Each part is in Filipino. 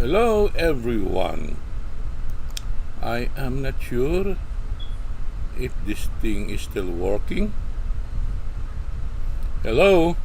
Hello everyone. I am not sure if this thing is still working. Hello?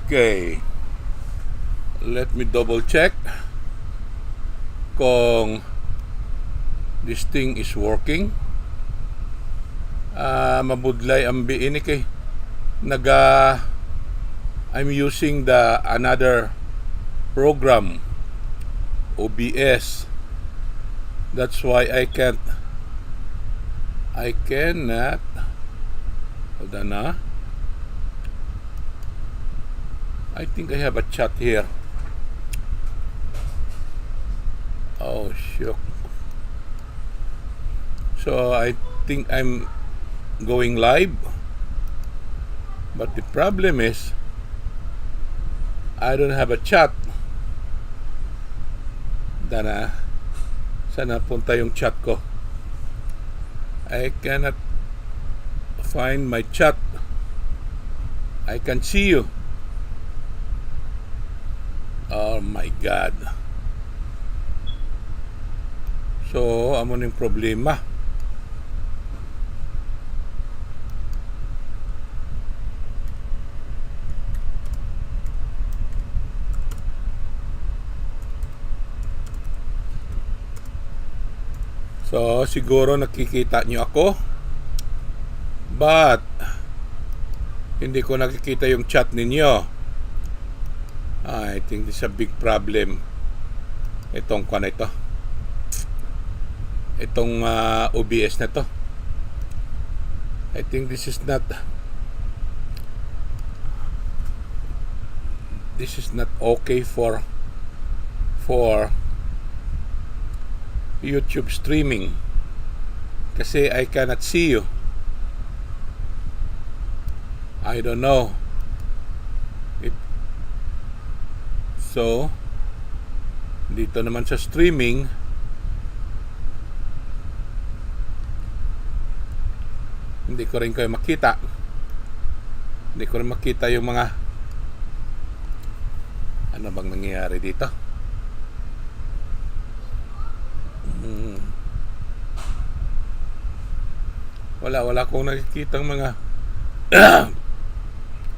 Okay. Let me double check kung this thing is working. Mabudlay ang biini kay I'm using the another program, OBS. That's why I cannot hold on na. I think I have a chat here. Oh shoot. So I think I'm going live, but the problem is I don't have a chat. Dana, saan napunta yung chat ko? I cannot find my chat. I can see you. Oh my God. So, amo ning problema. So, siguro nakikita nyo ako. But, hindi ko nakikita yung chat ninyo. I think this is a big problem. Itong kung ano ito. Itong OBS na to. I think this is not okay for YouTube streaming. Kasi I cannot see you. I don't know. So, dito naman sa streaming, hindi ko rin kayo makita. Hindi ko rin makita yung mga ano bang nangyayari dito. Wala akong nakikitang mga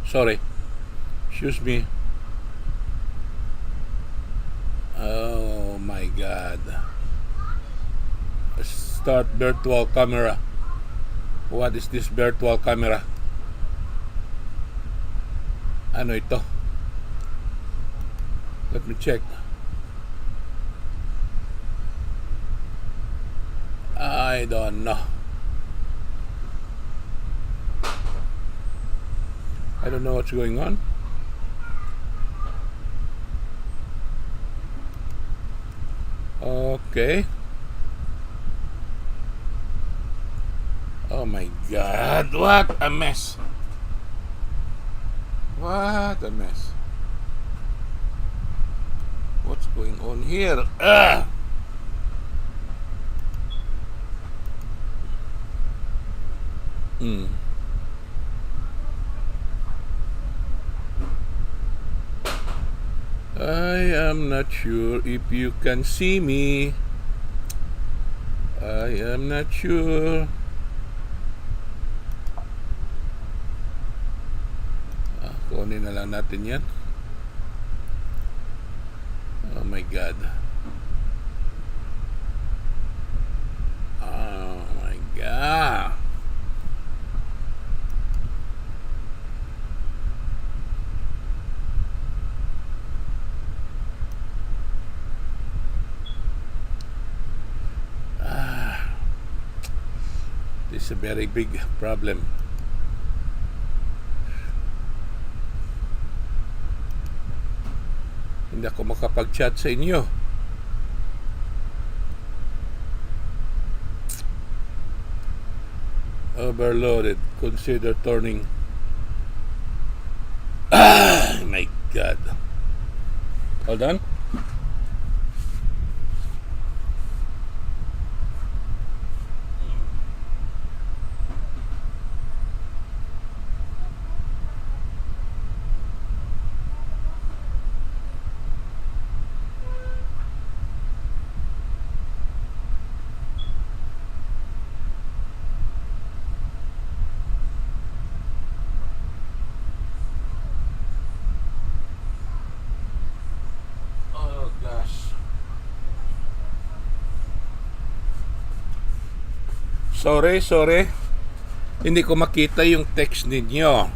sorry. Excuse me. Oh my God. Start virtual camera. What is this virtual camera? Ano ito? Let me check. I don't know. I don't know what's going on. Okay. Oh my God, what a mess. What a mess. What's going on here? I am not sure if you can see me. I am not sure. Kunin na lang natin yan. Oh my God. Oh my God. This is a very big problem. Hindi ako makapag-chat sa inyo. Overloaded. Consider turning. My God. Hold on. Sorry. Hindi ko makita yung text ninyo.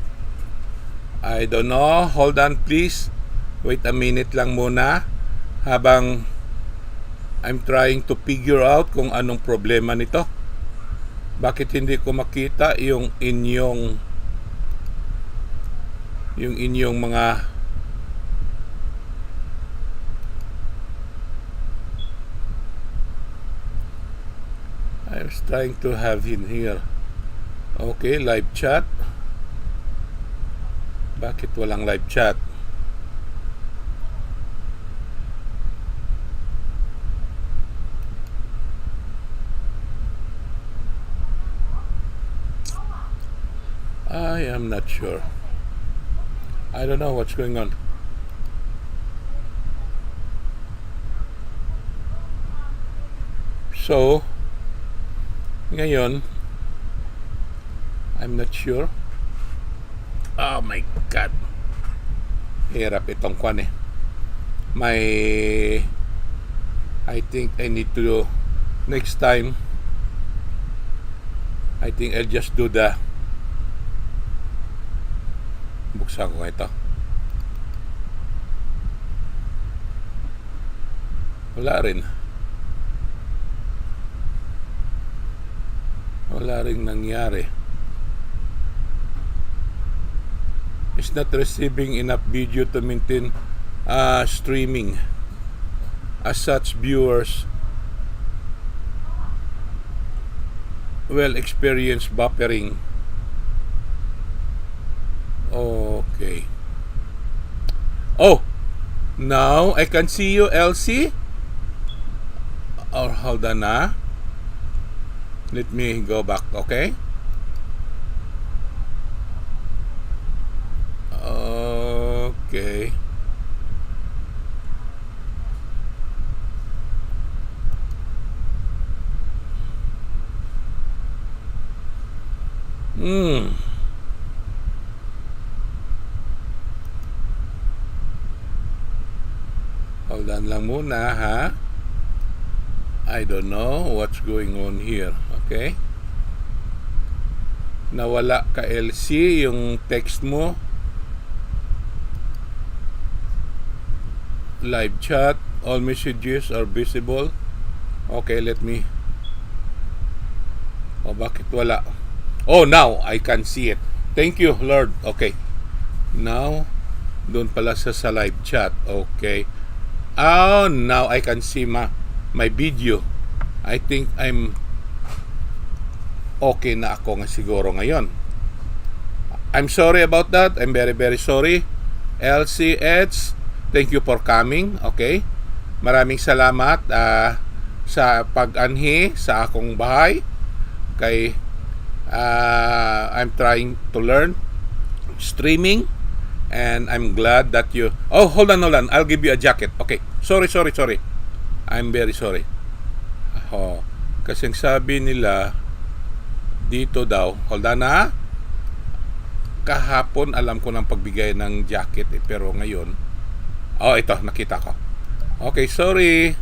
I don't know. Hold on please. Wait a minute lang muna habang I'm trying to figure out kung anong problema nito. Bakit hindi ko makita yung inyong mga I was trying to have in here. Okay, live chat. Bakit walang live chat? I am not sure. I don't know what's going on. So, ngayon, I'm not sure. Oh my God. Hirap itong kwan eh. I think I need to, next time, I think I'll just do buksan ko ito. Wala rin nangyari. It's not receiving enough video to maintain streaming. As such, viewers will experience buffering. Okay. Oh, now I can see you, Elsie. Or hold on na. Let me go back, okay? Okay. Hold on lang muna, ha? I don't know what's going on here. Okay? Nawala ka, LC, yung text mo. Live chat, all messages are visible. Okay, let me. Oh, bakit wala? Oh, now I can see it. Thank you, Lord. Okay. Now, doon pala sa live chat. Okay. Oh, now I can see my video. I think I'm okay na ako nga siguro ngayon. I'm sorry about that. I'm very, very sorry. LCH, thank you for coming. Okay? Maraming salamat sa pag-anhi sa akong bahay. Kay I'm trying to learn streaming and I'm glad that you... Oh, hold on. I'll give you a jacket. Okay. Sorry. I'm very sorry. Oh, kasi sabi nila dito daw, hold on na. Kahapon alam ko ng pagbigay ng jacket pero ngayon, oh, ito nakita ko. Okay, sorry.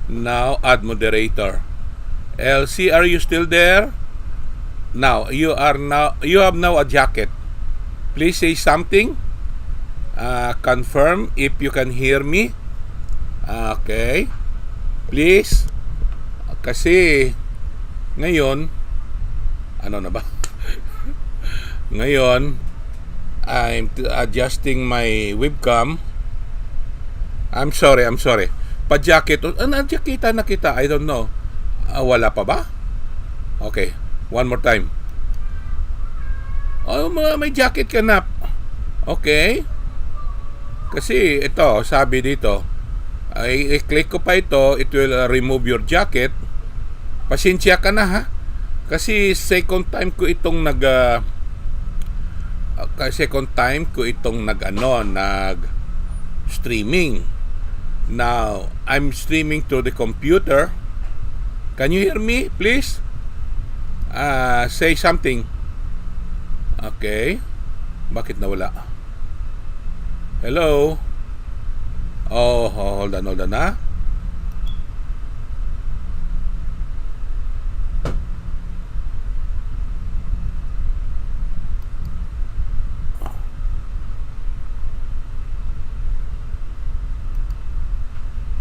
Now add moderator. LC, are you still there? Now you have now a jacket. Please say something. Confirm if you can hear me. Okay. Please. Kasi ngayon, ano na ba? Ngayon, I'm adjusting my webcam. I'm sorry. Pa-jacket. Nakita. I don't know. Wala pa ba? Okay. One more time. Oh, may jacket ka na. Okay. Kasi ito, sabi dito, i-click ko pa ito, it will remove your jacket. Pasensya ka na, ha? Kasi second time ko itong nag streaming. Now, I'm streaming to the computer. Can you hear me, please? Say something. Okay. Bakit nawala? Hello? Oh, hold on na.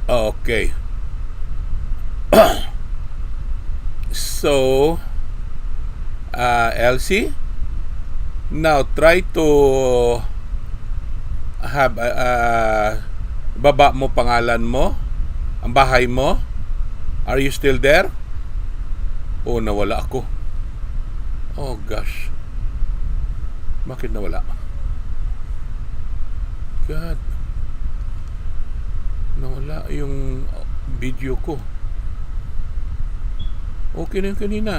Okay. So, Elsie, now try to have baba mo pangalan mo, ang bahay mo. Are you still there? Oh, nawala ako. Oh gosh. Bakit nawala? God. Nawala yung video ko. Okay na yung kanina.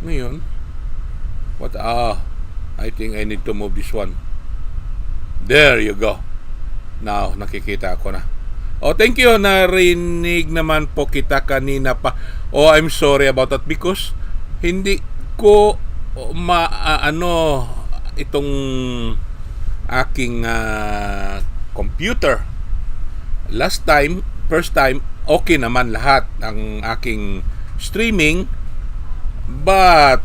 Ngayon, what? I think I need to move this one. There you go. Now, nakikita ko na. Oh, thank you. Narinig naman po kita kanina pa. Oh, I'm sorry about that because hindi ko itong aking computer. First time, okay naman lahat ang aking streaming. But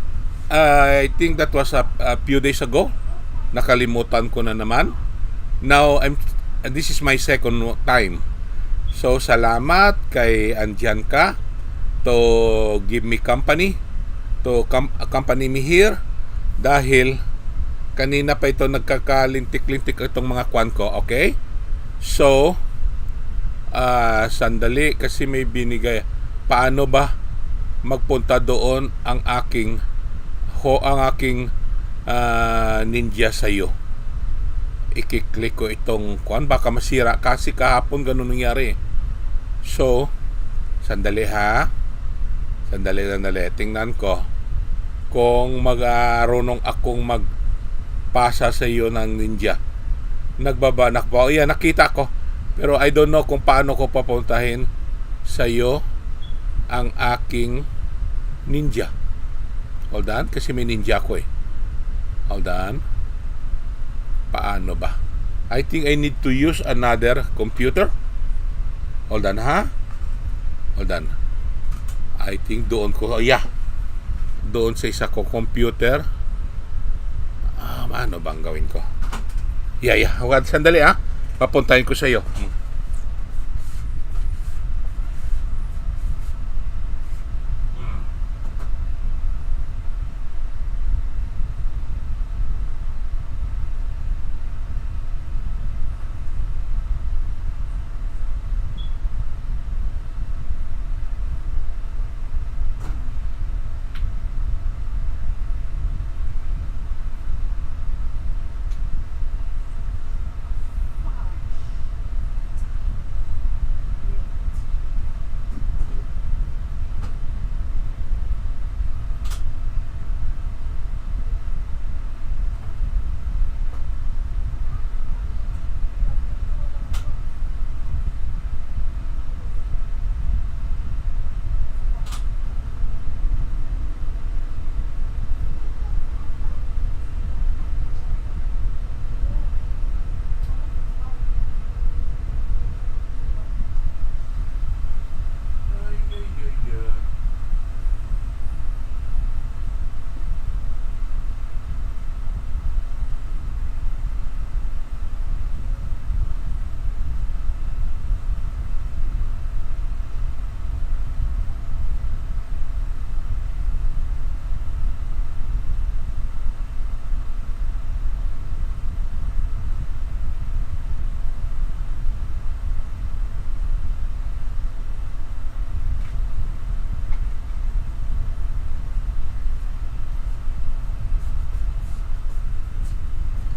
I think that was a few days ago. Nakalimutan ko na naman. Now, this is my second time. So, salamat kay andyan ka to give me company, to accompany me here. Dahil kanina pa ito nagkakalintik-lintik itong mga kwan ko, okay? So, sandali kasi may binigay. Paano ba magpunta doon ang aking ninja sa'yo? I-click ko itong kwan, baka masira kasi kahapon ganun nangyari. So, sandali ha. Sandali. Tingnan ko kung marunong akong magpasa sa iyo ng ninja. Nagbabanak pa. Yan, nakita ko. Pero I don't know kung paano ko papuntahin sa iyo ang aking ninja. Hold on, kasi may ninja ko eh. Hold on. Paano ba? I think I need to use another computer. Hold on ha. Hold on. I think doon ko. Oh, yeah. Doon sa isa ko computer. Ano bang gawin ko? Yeah. Sandali ha. Papuntahin ko sa iyo.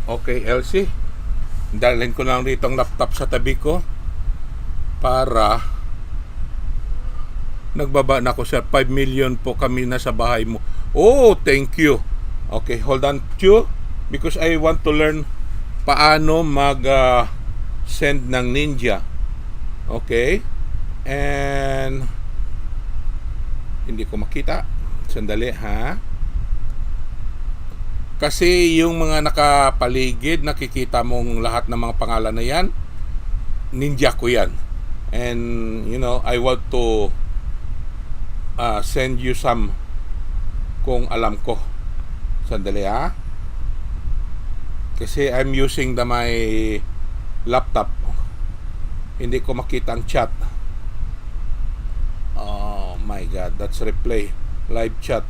Okay, Elsie. Dalhin ko lang dito ang laptop sa tabi ko para nagbaba na ako, sir. 5 million po kami na sa bahay mo. Oh, thank you. Okay, hold on to because I want to learn paano send ng ninja. Okay? And hindi ko makita. Sandali ha. Kasi yung mga nakapaligid, nakikita mong lahat ng mga pangalan na yan, ninja ko yan. And, I want to send you some kung alam ko. Sandali ha. Kasi I'm using my laptop. Hindi ko makita ang chat. Oh my God, that's replay. Live chat.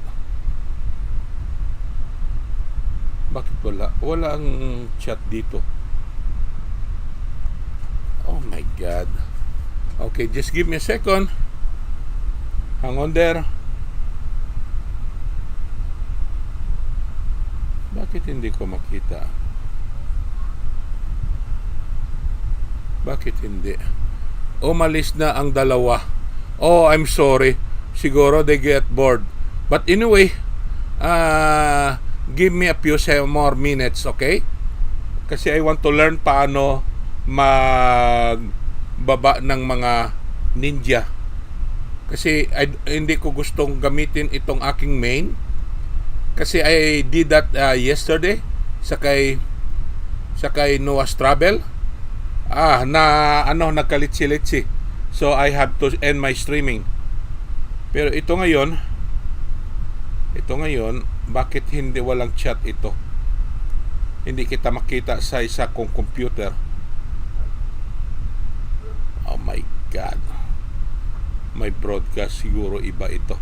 Bakit wala? Wala ang chat dito. Oh my God. Okay, just give me a second. Hang on there. Bakit hindi ko makita? Bakit hindi? Umalis na ang dalawa. Oh, I'm sorry. Siguro they get bored. But anyway, give me a few more minutes, okay? Kasi I want to learn paano magbaba ng mga ninja. Kasi hindi ko gustong gamitin itong aking main. Kasi I did that yesterday sa kay Noah's Travel. Nagkalitsi-litsi. So I have to end my streaming. Pero ito ngayon, bakit hindi walang chat ito? Hindi kita makita sa isa kong computer. Oh my God. May broadcast siguro iba ito.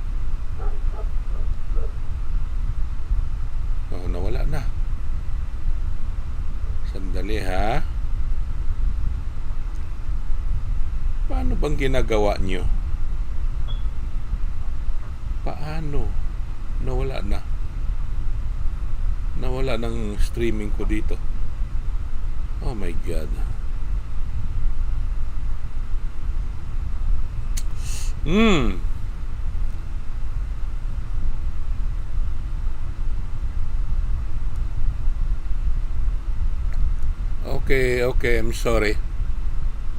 Oh, nawala na. Sandali ha. Paano bang ginagawa nyo? Paano? Nawala na. Nawala ng streaming ko dito. Oh my God. Okay, I'm sorry.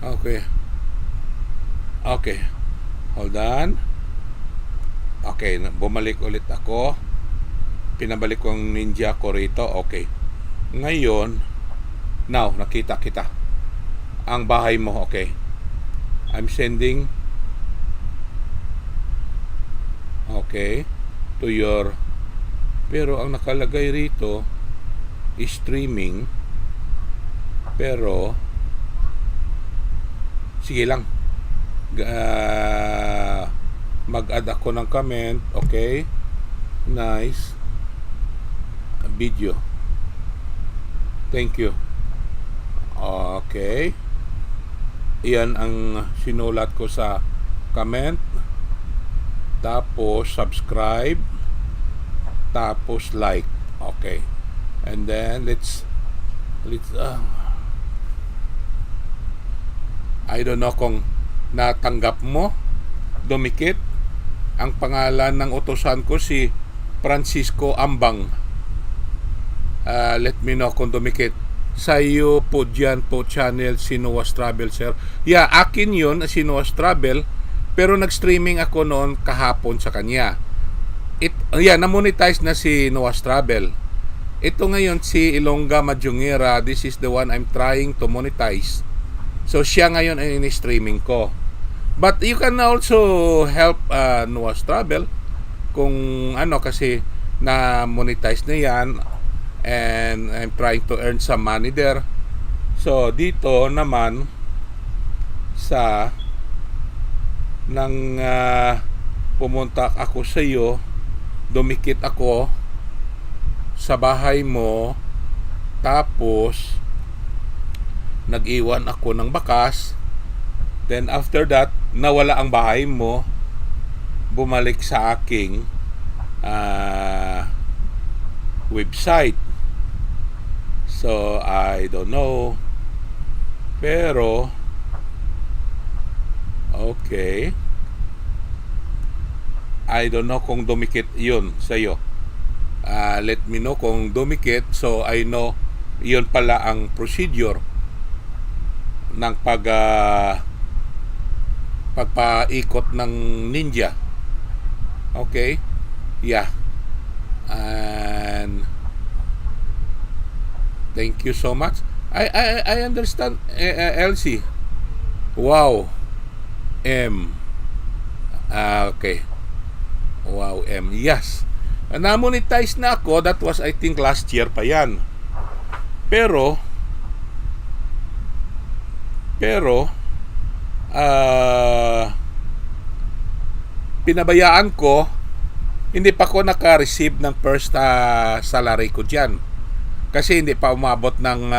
Okay, hold on. Okay, bumalik ulit ako. Pinabalik ko ang ninja ko rito. Okay. Ngayon, now, nakita kita. Ang bahay mo, okay. I'm sending to your, pero ang nakalagay rito is streaming, pero sige lang, mag-add ako ng comment. Okay, nice video, thank you. Okay, iyan ang sinulat ko sa comment. Tapos subscribe, tapos like. Okay, and then let's I don't know kung natanggap mo. Dumikit ang pangalan ng utusan ko, si Francisco Ambang. Let me know kung dumikit sa iyo po dyan po channel si Noah's Travel, sir. Yeah, akin yun, si Noah's Travel. Pero nag-streaming ako noon kahapon sa kanya. Na-monetize na si Noah's Travel. Ito ngayon si Ilongga Majungera. This is the one I'm trying to monetize. So siya ngayon ay in-streaming ko. But you can also help Noah's Travel kung kasi na-monetize na yan. And I'm trying to earn some money there. So dito naman sa nang pumunta ako sa iyo, dumikit ako sa bahay mo, tapos nag-iwan ako ng bakas. Then after that, nawala ang bahay mo, bumalik sa aking website. So I don't know, pero okay, I don't know kung dumikit yun sa iyo. Let me know kung dumikit, so I know yun pala ang procedure ng pagpaikot ng ninja. Okay, yeah, and thank you so much. I understand. Elsie, wow. Okay. Wow, yes. Na-monetize na ako. That was, I think, last year pa yan. Pero pinabayaan ko, hindi pa ako naka-receive ng first salary ko dyan. Kasi hindi pa umabot ng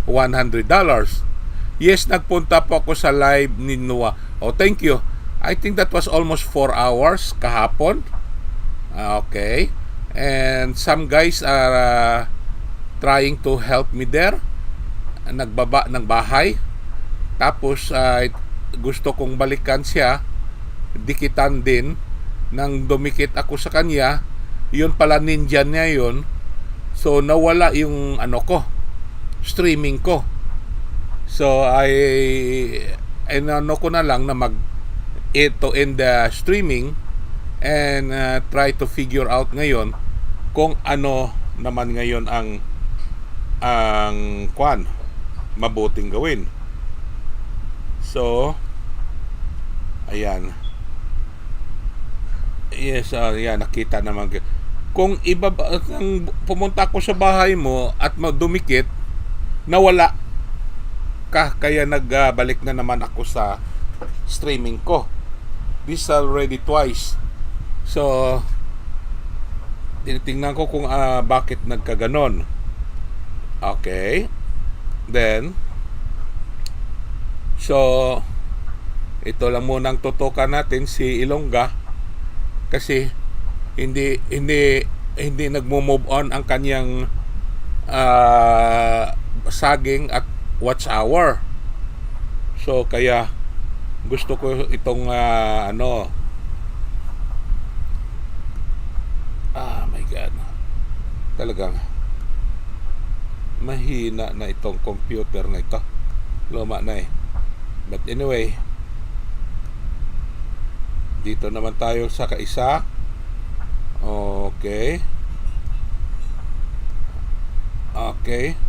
$100. Yes, nagpunta po ako sa live ni Noah. Oh, thank you. I think that was almost 4 hours kahapon. Okay. And some guys are trying to help me there. Nagbaba ng bahay. Tapos gusto kong balikan siya, dikitan din. Nang dumikit ako sa kanya, yun pala ninja niya yun. So nawala yung streaming ko. So ko na lang na to end the streaming and try to figure out ngayon kung ano naman ngayon ang mabuting gawin. So ayan. Yes, yan, nakita naman. Kung pumunta ako sa bahay mo at dumikit, nawala ka, kaya nagbalik na naman ako sa streaming ko. This already twice. So, tinitingnan ko kung bakit nagkaganon. Okay. Then, so, ito lang munang tutukan natin si Ilongga. Kasi hindi nagmo-move on ang kanyang saging at watch hour. So kaya gusto ko itong my God, talagang mahina na itong computer na ito, luma na but anyway, dito naman tayo sa kaisa. Okay. Okay.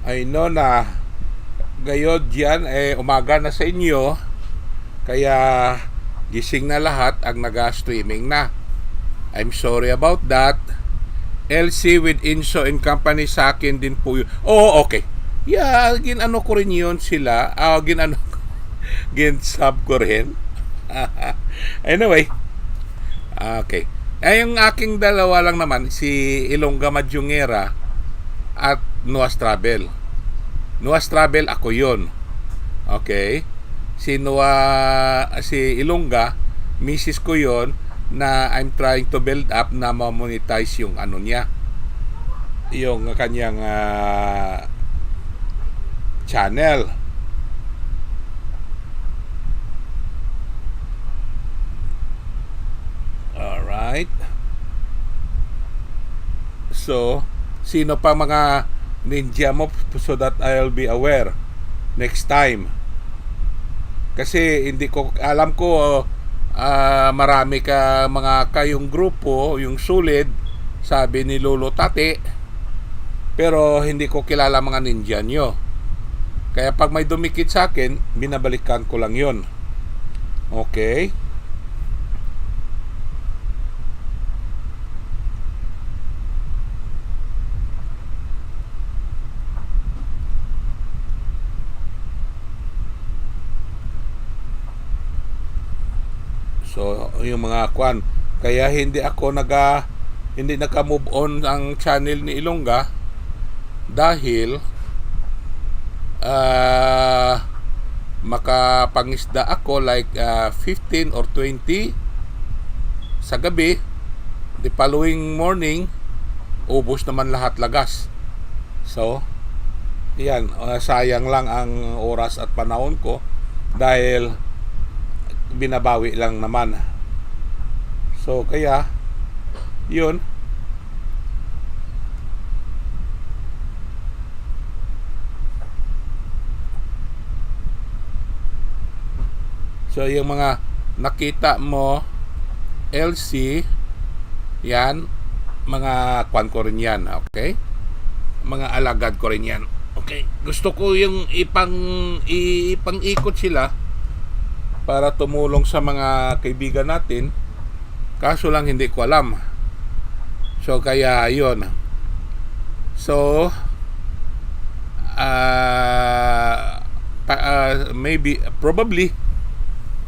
I know na gayod yan umaga na sa inyo, kaya gising na lahat ang naga-streaming na. I'm sorry about that. LC with Inso and Company sa akin din po yun. Oh, okay. Yeah, ginano ko rin yun sila. Gin-sub ko rin. Anyway. Okay. Yung aking dalawa lang naman, si Ilongga Madyongera at Noah's Travel. Noah's Travel, ako yun. Okay. Si Ilongga, misis ko yun, na I'm trying to build up na ma-monetize yung niya, yung kanyang channel. Alright. So, sino pa mga ninja mo so that I'll be aware next time? Kasi hindi ko alam ko marami ka kayong grupo, yung Sulid, sabi ni Lolo Tate, pero hindi ko kilala mga ninja nyo. Kaya pag may dumikit sa akin, binabalikan ko lang yon. Okay. So, yung mga kaya hindi naka-move on ang channel ni Ilongga dahil makapangisda ako like 15 or 20 sa gabi. The following morning, ubos naman lahat lagas. So, yan, sayang lang ang oras at panahon ko dahil binabawi lang naman. So kaya yun. So yung mga nakita mo LC, yan mga kwan ko rin yan, okay? Mga alagad ko rin yan. Okay, gusto ko yung ipang-ikot sila para tumulong sa mga kaibigan natin. Kaso lang hindi ko alam. So kaya yun. So maybe, probably,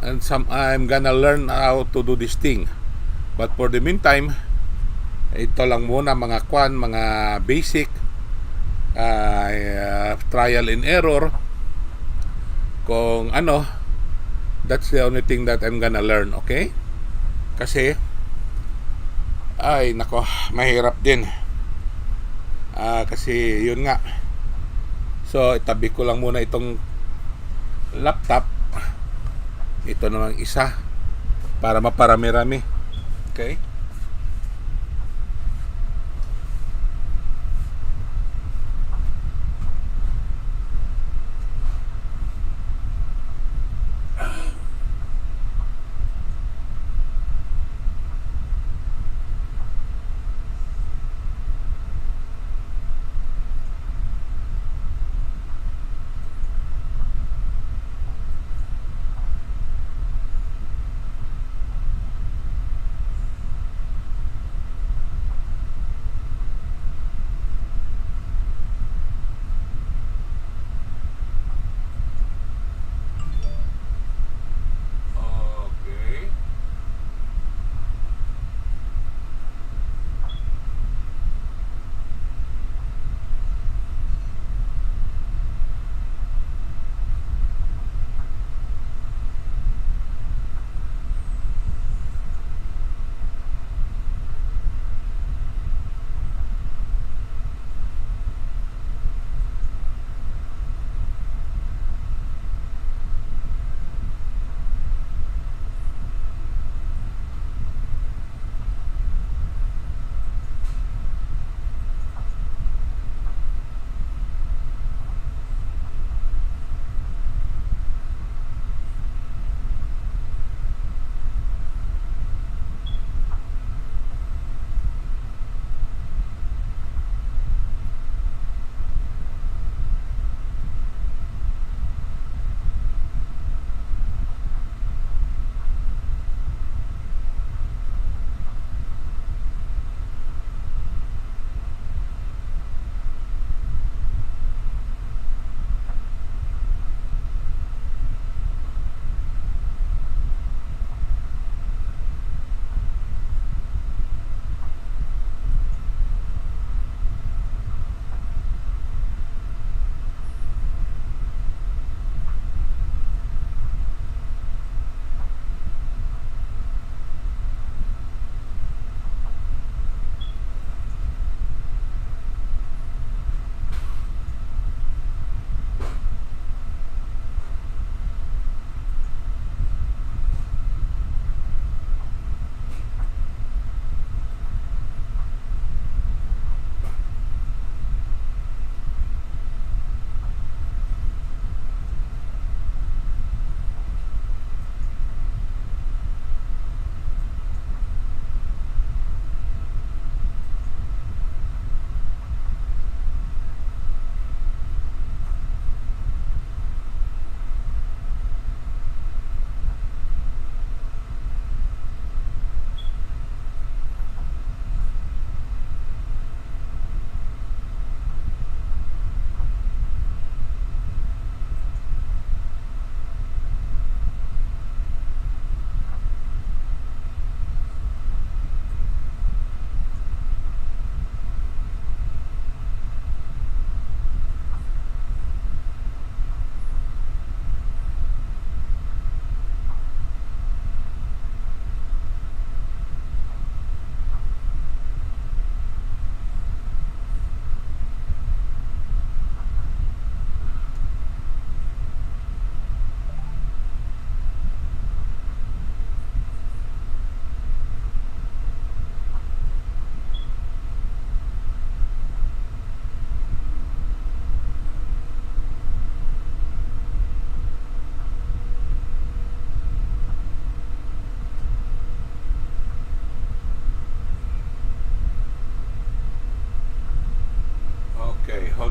and I'm gonna learn how to do this thing. But for the meantime, ito lang muna mga mga basic trial and error. Kung ano, that's the only thing that I'm gonna learn, okay? Kasi ay nako, mahirap din. Kasi yun nga. So itabi ko lang muna itong laptop. Ito namang isa para maparami-rami. Okay?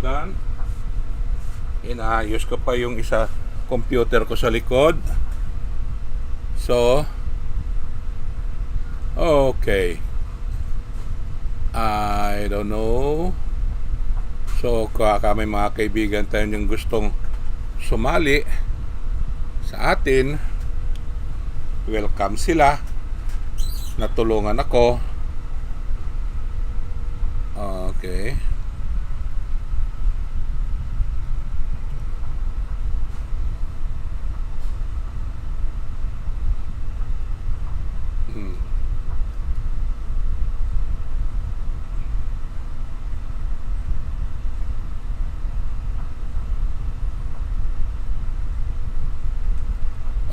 on. Inaayos ko pa yung isa computer ko sa likod. So, okay. I don't know. So, may mga kaibigan tayo yung gustong sumali sa atin. Welcome sila. Natulungan ako. Okay.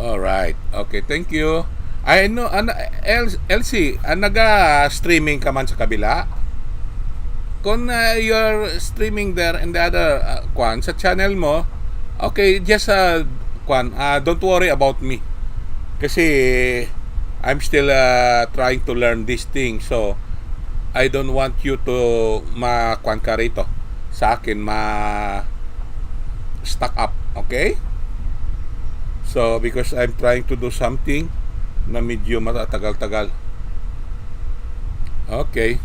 Alright. Okay, thank you. I know, LC, naga-streaming ka man sa kabila? Kung you're streaming there in the other sa channel mo, okay, just don't worry about me. Kasi I'm still trying to learn this thing. So, I don't want you to ka rito sa akin, stuck up. Okay? So, because I'm trying to do something na medyo matatagal-tagal. Okay.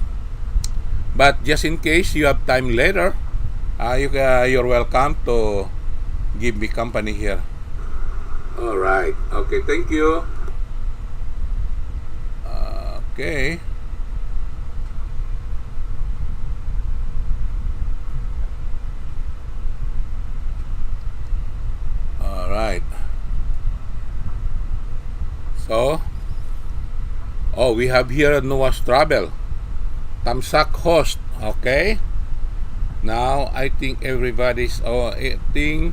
But just in case you have time later, you're welcome to give me company here. Alright. Okay, thank you. Okay. Alright. So, we have here Noah's Travel. Tamsak host. Okay. Now, I think everybody's eating,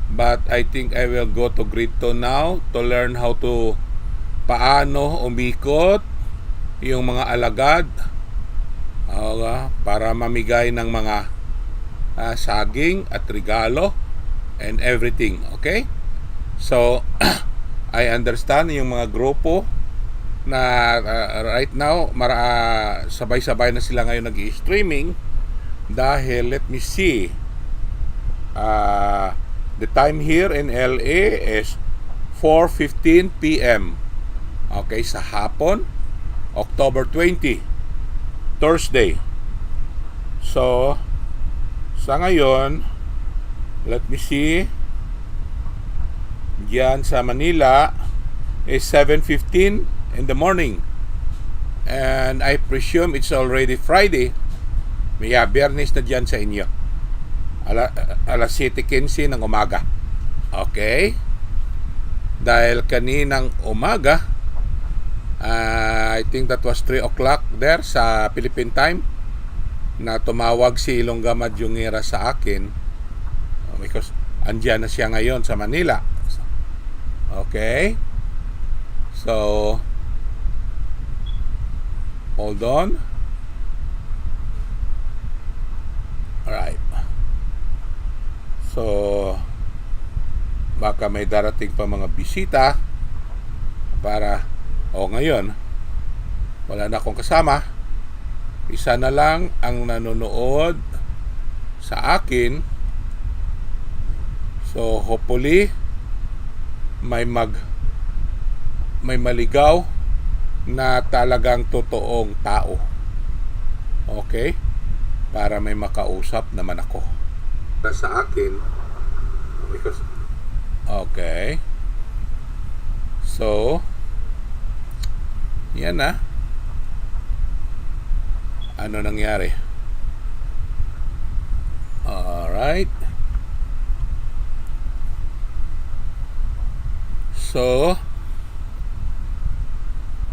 but I think I will go to Grito now to learn how to paano umikot yung mga alagad para mamigay ng mga saging at regalo and everything. Okay? So, I understand yung mga grupo na right now sabay-sabay na sila ngayon nag-i-streaming dahil let me see, the time here in LA is 4:15 p.m. Okay, sa hapon, October 20, Thursday. So, sa ngayon, let me see, diyan sa Manila is 7:15 in the morning, and I presume it's already Friday. Biyernes na diyan sa inyo, alas 7:15 ng umaga. Okay, dahil kaninang umaga, I think that was 3 o'clock there sa Philippine time, na tumawag si Ilongga Madyongera sa akin because andyan na siya ngayon sa Manila. Okay, so hold on. Alright. So, baka may darating pa mga bisita para, ngayon, wala na akong kasama. Isa na lang ang nanonood sa akin. So, hopefully, may maligaw na talagang totoong tao. Okay? Para may makausap naman ako. Sa akin, because okay. So, yan na. Ano nangyari? Alright. So,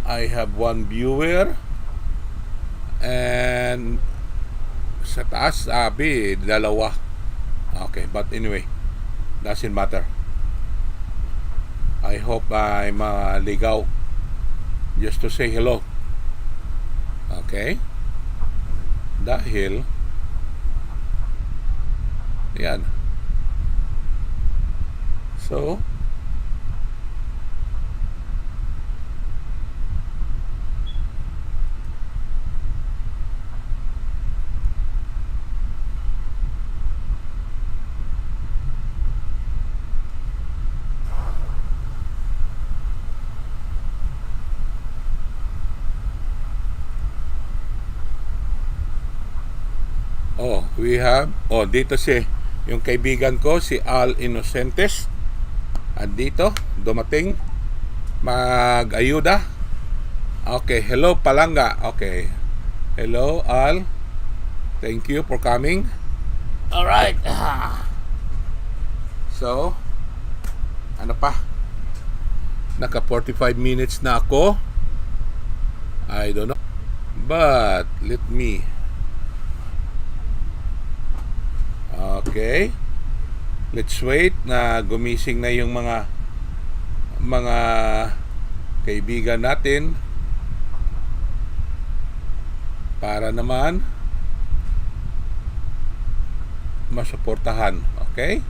I have one viewer, and sa taas sabi dalawa. Okay, but anyway, doesn't matter. I hope ay maligaw just to say hello. Okay, dahil yan. So, we have, dito yung kaibigan ko, si Al Inocentes. At dito, dumating, mag-ayuda. Okay, hello Palanga. Okay, hello Al. Thank you for coming. Alright. So, ano pa? Naka 45 minutes na ako. I don't know. But, let me. Okay. Let's wait na gumising na yung mga kaibigan natin para naman masuportahan. Okay?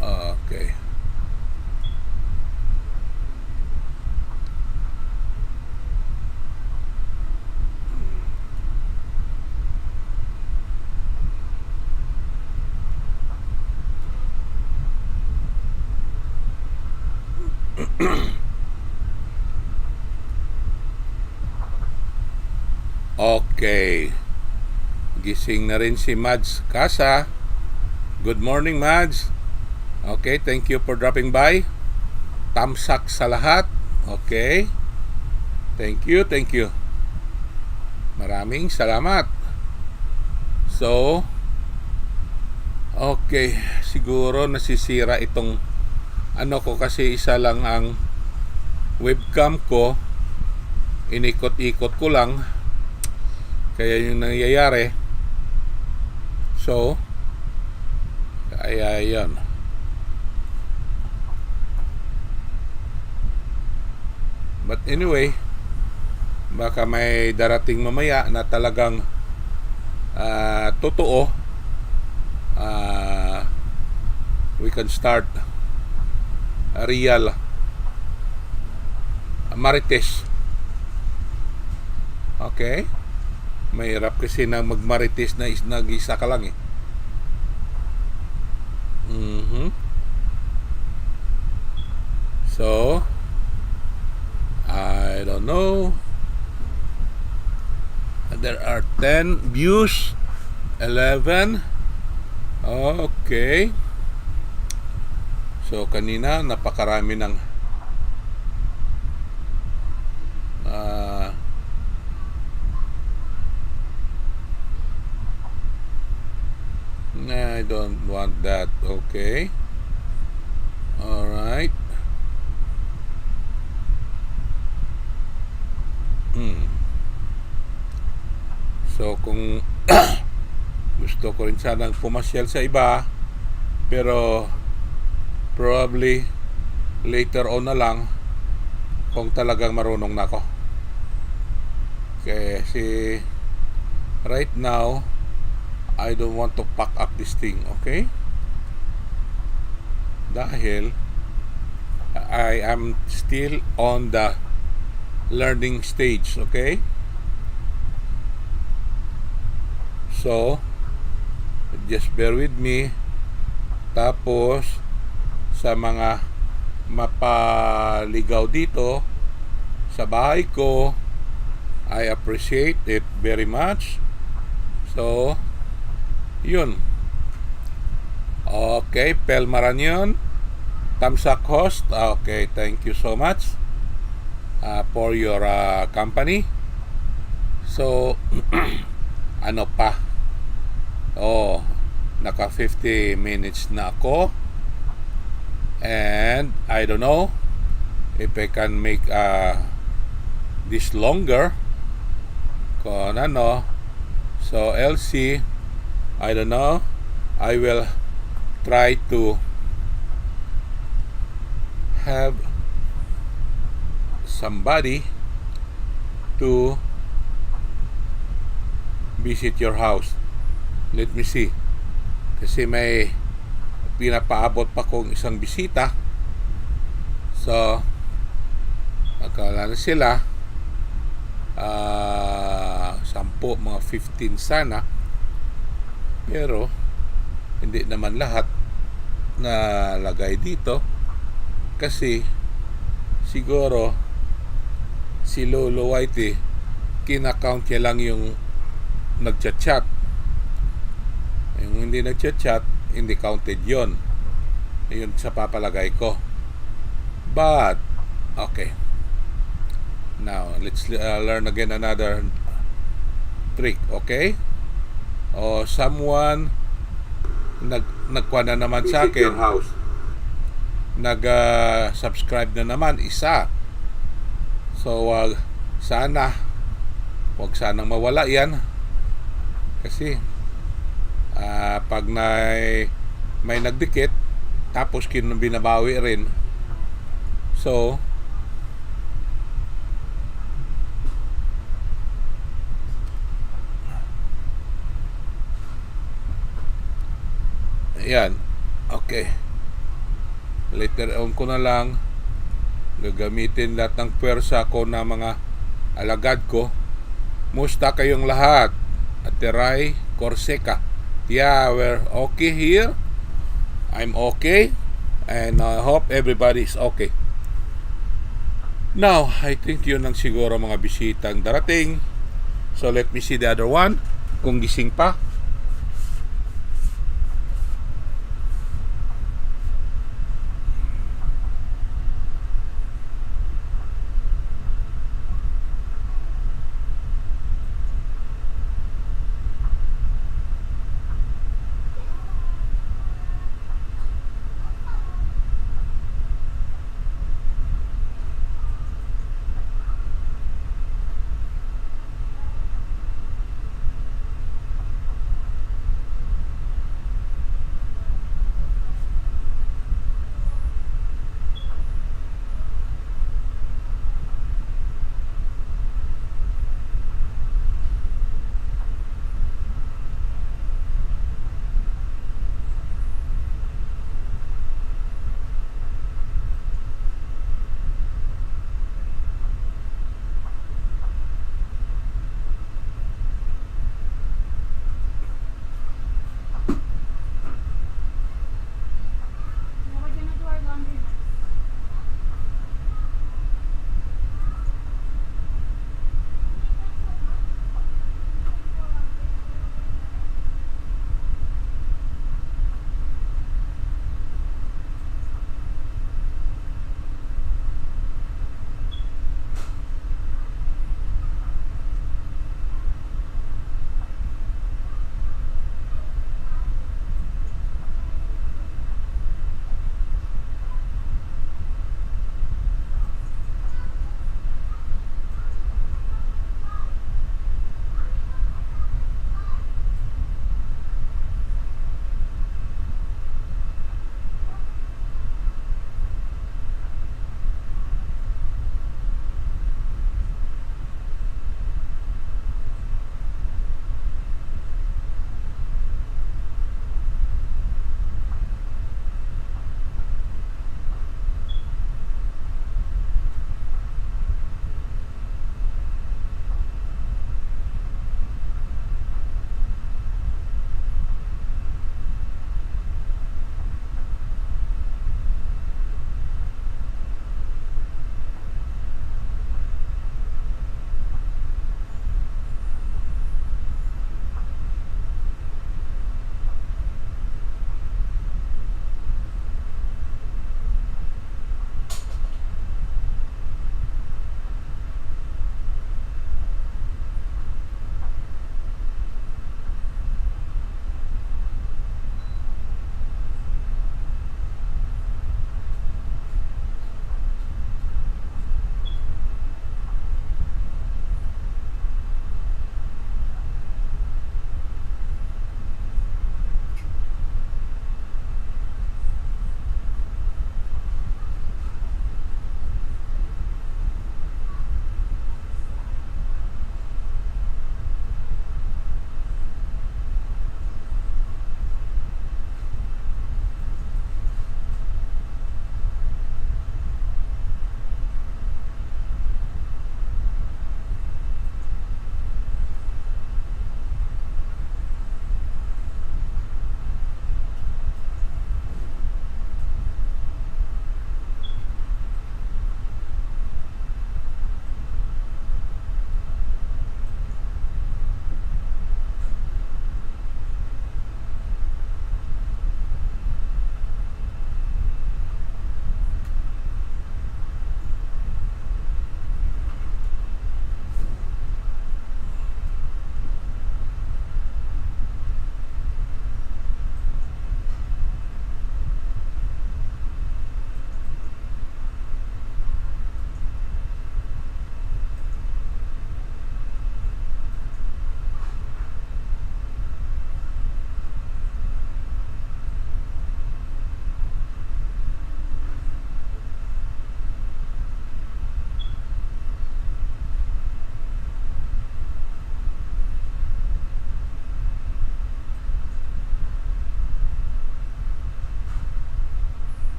Okay. Okay. Gising na rin si Mads Casa. Good morning, Mads. Okay, thank you for dropping by. Tamsak sa lahat. Okay. Thank you. Maraming salamat. So, okay. Siguro nasisira itong ko kasi isa lang ang webcam ko. Inikot-ikot ko lang. Kaya yung nangyayari. So, kaya yun. But anyway, baka may darating mamaya na talagang totoo. We can start a real marites. Okay? Mahirap kasi na magmarites na nag-isa ka lang eh. So, I don't know. There are 10 views. 11. Okay. So, kanina napakarami ng I don't want that. Okay. Alright. So kung gusto ko rin sanang pumasyal sa iba, pero probably later on na lang kung talagang marunong na ako. Kasi right now I don't want to pack up this thing, okay? Dahil I am still on the learning stage, okay? So, just bear with me. Tapos, sa mga mapaligaw dito sa bahay ko, I appreciate it very much. So, yun. Okay, Pel Maranyon, Tamsak host. Okay, thank you so much for your company. So, ano pa? Naka 50 minutes na ako. And I don't know if I can make this longer. Kung ano. So, LC, I don't know. I will try to have somebody to visit your house. Let me see. Kasi may pinapaabot pa kong isang bisita. So, akala na sila 10, mga 15 sana. Pero hindi naman lahat na lagay dito kasi siguro si Lolo Whitey kinakount niya lang yung nagchat-chat. Yung hindi nagchat-chat, hindi counted yon. Yun sa papalagay ko. But, okay. Now, let's learn again another trick, okay? O someone nagkuha na naman sa akin. Nag-subscribe na naman isa. So, sana wag sanang mawala yan. Kasi pag may nagdikit tapos binabawi rin. So, ayan. Okay. Later on ko na lang gagamitin lahat ng pwersa ko na mga alagad ko. Musta kayong lahat? Ateray Corsica. Yeah, we're okay here. I'm okay. And I hope everybody is okay. Now, I think yun lang siguro mga bisitang darating. So let me see the other one. Kung gising pa.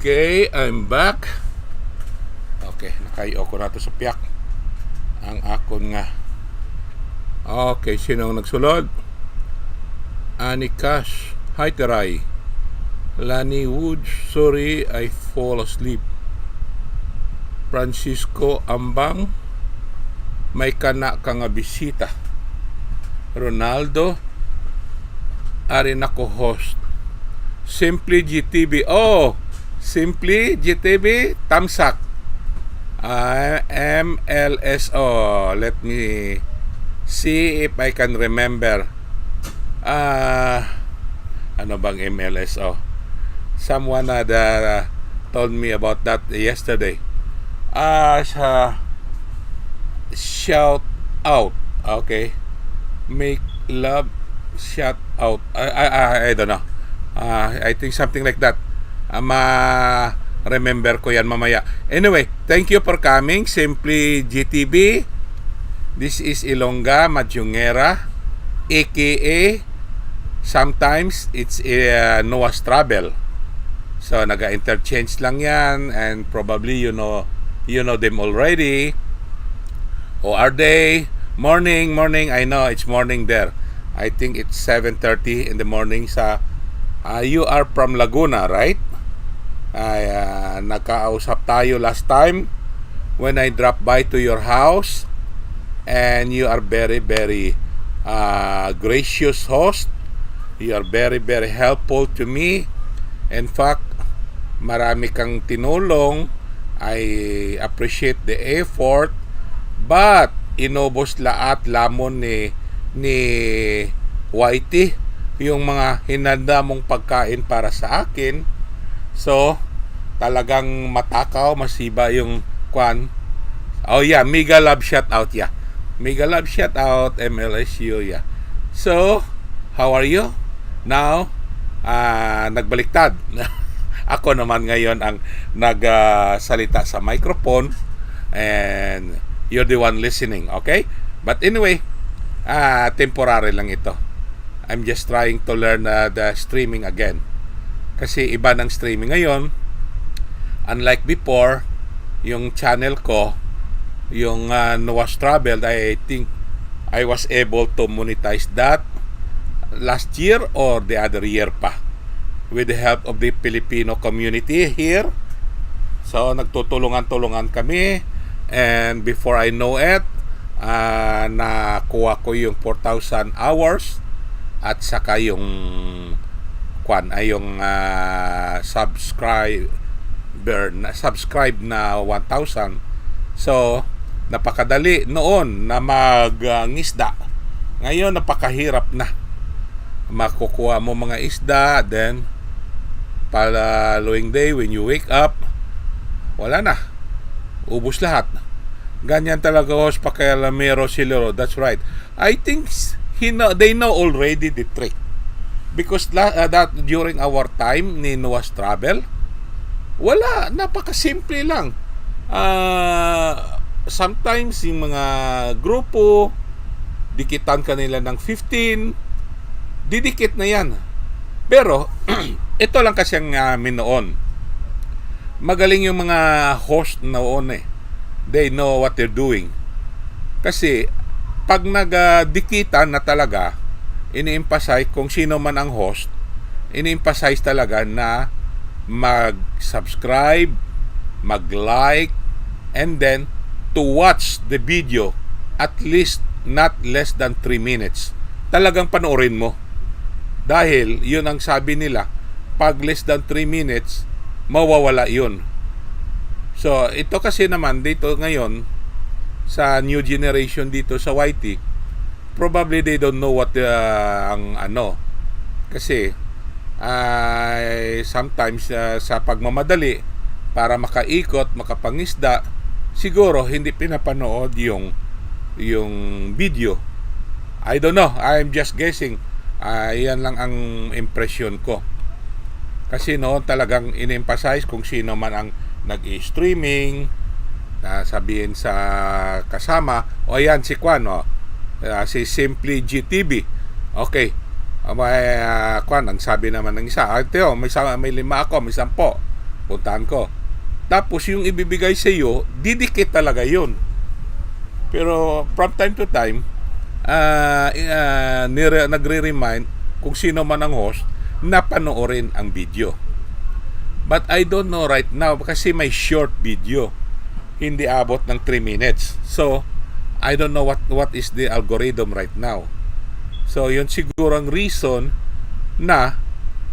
Okay, I'm back. Okay, nakayo ko na to sa piyak. Ang akon nga. Okay, sino ang nagsulod? Annie Cash. Hi, Teray. Lani Woods. Sorry, I fall asleep. Francisco Ambang. May kana ka nga bisita. Ronaldo. Arin ako host. Simply GTV. Oh, Simply GTV. Tamsak. MLSO. Let me see if I can remember. Ano bang MLSO? Someone had told me about that yesterday. Shout out. Okay. Make love. Shout out. I don't know. I think something like that. Remember ko yan mamaya. Anyway, thank you for coming. Simply GTV. This is Ilongga Madyungera, aka sometimes it's Noah's Travel. So naga-interchange lang yan, and probably you know them already. Or are they? Morning. I know it's morning there. I think it's 7:30 in the morning sa you are from Laguna, right? Nagkausap tayo last time when I dropped by to your house, and you are very gracious host. You are very helpful to me. In fact, marami kang tinulong. I appreciate the effort, but inubos lahat lamon ni Whitey yung mga hinanda mong pagkain para sa akin. So talagang matakaw, masiba yung kwan. Oh yeah, mega love shout out, yeah. Mega love shout out MLSU, yeah. So how are you now? Nagbaliktad. Ako naman ngayon ang nagsalita sa microphone, and you're the one listening, okay? But anyway, temporary lang ito. I'm just trying to learn the streaming again. Kasi iba ng streaming ngayon. Unlike before, yung channel ko, yung Noah's Travel, I think I was able to monetize that last year or the other year pa, with the help of the Filipino community here. So nagtutulungan-tulungan kami, and before I know it, nakuha ko yung 4,000 hours at saka yung yung subscribe na 1,000. So napakadali noon na mag-ngisda. Ngayon napakahirap na. Makukuha mo mga isda, then following day when you wake up, wala na, ubos lahat. Ganyan talaga host Pakialamero Silero. That's right. I think they know already the trick, because that during our time ni Noah's Travel, wala, napakasimple lang. Sometimes yung mga grupo dikitan kanila ng 15, didikit na yan. Pero ito lang kasi ang noon. Magaling yung mga host noon eh. They know what they're doing. Kasi pag nagdikitan na talaga, ini-emphasize kung sino man ang host, ini-emphasize talaga na mag-subscribe, mag-like, and then to watch the video at least not less than 3 minutes. Talagang panoorin mo. Dahil yun ang sabi nila, pag less than 3 minutes, mawawala yun. So ito kasi naman dito ngayon sa new generation dito sa YT, probably they don't know what ang ano, kasi sometimes sa pagmamadali para makaikot, makapangisda, siguro hindi pinapanood yung video. I don't know, I'm just guessing. Yan lang ang impression ko. Kasi noon talagang in-emphasize kung sino man ang nag-i-streaming, sabihin sa kasama, o ayan si Kwan, si Simply GTV. Okay, may Kwan, ang sabi naman ng isa, may 5 ako, may 10. puntahan ko. Tapos yung ibibigay sa iyo, didikit talaga yun. Pero from time to time, nagre-remind kung sino man ang host na panoorin ang video. But I don't know right now kasi may short video. Hindi abot ng 3 minutes. So, I don't know what is the algorithm right now. So, yun siguro ang reason na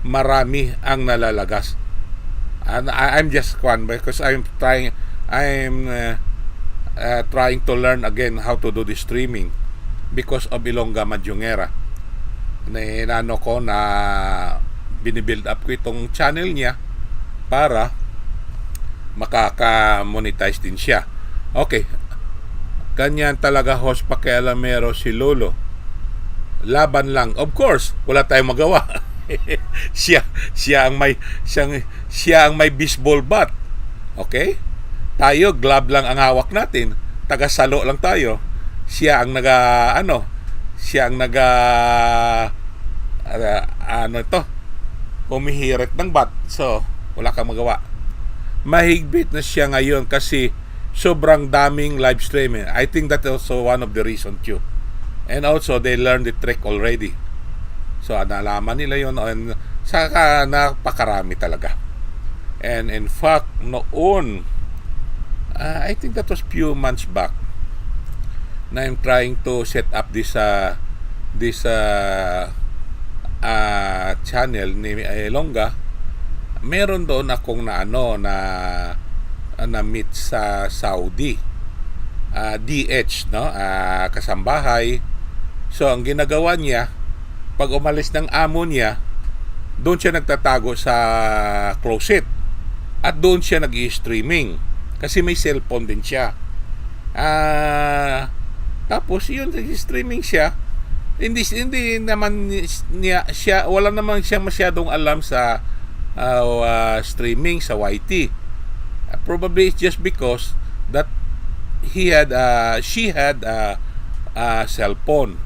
marami ang nalalagas. And I'm just because I'm trying to learn again how to do the streaming because of Ilongga Madyongera. Inano ko na binibuild up ko itong channel niya para makaka-monetize din siya. Okay. Ganyan talaga host pakialamero si Lolo. Laban lang. Of course, wala tayong magawa. siya ang may baseball bat. Okay? Tayo glove lang ang hawak natin. Taga-salo lang tayo. Siya ang humihirit ng bat. So, wala kang magawa. Mahigpit na siya ngayon kasi sobrang daming live streaming. I think that's also one of the reasons too. And also, they learned the trick already. So, nalaman nila yun. And saka napakarami talaga. And in fact, noon, I think that was few months back, na I'm trying to set up this channel ni Ilongga. Meron doon akong na meet sa Saudi. DH, no? Kasambahay. So, ang ginagawa niya, pag umalis ng amo niya, doon siya nagtatago sa closet. At doon siya nag-i-streaming. Kasi may cellphone din siya. Tapos, yun, nag-i-streaming siya. Hindi naman siya, wala naman siya masyadong alam sa streaming sa YT. Probably it's just because that she had a cellphone.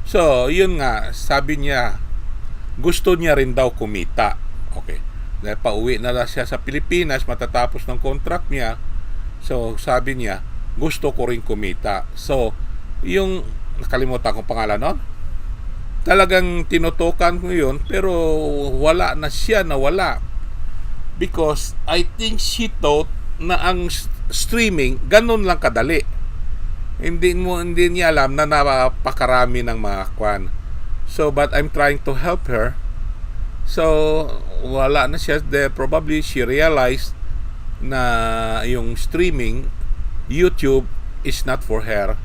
So, yun nga, sabi niya, gusto niya rin daw kumita. Okay. Dahil pauwi na siya sa Pilipinas, matatapos ng contract niya. So, sabi niya, gusto ko rin kumita. So, yung, nakalimutan kong pangalan nun, talagang tinutukan ko yun, pero wala na siya, nawala. Because, I think she thought na ang streaming, ganun lang kadali. Hindi niya alam na napakarami ng mga kwan. So, but I'm trying to help her. So, wala na siya. Probably she realized na yung streaming, YouTube is not for her.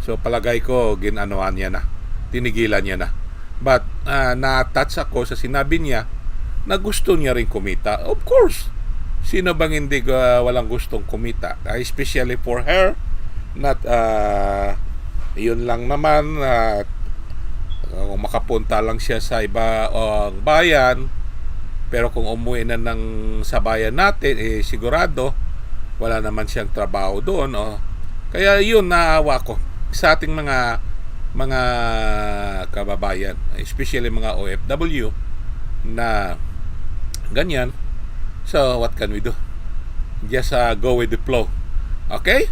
So, palagay ko, ginanuan niya na. Tinigilan niya na. But, na-touch ako sa sinabi niya na gusto niya rin kumita. Of course, sino bang hindi walang gustong kumita? Especially for her. Not yun lang naman, kung makapunta lang siya sa iba bayan, pero kung umuwi na sa bayan natin, sigurado wala naman siyang trabaho doon. Kaya yun, naawa ko sa ating mga kababayan, especially mga OFW na ganyan. So what can we do? Just go with the flow. Okay?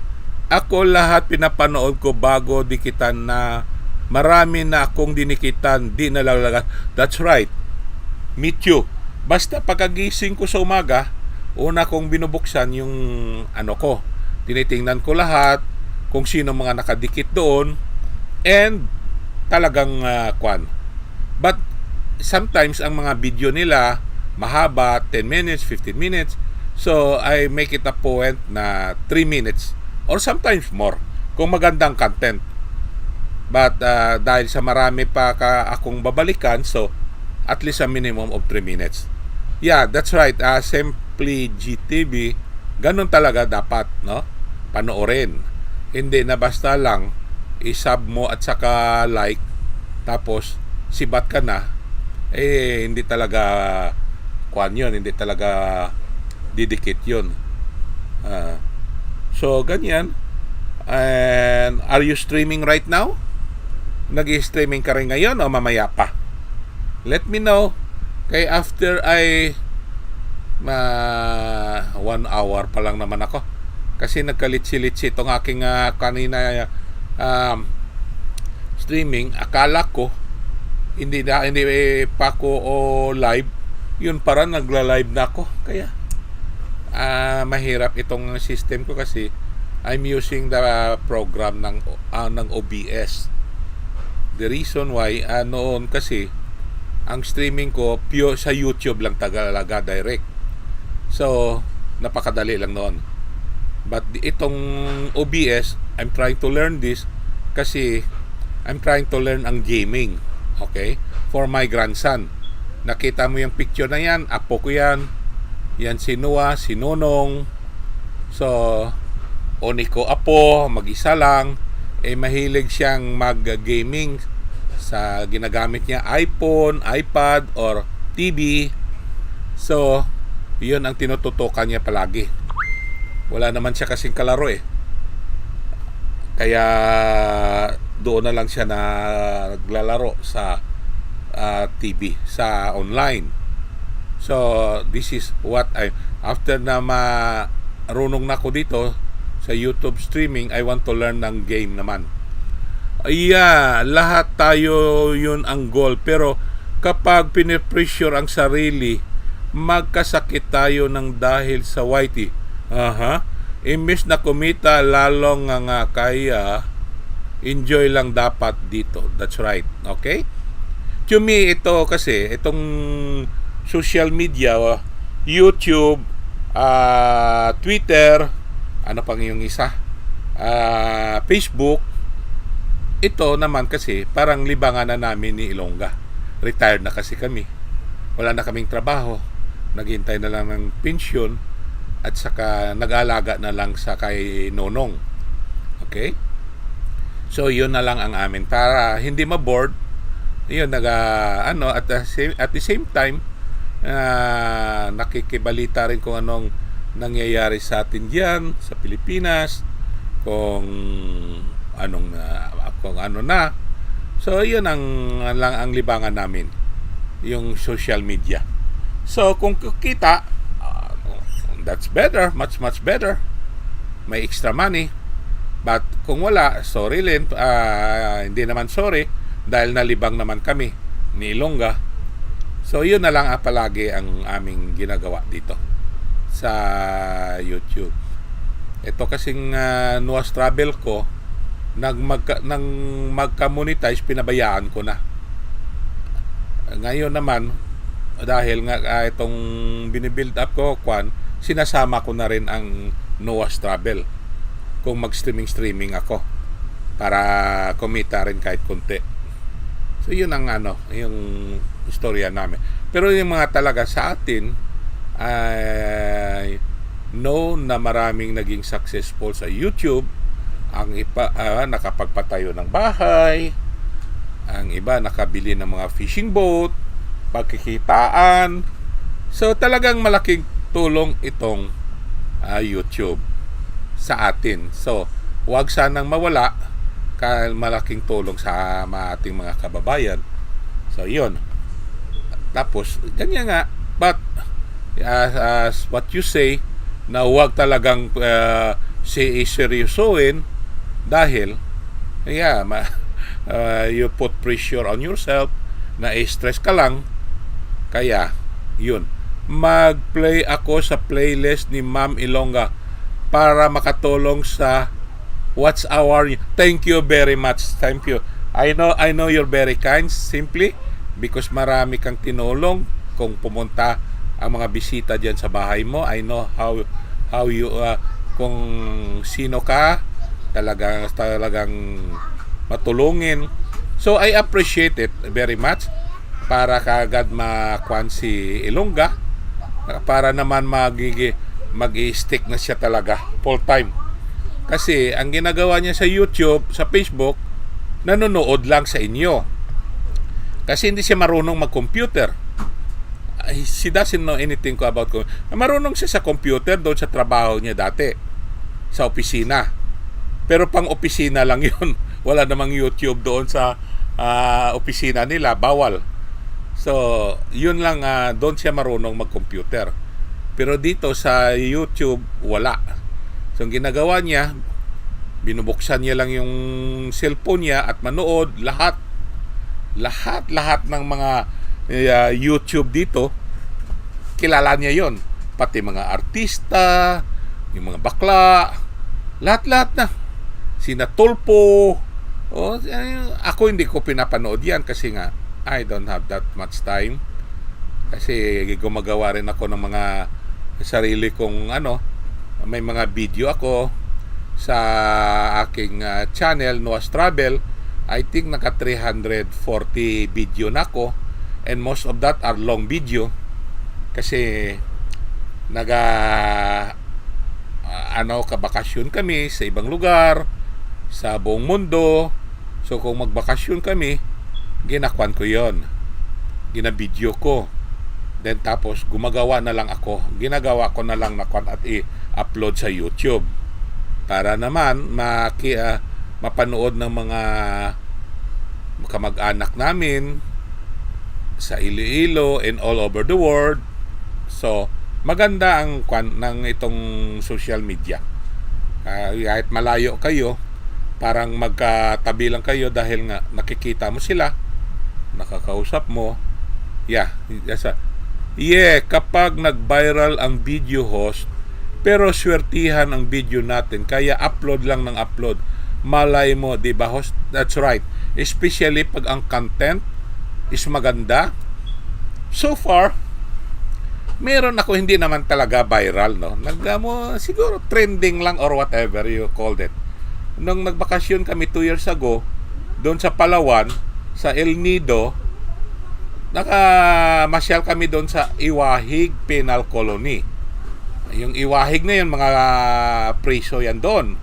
Ako lahat pinapanood ko bago dikitan na marami na akong dinikitan, di nalalagas. That's right. Me too. Basta pagkagising ko sa umaga, una kong binubuksan yung ko. Tinitingnan ko lahat kung sino mga nakadikit doon and talagang kwan. But sometimes ang mga video nila mahaba, 10 minutes, 15 minutes. So I make it a point na 3 minutes or sometimes more kung magandang content. But dahil sa marami pa akong babalikan, so at least a minimum of 3 minutes. Yeah, that's right. Simply GTV, ganun talaga dapat, no? Panoorin. Hindi na basta lang i-sub mo at saka like, tapos sibat ka na, hindi talaga kwan yun, hindi talaga didikit yun. So, ganyan. And are you streaming right now? Nag-i-streaming ka rin ngayon o mamaya pa? Let me know. Kaya after I 1 hour pa lang naman ako. Kasi nagkalitsi-litsi itong aking kanina streaming. Akala ko hindi pa ako live. Yun para nagla-live na ako. Kaya mahirap itong system ko kasi I'm using the program ng OBS. The reason why noon kasi ang streaming ko pure sa YouTube lang talaga direct. So napakadali lang noon. But itong OBS, I'm trying to learn this kasi I'm trying to learn ang gaming. Okay? For my grandson. Nakita mo yung picture na yan, apo ko yan. Yan si Noah, si Nonong. So, oni ko apo, mag-isa lang. Mahilig siyang mag-gaming sa ginagamit niya iPhone, iPad, or TV. So, yun ang tinututukan niya palagi. Wala naman siya kasing kalaro Kaya doon na lang siya naglalaro sa TV, sa online. So, this is what after na marunong na ako dito sa YouTube streaming, I want to learn ng game naman. Lahat tayo yun ang goal. Pero kapag pinipressure ang sarili, magkasakit tayo ng dahil sa YT. Imbis na kumita lalong nga kaya enjoy lang dapat dito. That's right. Okay? To me, ito kasi itong social media, YouTube, Twitter, ano pang yung isa, Facebook, ito naman kasi parang libangan na namin ni Ilongga. Retired na kasi kami. Wala na kaming trabaho. Naghintay na lang ng pensyon at saka nag-alaga na lang sa kay Nonong. Okay? So, yun na lang ang amin. Para hindi ma-bored, yun, at the same time, nakikibalita rin kung anong nangyayari sa atin diyan sa Pilipinas, kung ano na. So, yun lang ang libangan namin, yung social media. So, kung kita, that's better, much better. May extra money. But kung wala, sorry Len, hindi naman sorry dahil nalibang naman kami ni Ilongga. So yun na lang palagi ang aming ginagawa dito sa YouTube. Ito kasing Noah's Travel ko, nang magka-monetize, pinabayaan ko na. Ngayon naman, dahil nga itong binibuild up ko, sinasama ko na rin ang Noah's Travel kung mag-streaming ako para kumita rin kahit konti. So yun ang yung istorya namin. Pero yung mga talaga sa atin ay na maraming naging successful sa YouTube. Ang iba nakapagpatayo ng bahay, ang iba nakabili ng mga fishing boat, pagkikitaan. So talagang malaking tulong itong YouTube sa atin. So, huwag sanang mawala, malaking tulong sa ating mga kababayan. So, yun. Tapos, ganyan nga. But, as what you say, na huwag talagang seryosoin dahil, you put pressure on yourself, na-stress ka lang, kaya, yun. Mag-play ako sa playlist ni Ma'am Ilongga para makatulong sa What's Our... Thank you very much. Thank you. I know you're very kind, simply because marami kang tinulong kung pumunta ang mga bisita diyan sa bahay mo. I know how you kung sino ka, talagang matulungin. So I appreciate it very much. Para kaagad makuan si Ilongga, para naman mag-i-stick na siya talaga full time. Kasi ang ginagawa niya sa YouTube, sa Facebook, nanonood lang sa inyo. Kasi hindi siya marunong mag-computer. She doesn't know anything about computer. Marunong siya sa computer doon sa trabaho niya dati, sa opisina. Pero pang opisina lang yun. Wala namang YouTube doon sa opisina nila. Bawal. So, yun lang, doon siya marunong mag-computer. Pero dito sa YouTube, wala. So, ang ginagawa niya, binubuksan niya lang yung cellphone niya at manood lahat ng mga YouTube dito, kilala niya yon, pati mga artista, yung mga bakla, lahat na, sina Tulpo. Ako hindi ko pinapanood yan kasi nga I don't have that much time, kasi gumagawa rin ako ng mga sarili kong may mga video ako sa aking channel, Noah's Travel. I think naka 340 video na ako, and most of that are long video kasi kabakasyon kami sa ibang lugar sa buong mundo. So kung magbakasyon kami, ginakwan ko yon, ginabidyo ko, then tapos ginagawa ko na lang na kwan at i-upload sa YouTube para naman mapanood ng mga kamag-anak namin sa Iloilo and all over the world. So maganda ang kwan ng itong social media. Kahit malayo kayo, parang magkatabi lang kayo dahil nga nakikita mo sila, nakakausap mo. Kapag nag-viral ang video host, pero swertihan ang video natin, kaya upload lang ng upload. Malay mo, di ba host? That's right. Especially pag ang content is maganda. So far, meron ako hindi naman talaga viral, no? Siguro trending lang or whatever you called it. Nung nagbakasyon kami 2 years ago, doon sa Palawan, sa El Nido, nakamasyal kami doon sa Iwahig Penal Colony. Yung Iwahig na yun, mga preso yan doon,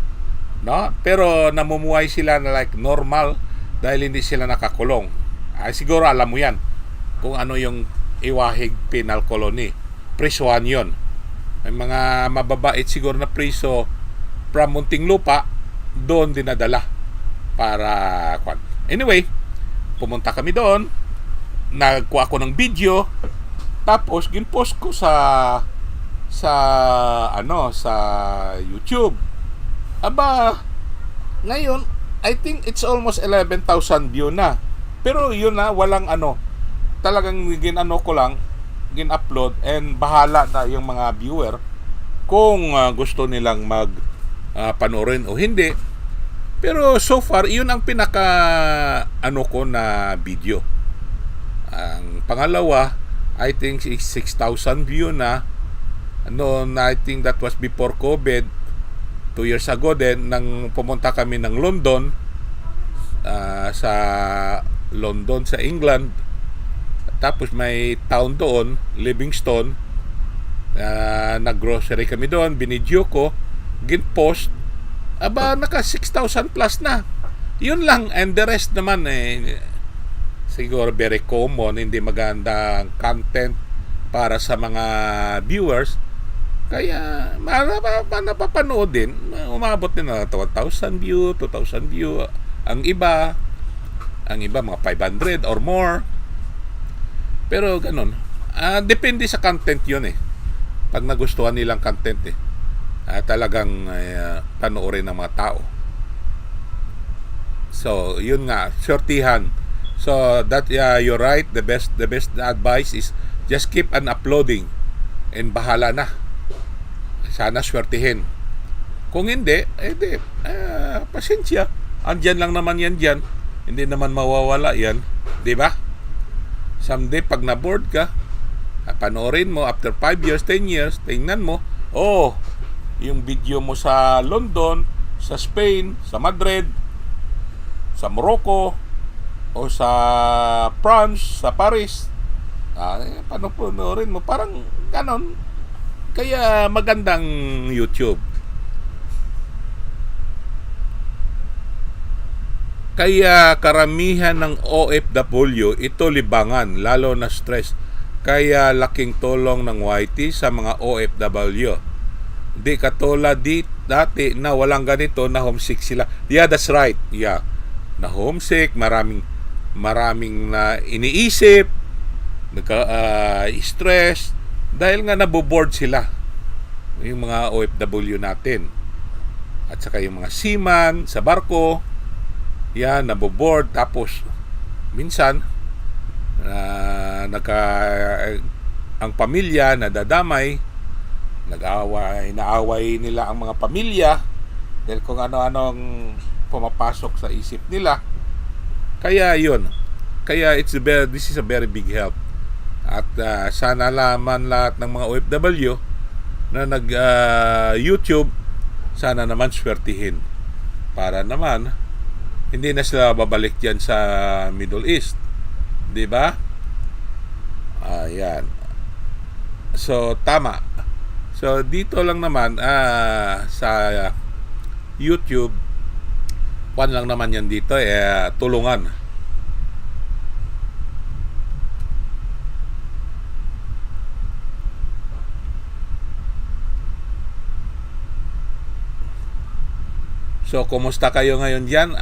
no? Pero namumuhay sila na like normal dahil hindi sila nakakulong. Siguro alam mo yan kung ano yung Iwahig Penal Colony. Presohan yun. May mga mababait siguro na preso from Muntinlupa, doon dinadala para kwan. Anyway, pumunta kami doon, nagkuha ako ng video, tapos ginpost ko sa YouTube. Ngayon I think it's almost 11,000 view na. Pero yun na, walang talagang gin-upload, and bahala na yung mga viewer kung gusto nilang panoorin o hindi. Pero so far, yun ang pinaka ko na video. Ang pangalawa, I think 6,000 view na. I think that was before COVID. 2 years ago din, nang pumunta kami ng London, sa England. Tapos may town doon, Livingston. Nag-grocery kami doon, binidyo ko, gin-post. Naka 6,000 plus na. Yun lang, and the rest naman siguro very common, hindi magandang content para sa mga viewers. Kaya napapanood din, umabot din na 1,000 view, 2,000 view. Ang iba mga 500 or more. Pero ganun, depende sa content yun pag nagustuhan nilang content talagang panoorin ng mga tao. So yun nga, shortihan. So that you're right, the best advice is just keep on uploading, and bahala na, sana swertihin. Kung hindi, pasensya, andyan lang naman yan dyan, hindi naman mawawala yan, di ba? Someday pag na-bored ka, panoorin mo after 5 years, 10 years, tingnan mo, yung video mo sa London, sa Spain, sa Madrid, sa Morocco, o sa France, sa Paris, panoorin mo, parang ganon. Kaya magandang YouTube. Kaya karamihan ng OFW, ito libangan, lalo na stress. Kaya laking tulong ng YT sa mga OFW. Di katulad dati na walang ganito, na homesick sila. Yeah, that's right. Yeah. Na homesick, maraming na iniisip, stress, Dahil nga naboboard sila, yung mga OFW natin. At saka yung mga seaman sa barko, yan, naboboard. Tapos, minsan, ang pamilya nadadamay, inaaway nila ang mga pamilya dahil kung ano-anong pumapasok sa isip nila. Kaya yun. Kaya this is a very big help. At sana laman lahat ng mga OFW na nag-YouTube, sana naman swertihin. Para naman, hindi na sila babalik dyan sa Middle East. Diba? Ayan. So, tama. So, dito lang naman sa YouTube, lang naman yan dito, tulungan. So, kumusta kayo ngayon dyan?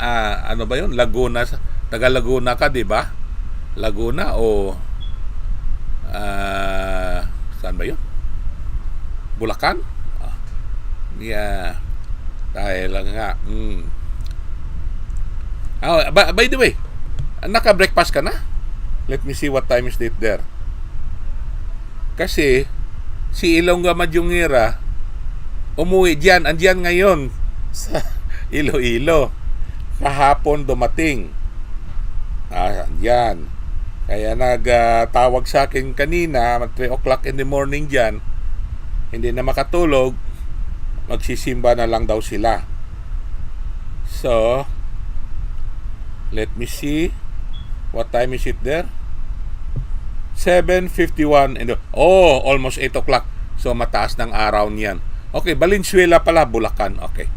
Ano ba yun? Laguna, taga Laguna ka, di ba? Laguna o saan ba yun? Bulacan? Yeah. Dahil lang nga. By the way, naka-breakfast ka na? Let me see what time is it there. Kasi, si Ilongga Madjungira, umuwi dyan, andyan ngayon sa Iloilo. Kahapon dumating. Yan. Kaya nagtawag sa akin kanina, 3 o'clock in the morning dyan. Hindi na makatulog. Magsisimba na lang daw sila. So, let me see. What time is it there? 7:51. Almost 8 o'clock. So, mataas ng araw niyan. Okay, Valenzuela pala, Bulacan. Okay.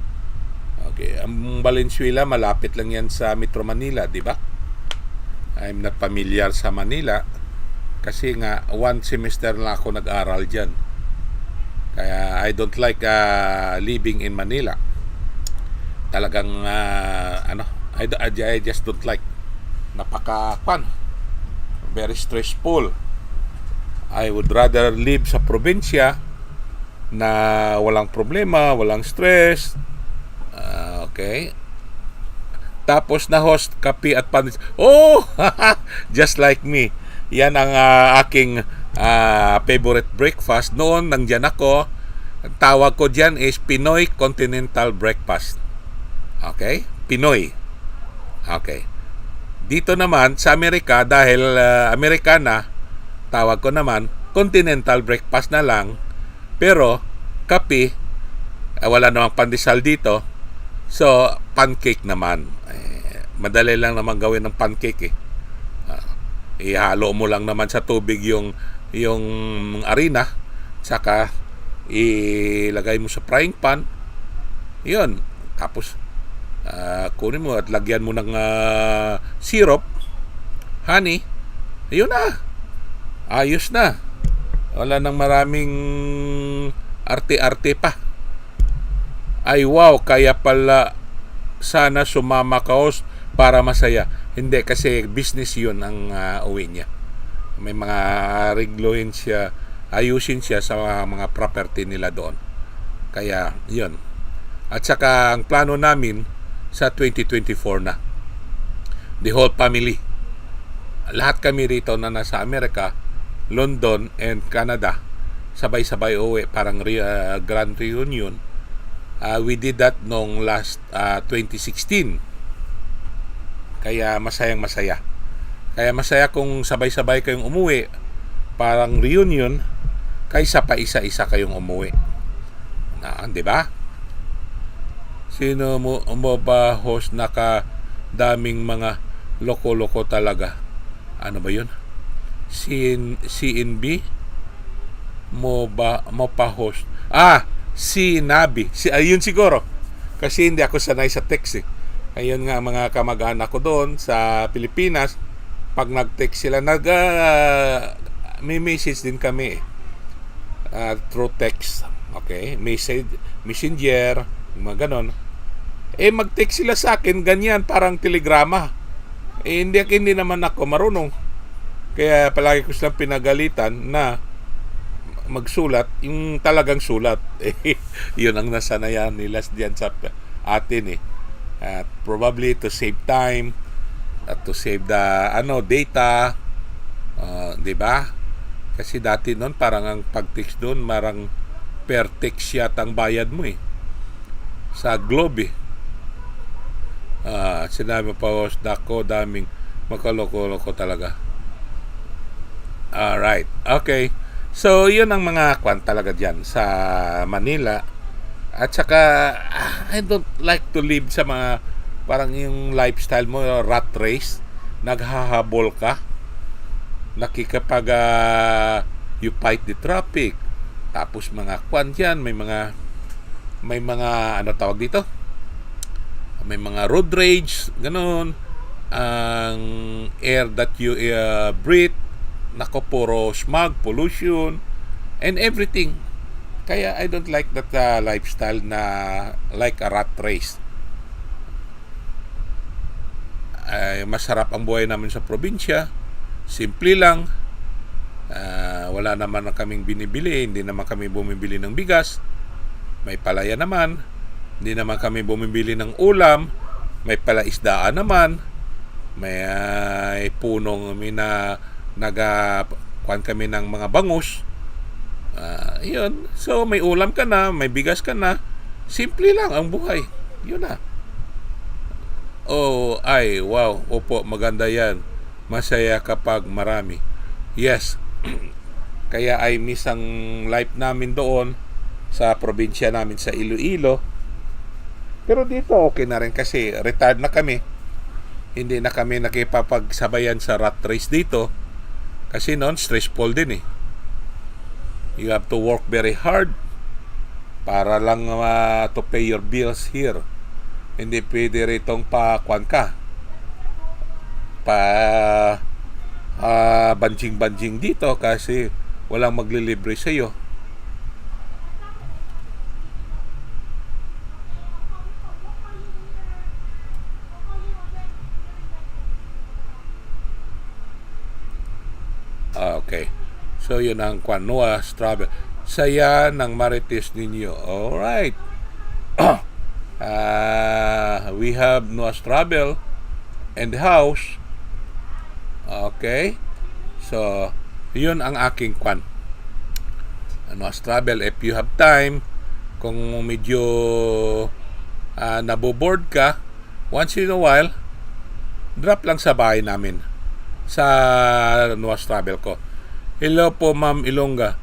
Ang Valenzuela, malapit lang yan sa Metro Manila, di ba? I'm not familiar sa Manila kasi nga 1 semester lang ako nag-aral dyan. Kaya I don't like living in Manila. Talagang I just don't like. Very stressful. I would rather live sa probinsya na walang problema, walang stress. Okay. Tapos na-host kape at panis. Just like me. Yan ang aking favorite breakfast. Noon, nandyan ako. Ang tawag ko dyan is Pinoy Continental Breakfast. Okay? Pinoy. Okay. Dito naman, sa Amerika, dahil Amerikana, tawag ko naman, Continental Breakfast na lang. Pero, kape, wala namang pandesal dito. So, pancake naman. Madali lang naman gawin ng pancake. Ihalo mo lang naman sa tubig yung harina, saka ilagay mo sa frying pan. Yun. Tapos, kunin mo at lagyan mo ng syrup, honey. Ayun na. Ayos na. Wala nang maraming arte-arte pa. Ay wow, kaya pala sana sumama ka host para masaya. Hindi, kasi business yun ang uwi niya. May mga regluhin siya, ayusin siya sa mga property nila doon. Kaya yun. At saka ang plano namin sa 2024 na, the whole family, lahat kami rito na nasa Amerika, London and Canada, sabay-sabay uwi, parang grand reunion. We did that nung last 2016. Kaya masayang-masaya. Kaya masaya kung sabay-sabay kayong umuwi, parang reunion, kaysa pa isa-isa kayong umuwi. Di ba? Sino mo ba host daming mga loko-loko talaga? Ano ba yun? CNB? Mo pa host? Si Nabi. Ayun siguro. Kasi hindi ako sanay sa text . Ayun nga mga kamag-anak ko doon sa Pilipinas, pag nag-text sila, may message din kami through text. Okay? Messenger, mga ganon. Mag-text sila sa akin, ganyan, parang telegrama. Hindi naman ako marunong. Kaya palagi ko silang pinagalitan na magsulat, yung talagang sulat. Yun ang nasanayan nila diyan sa atin eh. At probably to save time, at to save the data, 'di ba? Kasi dati noon parang ang pag-text doon, marang per text yata ang bayad mo eh. Sa Globe eh. Sinabi pa was dako daming makaloko-loko talaga. Alright. Okay. So, yun ang mga kwan talaga dyan sa Manila. At saka, I don't like to live sa mga parang yung lifestyle mo, rat race. Naghahabol ka. Nakikipag you fight the traffic. Tapos mga kwan dyan, may mga ano tawag dito? May mga road rage, ganun. Ang air that you breathe, nako, puro smog, pollution, and everything. Kaya I don't like that lifestyle na like a rat race. Masarap ang buhay namin sa probinsya. Simple lang. Wala naman kaming binibili. Hindi naman kami bumibili ng bigas. May palaya naman. Hindi naman kami bumibili ng ulam. May palaisdaan naman. May punong nagakuan kami ng mga bangus. Yun. So may ulam ka na, may bigas ka na. Simple lang ang buhay. Yun na. Wow. Opo, maganda yan. Masaya kapag marami. Yes. Kaya I miss ang life namin doon sa probinsya namin sa Iloilo. Pero dito okay na rin kasi retired na kami. Hindi na kami nakipapagsabayan sa rat race dito. Kasi noon stressful din eh. You have to work very hard para lang to pay your bills here. Hindi pwede ritong pakuan ka. Banjing-banjing dito kasi walang maglilibre sa iyo. Okay. So yun ang Noah's Travel. Saya ng Marites ninyo. Alright. We have Noah's Travel and the house. Okay. So yun ang aking Noah's Travel. If you have time, kung medyo naboboard ka, once in a while, drop lang sa bahay namin sa Noah's Travel ko. Hello po, Ma'am Ilongga.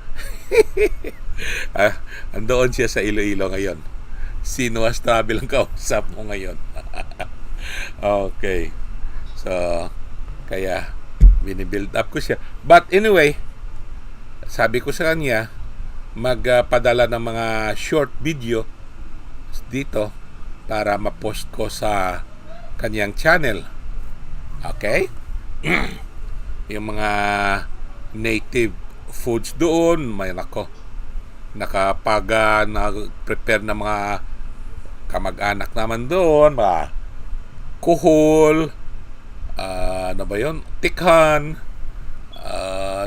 Andoon siya sa Iloilo ngayon. Si Noah's Travel ang kausap mo ngayon. Okay. So, kaya binibuild up ko siya. But anyway, sabi ko sa kanya, magpadala ng mga short video dito para ma-post ko sa kanyang channel. Okay? Yung mga native foods doon, may nag-prepare na mga kamag-anak naman doon, mga kuhol, ano ba yun? Tikhan,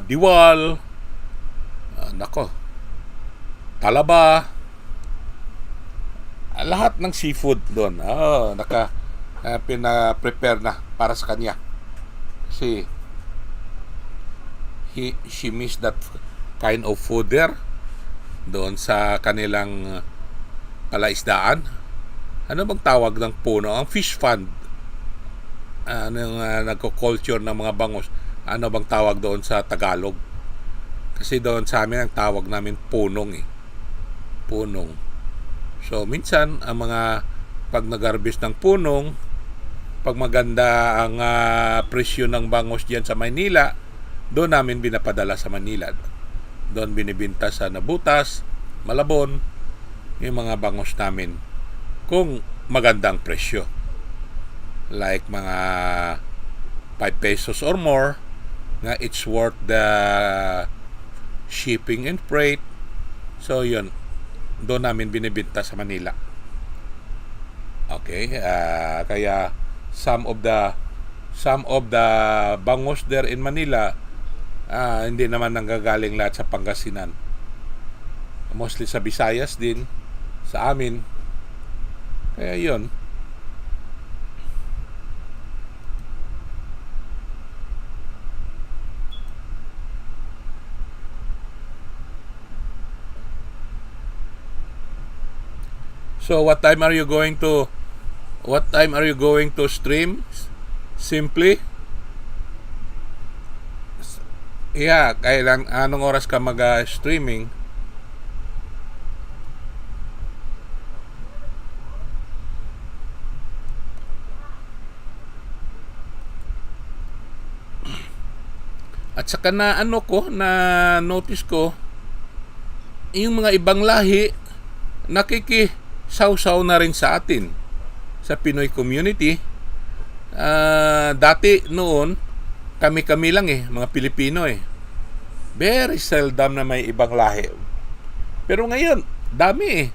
diwal, talaba, lahat ng seafood doon. Pina-prepare na para sa kanya. Kasi she missed that kind of food there doon sa kanilang palaisdaan. Ano bang tawag ng puno? Ang fish fund. Nagko-culture ng mga bangus. Ano bang tawag doon sa Tagalog? Kasi doon sa amin ang tawag namin punong eh. Punong. So minsan ang mga pag nag-harvest ng punong, pag maganda ang presyo ng bangus diyan sa Maynila, doon namin binapadala sa Manila. Doon binibinta sa Nabutas, Malabon, yung mga bangus namin kung magandang presyo. Like mga 5 pesos or more, nga it's worth the shipping and freight. So yun, doon namin binibinta sa Manila. Okay, kaya some of the bangus there in Manila, hindi naman nanggagaling lahat sa Pangasinan. Mostly sa Visayas din, sa amin. Kaya yun. So what time are you going to stream? Simply? Yeah, anong oras ka mag-streaming? At saka na notice ko, yung mga ibang lahi, nakikisawsaw na rin sa atin, sa Pinoy community. Dati noon, kami-kami lang mga Pilipino Very seldom na may ibang lahi. Pero ngayon, dami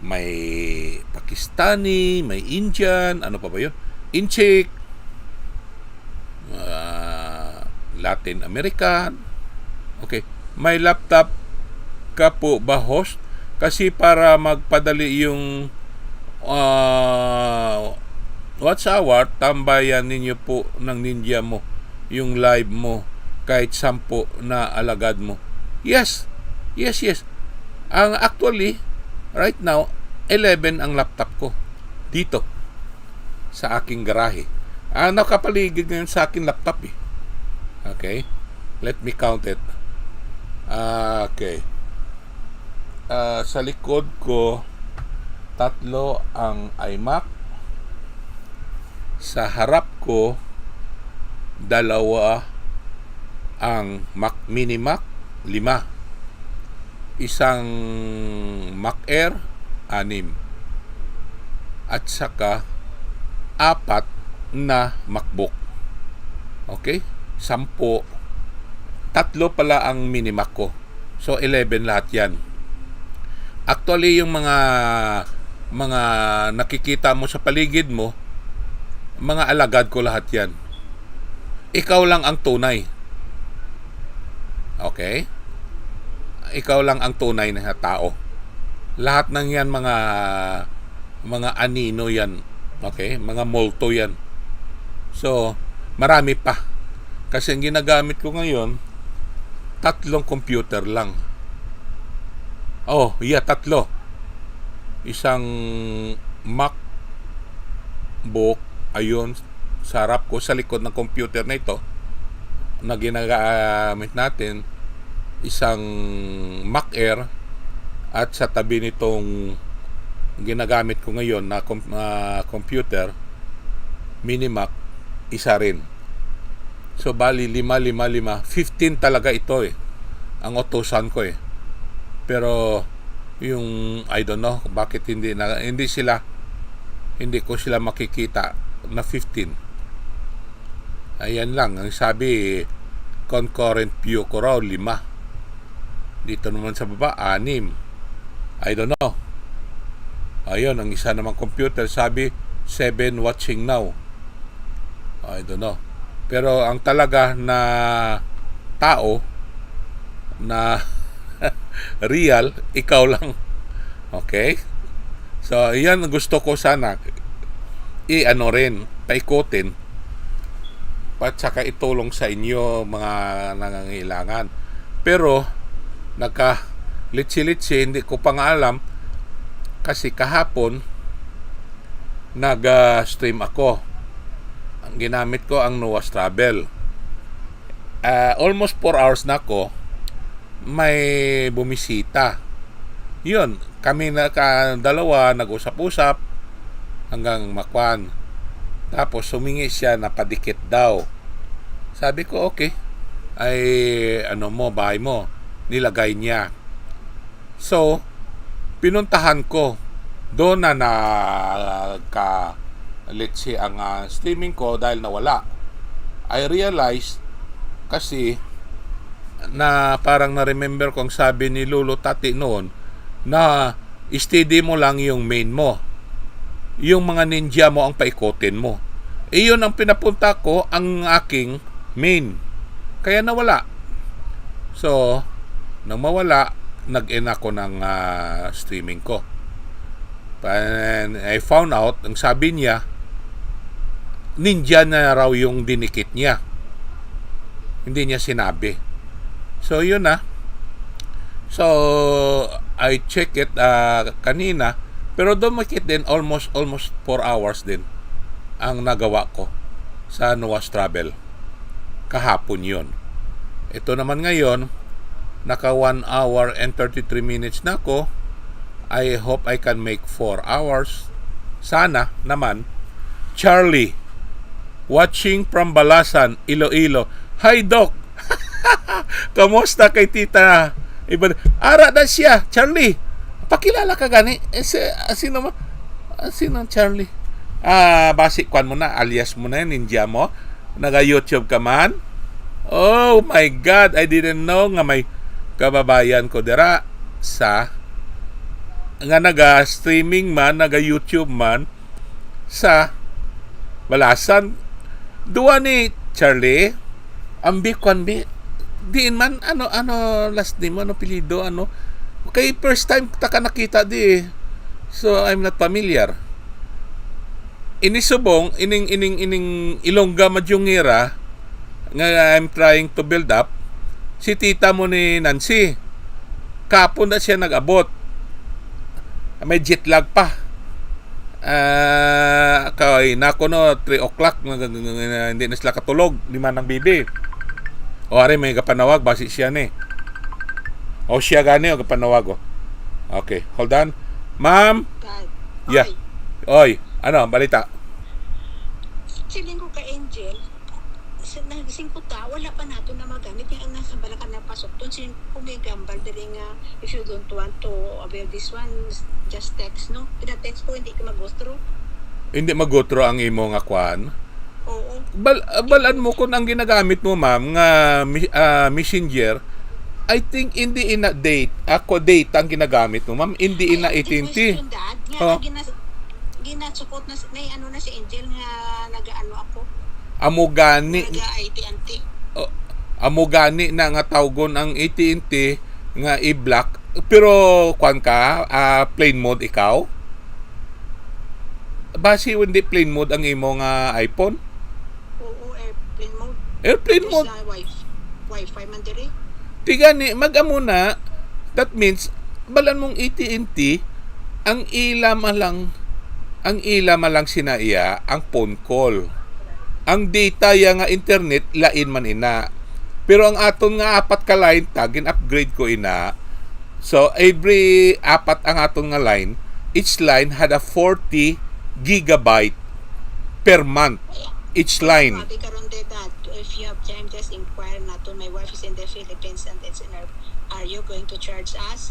May Pakistani, may Indian, ano pa ba yun? Incheck, Latin American. Okay. May laptop ka po ba, host? Kasi para magpadali yung watch hour, tambayan ninyo po ng ninja mo yung live mo kahit 10 na alagad mo. Yes. Actually, right now, 11 ang laptop ko dito sa aking garahe. Nakapaligid ngayon sa aking laptop Okay. Let me count it. Okay. Sa likod ko, 3 ang iMac. Sa harap ko, 2 ang Mini Mac, 5. Isang Mac Air, 6. At saka 4 na MacBook. Okay? 10. 3 pala ang Mini Mac ko. So 11 lahat 'yan. Actually, yung mga nakikita mo sa paligid mo, mga alagad ko lahat 'yan. Ikaw lang ang tunay. Okay? Ikaw lang ang tunay na tao. Lahat ng 'yan mga anino 'yan. Okay? Mga multo 'yan. So, marami pa. Kasi ang ginagamit ko ngayon, 3 computer lang. 3. Isang MacBook, ayun, sa harap ko, sa likod ng computer na ito, na ginagamit natin, isang Mac Air, at sa tabi nitong ginagamit ko ngayon na computer, Mini Mac, isa rin. So, bali, 5. 15 talaga ito ang utusan ko Pero, yung, I don't know, bakit hindi ko sila makikita na 15. Ayan lang, ang sabi, concurrent view ko raw, 5. Dito naman sa baba, 6. I don't know. Ayun, ang isa namang computer, sabi, 7 watching now. I don't know. Pero ang talaga na tao na real, ikaw lang. Okay? So, yan gusto ko sana paikutin at saka itulong sa inyo mga nangangailangan. Pero litsi-litsi, hindi ko pa nga alam kasi kahapon nag-stream ako. Ang ginamit ko ang Noah's Travel. Almost 4 hours na ako, may bumisita. Yun, kami dalawa nag-usap-usap hanggang makwan. Tapos humingi siya na padikit daw. Sabi ko, okay. Bahay mo. Nilagay niya. So, pinuntahan ko. Doon na let's say, ang streaming ko dahil nawala. I realized kasi na parang na-remember kong sabi ni Lolo Tati noon na steady mo lang yung main mo. Yung mga ninja mo ang paikotin mo. Yun ang pinapunta ko, ang aking main. Kaya nawala. So, nang mawala, nag-in ako ng streaming ko. And I found out, ang sabi niya, Ninja na raw yung dinikit niya. Hindi niya sinabi. So, yun na. So, I check it kanina, pero dumikit din almost 4 hours din ang nagawa ko sa Noah's Travel. Kahapon yun. Ito naman ngayon, naka 1 hour and 33 minutes na ako. I hope I can make 4 hours. Sana naman. Charlie, watching from Balasan, Iloilo. Hi, Doc. Kamusta kay Tita? Ara na siya, Charlie. Pakilala ka gani. Sino mo? Sino Charlie? Basi kwan mo na, alias mo na, ninja mo. Naga-YouTube ka man. Oh my God, I didn't know nga may kababayan ko dira sa nga naga-streaming man, naga-YouTube man sa Balasan. Duwa ni Charlie, ambi kwanbi, diin man, ano, last name, ano, pilido, ano. Okay, first time taka nakita di. So, I'm not familiar. Inisubong, ining Ilongga Madyungira, nga I'm trying to build up, si tita mo ni Nancy. Kapon na siya nag-abot. May jet lag pa. Kay nako no 3 o'clock hindi na sila katulog, lima ng bibi. O ari may kapanawag basi siya ni. O siya gani o kapanawag o. Okay, hold on. Ma'am. Yeah. Oy, ano balita? Siling ko ka Angel. Nagising ko ta, wala pa nato na magamit yung nasa balakan na pasok doon. Sin pumigambal dali nga, if you don't want to avail this one, just text, no? Pina-text ko, hindi ka mag-go through. Hindi mag-go through ang imo nga kwan? Oo. Balan mo kung ang ginagamit mo, ma'am, nga messenger, I think hindi ina date. Ako date ang ginagamit mo, ma'am. Hindi ina AT&T. Nga, ginasupot na, may ano na si Angel nga nag-ano ako. Amugani Nag-AT&T. Amugani na nga tawgon ang AT&T nga i-block. Pero kwan ka, plain mode ikaw? Basi hindi plain mode ang imo nga iPhone? Oo, airplane mode. Airplane mode. Wi-Fi man diri. Tigani, mag-amo na. That means, balan mong AT&T, ang ila malang sinaiya ang phone call. Ang data ya nga internet lain man ina. Pero ang aton nga 4 ka line tagin upgrade ko ina. So every 4 ang aton nga line, each line had a 40 gigabyte per month each line. Sabi karon that if you have time, just inquire nato. My wife is in the Philippines and it's in our, are you going to charge us?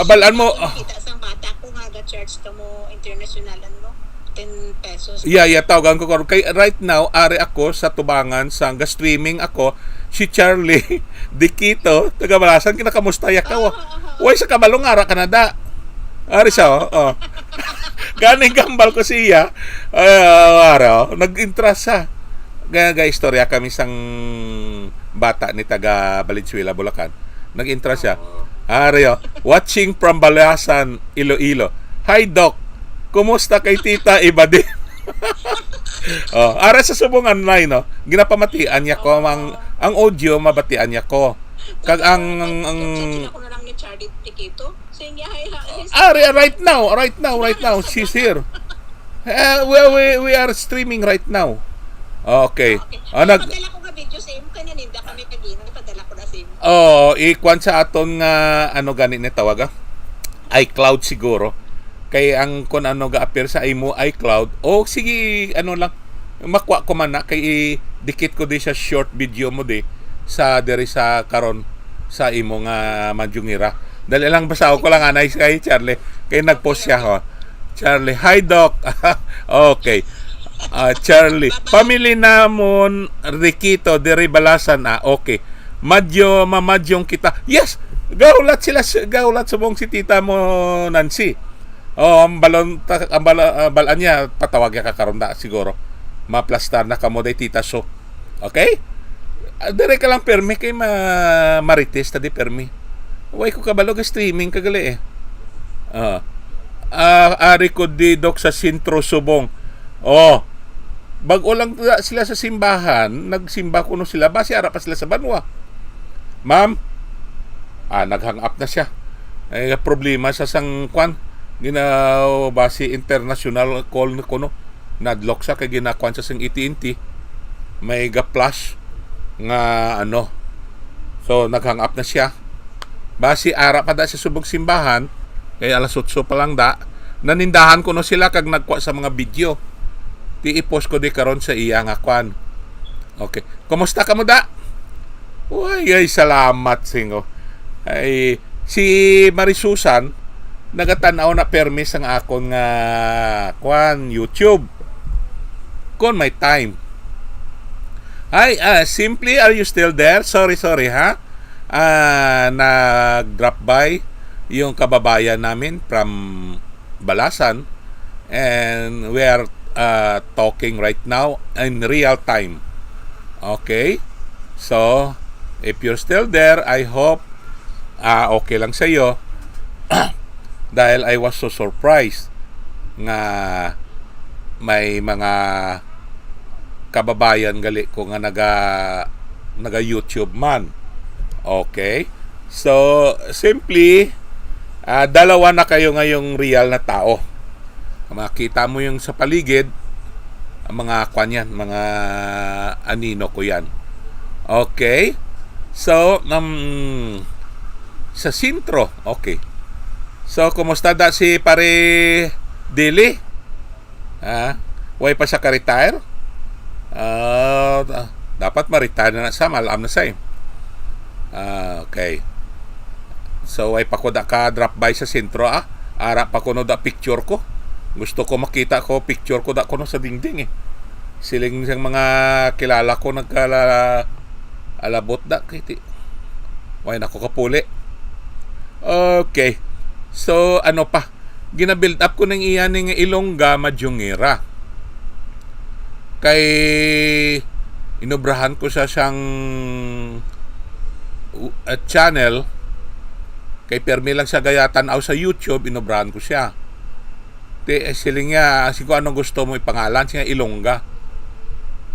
Balaan mo. Kita sang bata ko nga ga-charge ka mo international ano 10 pesos. Yeah, tawagan ko karon kay right now ari ako sa tubangan sa streaming ako si Charlie Dikito taga Balasan kinakamusta ka wa. Way sa kabalong ara Canada. Ari siya oh. Ganing gambal ko siya. Araw nag-interest sa. Gaya istorya kami sang bata ni taga Valenzuela, Bulacan. Nag-interest siya. Ari watching from Balasan, Iloilo. Hi Doc. Kumusta kay Tita Iba din? Ara sa subungan line no. Ginapamatian niya ko ang audio mabatian niya ko. Kag ang ako na lang ni Charlie Tikito. Saying Ari right now she's here. We are streaming right now. Okay. Padala ko nga video sa imo kanya ninda kami kagina padala ko na sa imo. Ikwan sa aton nga ano gani ni tawag iCloud siguro. Kay ang kun ano ga-appear sa imo iCloud sige ano lang makwa ko man na kay dikit ko di sa short video mo di sa diri sa karon sa imo nga Madyungira. Dali lang basaw ko lang anay kay Charlie kay nagpost siya ho. Charlie, hi Doc. Okay. Charlie, family namon Riquito diri Balasan okay. Madyong kita. Yes, gaulat subong si tita mo Nancy. Ang balaan niya, patawag ka karon na siguro. Maplastar na kamo day tita so. Okay? Dire ka lang permi kay marites tadi permi. Way ko kabalo ka streaming kagali eh. Ari ko di dok sa Sintro Subong. Oh, bago lang sila sa simbahan, nagsimba kuno sila basi ara pa sila sa banwa. Ma'am, naghang up na siya. Ay problema sa sangkwan ginaw basi international call kuno. Nadlock sa kay ginakwan sa sang AT&T. May ga-flash nga ano. So naghang up na siya. Basi ara pa da sa subong simbahan. Kaya alas 8 pa lang da. Nanindahan ko no sila kag nagkuha sa mga video. I-post ko di karon sa iya nga kwan. Okay. Kumusta ka mo da? Ay, salamat singo. Ay, si Marisusan nagatanaw na permis ang akon nga kwan YouTube. Kon may time. Hi, simply, are you still there? Sorry ha. Nag-drop by yung kababayan namin from Balasan and we are talking right now in real time. Okay? So, if you're still there, I hope okay lang sa iyo dahil I was so surprised nga may mga kababayan gali ko nga naga YouTube man. Okay? So, simply dalawa na kayo ngayong real na tao. Makita mo yung sa paligid, mga kwan yan, mga anino ko yan. Okay? So, sa Sintro, okay. So, kumusta da si pare Dili? Way pa siya ka-retire? Dapat ma-retire na siya, malam na siya. Okay. So ay pakoda ka drop by sa sentro ara pa kuno da picture ko. Gusto ko makita ko picture ko da kuno sa dingding eh. Siling sang mga kilala ko alabot da kiti. Way nako kapuli. Okay. So ano pa? Gina-build up ko ng iyan ng Ilongga Madyongera. Kay inobrahan ko sa siyang channel. Kay permi lang siya gaya tanaw sa YouTube, inobrahan ko siya. Siling niya, kung anong gusto mo ipangalan, siya Ilongga.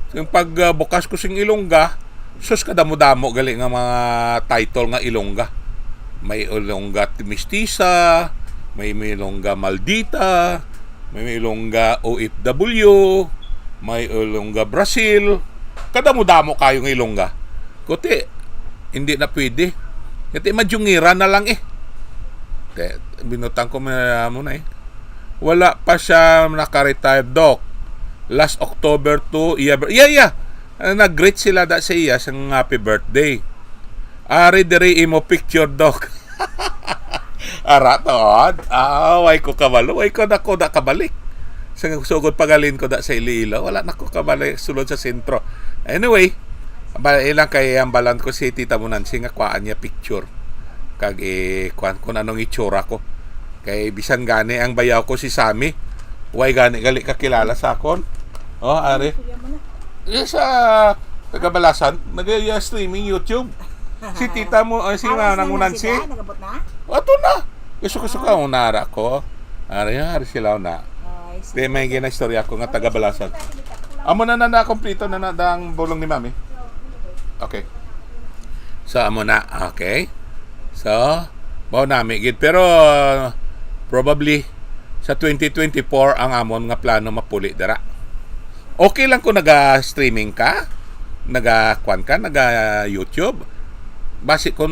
So, yung pagbukas ko sing Ilongga, sus kadamo-damo gali nga mga title nga Ilongga. May Ilongga Mistisa, may Ilongga Maldita, may Ilongga OFW, may Ilongga Brazil. Kadamo-damo kayo ng Ilongga. Kuti, hindi na pwede. Kasi Madyongera na lang eh. Binutang ko muna eh. Wala pa siya naka-retire, Doc. Last October 2, nag-greet sila da sa iya sang happy birthday. Ari diri imo picture, Doc. Ara to. Way ko kabalo. Way ko dako da kabalik. Sang sugod pagalin ko da sa Iloilo. Wala nako kabalik sulod sa sentro. Anyway, ilang kay ang balan ko si Tita Munansi nga kuhaan niya picture kag kuan kung anong itsura ko kay bisan gani ang bayaw ko si Sammy way gani gali kakilala sa akon ari sa Tagabalasan nag-streaming YouTube si Tita mo si Manang Munansi ato na gusto ka unara ko ari sila na di may gina-istorya ko nga Tagabalasan amo na kompleto na dang bulong ni Mami. Okay. So, amo na. Okay. So, bao nami gid. Pero, probably, sa 2024, ang amon nga plano mapuli dara. Okay lang kung naga-streaming ka, naga-kwan ka, naga-YouTube. Basi kung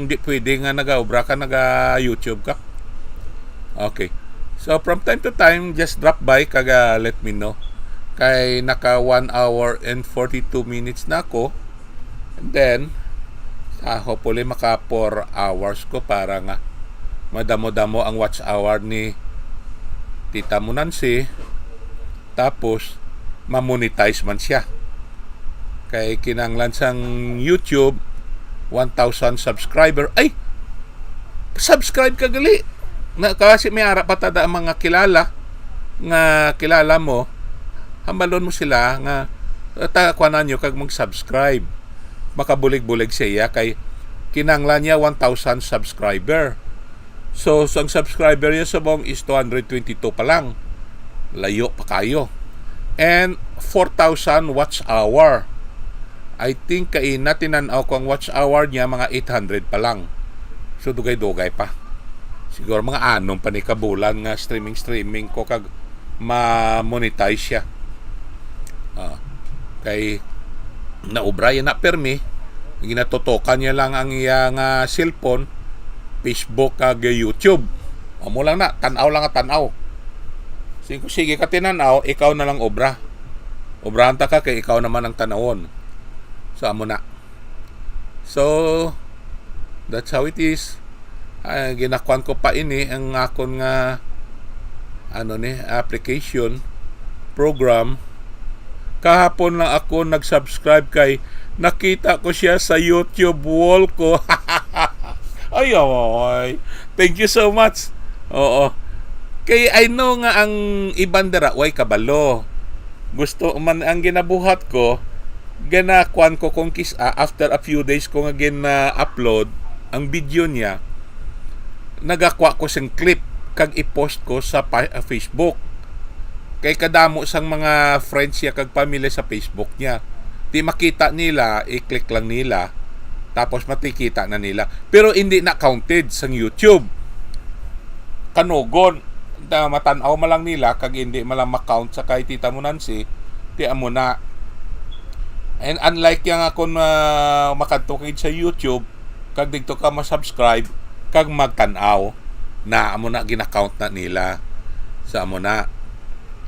hindi pwede nga naga-obra ka, naga-YouTube ka. Okay. So, from time to time, just drop by, kaga let me know. Kay naka 1 hour and 42 minutes na ako. And then hopefully maka 4 hours ko para nga madamo-damo ang watch hour ni Tita Munansi. Tapos ma-monetize man siya. Kay kinanglan sang YouTube 1,000 subscriber. Ay! Subscribe ka gali. Kasi may ara patada ang mga kilala nga kilala mo. Hambalon mo sila nga kuanan nyo kag mag-subscribe. makabulig-bulig siya kay kinanglan niya 1,000 subscriber. So, ang subscriber niya sa buong is 222 pa lang. Layo pa kayo. And 4,000 watch hour. I think kay natinanaw ko ang watch hour niya mga 800 pa lang. So, dugay-dugay pa. Siguro mga anong pa ni kabulan nga streaming ko kag ma-monetize siya. Kay naubra yan na permi, ginatutokan niya lang ang iyang cellphone, Facebook kag YouTube. Amo lang na, tanaw lang nga tanaw. Sige ka tinanaw, ikaw na lang obra. Obrahan ta ka kay ikaw naman ang tanawon. So amo na. So that's how it is. Ginakuan ko pa ini ang akon nga application program. Kahapon lang ako nag-subscribe kay nakita ko siya sa YouTube wall ko. Ay. Thank you so much. Oo. Kay I know nga ang ibang dara way kabalo. Gusto man ang ginabuhat ko, ganakuan ko kung after a few days ko nga gina-upload ang video niya, nagakwa ko siyang clip kag i-post ko sa Facebook. Kay kadamo sang mga friends niya kag pamilya sa Facebook niya. Di makita nila, i-click lang nila, tapos matikita na nila. Pero hindi na counted sa YouTube. Kanugon, matanaw ma lang nila, kag hindi malang makount sa kay Tita mo Nancy, di amo na. And unlike yang ako na makatukid sa YouTube, kag dito ka ma-subscribe, kag magtanaw, na amo na gina-count na nila sa amo na.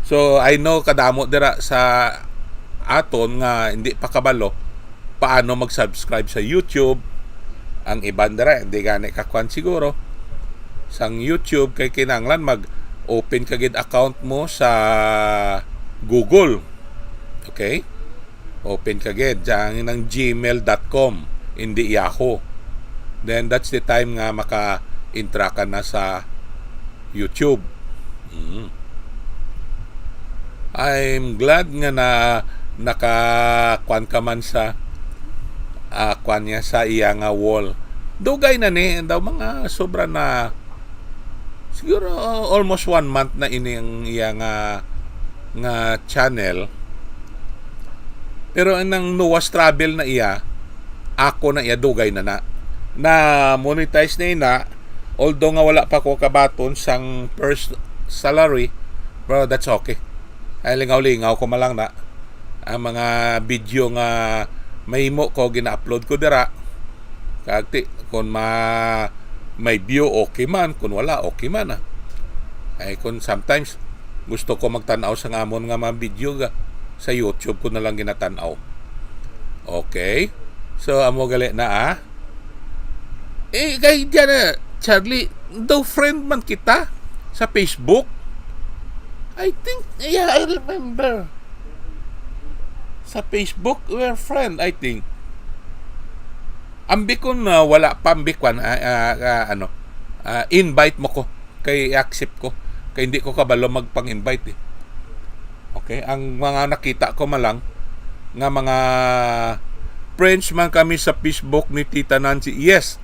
So I know kadamo dira sa aton nga hindi pa kabalo paano mag-subscribe sa YouTube. Ang iban dira hindi gani kakuan siguro sang YouTube, kay kinanglan mag-open kagid account mo sa Google. Okay? Open kagid diyan ng gmail.com, hindi Yahoo. Then that's the time nga maka-interact ka na sa YouTube. I'm glad nga na nakakuan ka man sa kuan niya sa iya nga wall. Dugay na ni daw mga sobra na siguro almost 1 month na ini ang iya nga channel. Pero nang Noah's Travel na iya, ako na iya dugay na monetize na although nga wala pa ko kabaton sang first salary, pero that's okay. Ay lingaw-lingaw ko malang na ang mga video nga mahimo ko gina-upload ko dira. Kagti kung may view okay man, kung wala okay man. Ay kung sometimes gusto ko magtanaw sa ngamon nga mga video sa YouTube ko na lang ginatanaw. Okay? So amo gali na kay diyan Charlie, daw friend man kita sa Facebook. I think, yeah, I remember. Sa Facebook, we're friend, I think. Ambi ko na wala pa ambikwan, invite mo ko, kay accept ko. Kay hindi ko kabalo magpang-invite . Okay, ang mga nakita ko malang nga mga friends man kami sa Facebook ni Tita Nancy. Yes,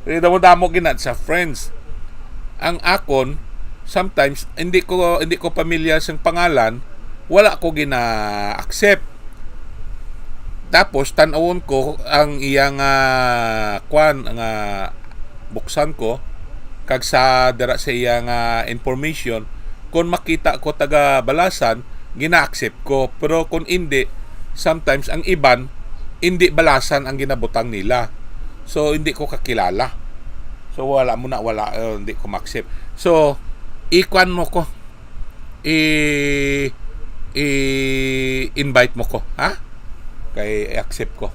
damo ginat sa friends. Ang akon sometimes hindi ko pamilyar sa pangalan, wala ko gina-accept. Tapos tan-awon ko ang iyang buksan ko kag sa dara sa iyang information, kung makita ko taga balasan, gina-accept ko. Pero kung hindi, sometimes ang iban hindi balasan ang ginabutang nila. So hindi ko kakilala. So wala, hindi ko ma-accept. So ikwan mo ko, invite mo ko, ha? Kay accept ko.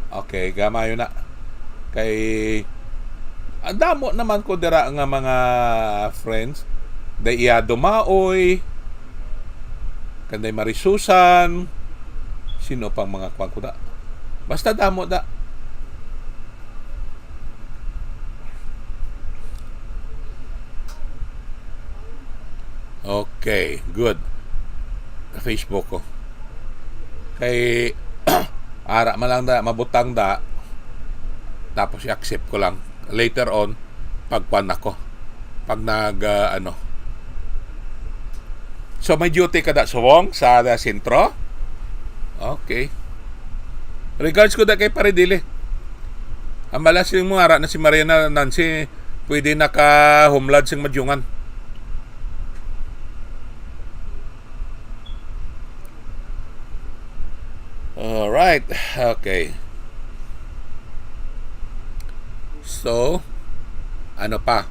Okay, gamayo na. Kay damo naman ko dira nga mga friends. Day Maoy, kanday Marisusan, sino pang mga kwan ko da. Basta damo da. Okay, good. Facebook ko. Kay ara man lang da mabutang da, tapos i-accept ko lang later on pagkuan ako, pag nag ano. So may duty ka da subong sa sentro. Okay, regards ko da kay Paridili. Ang balas yung mga ara na si Mariana Nancy pwede naka-humlad sing madyungan. Alright, okay. So, ano pa?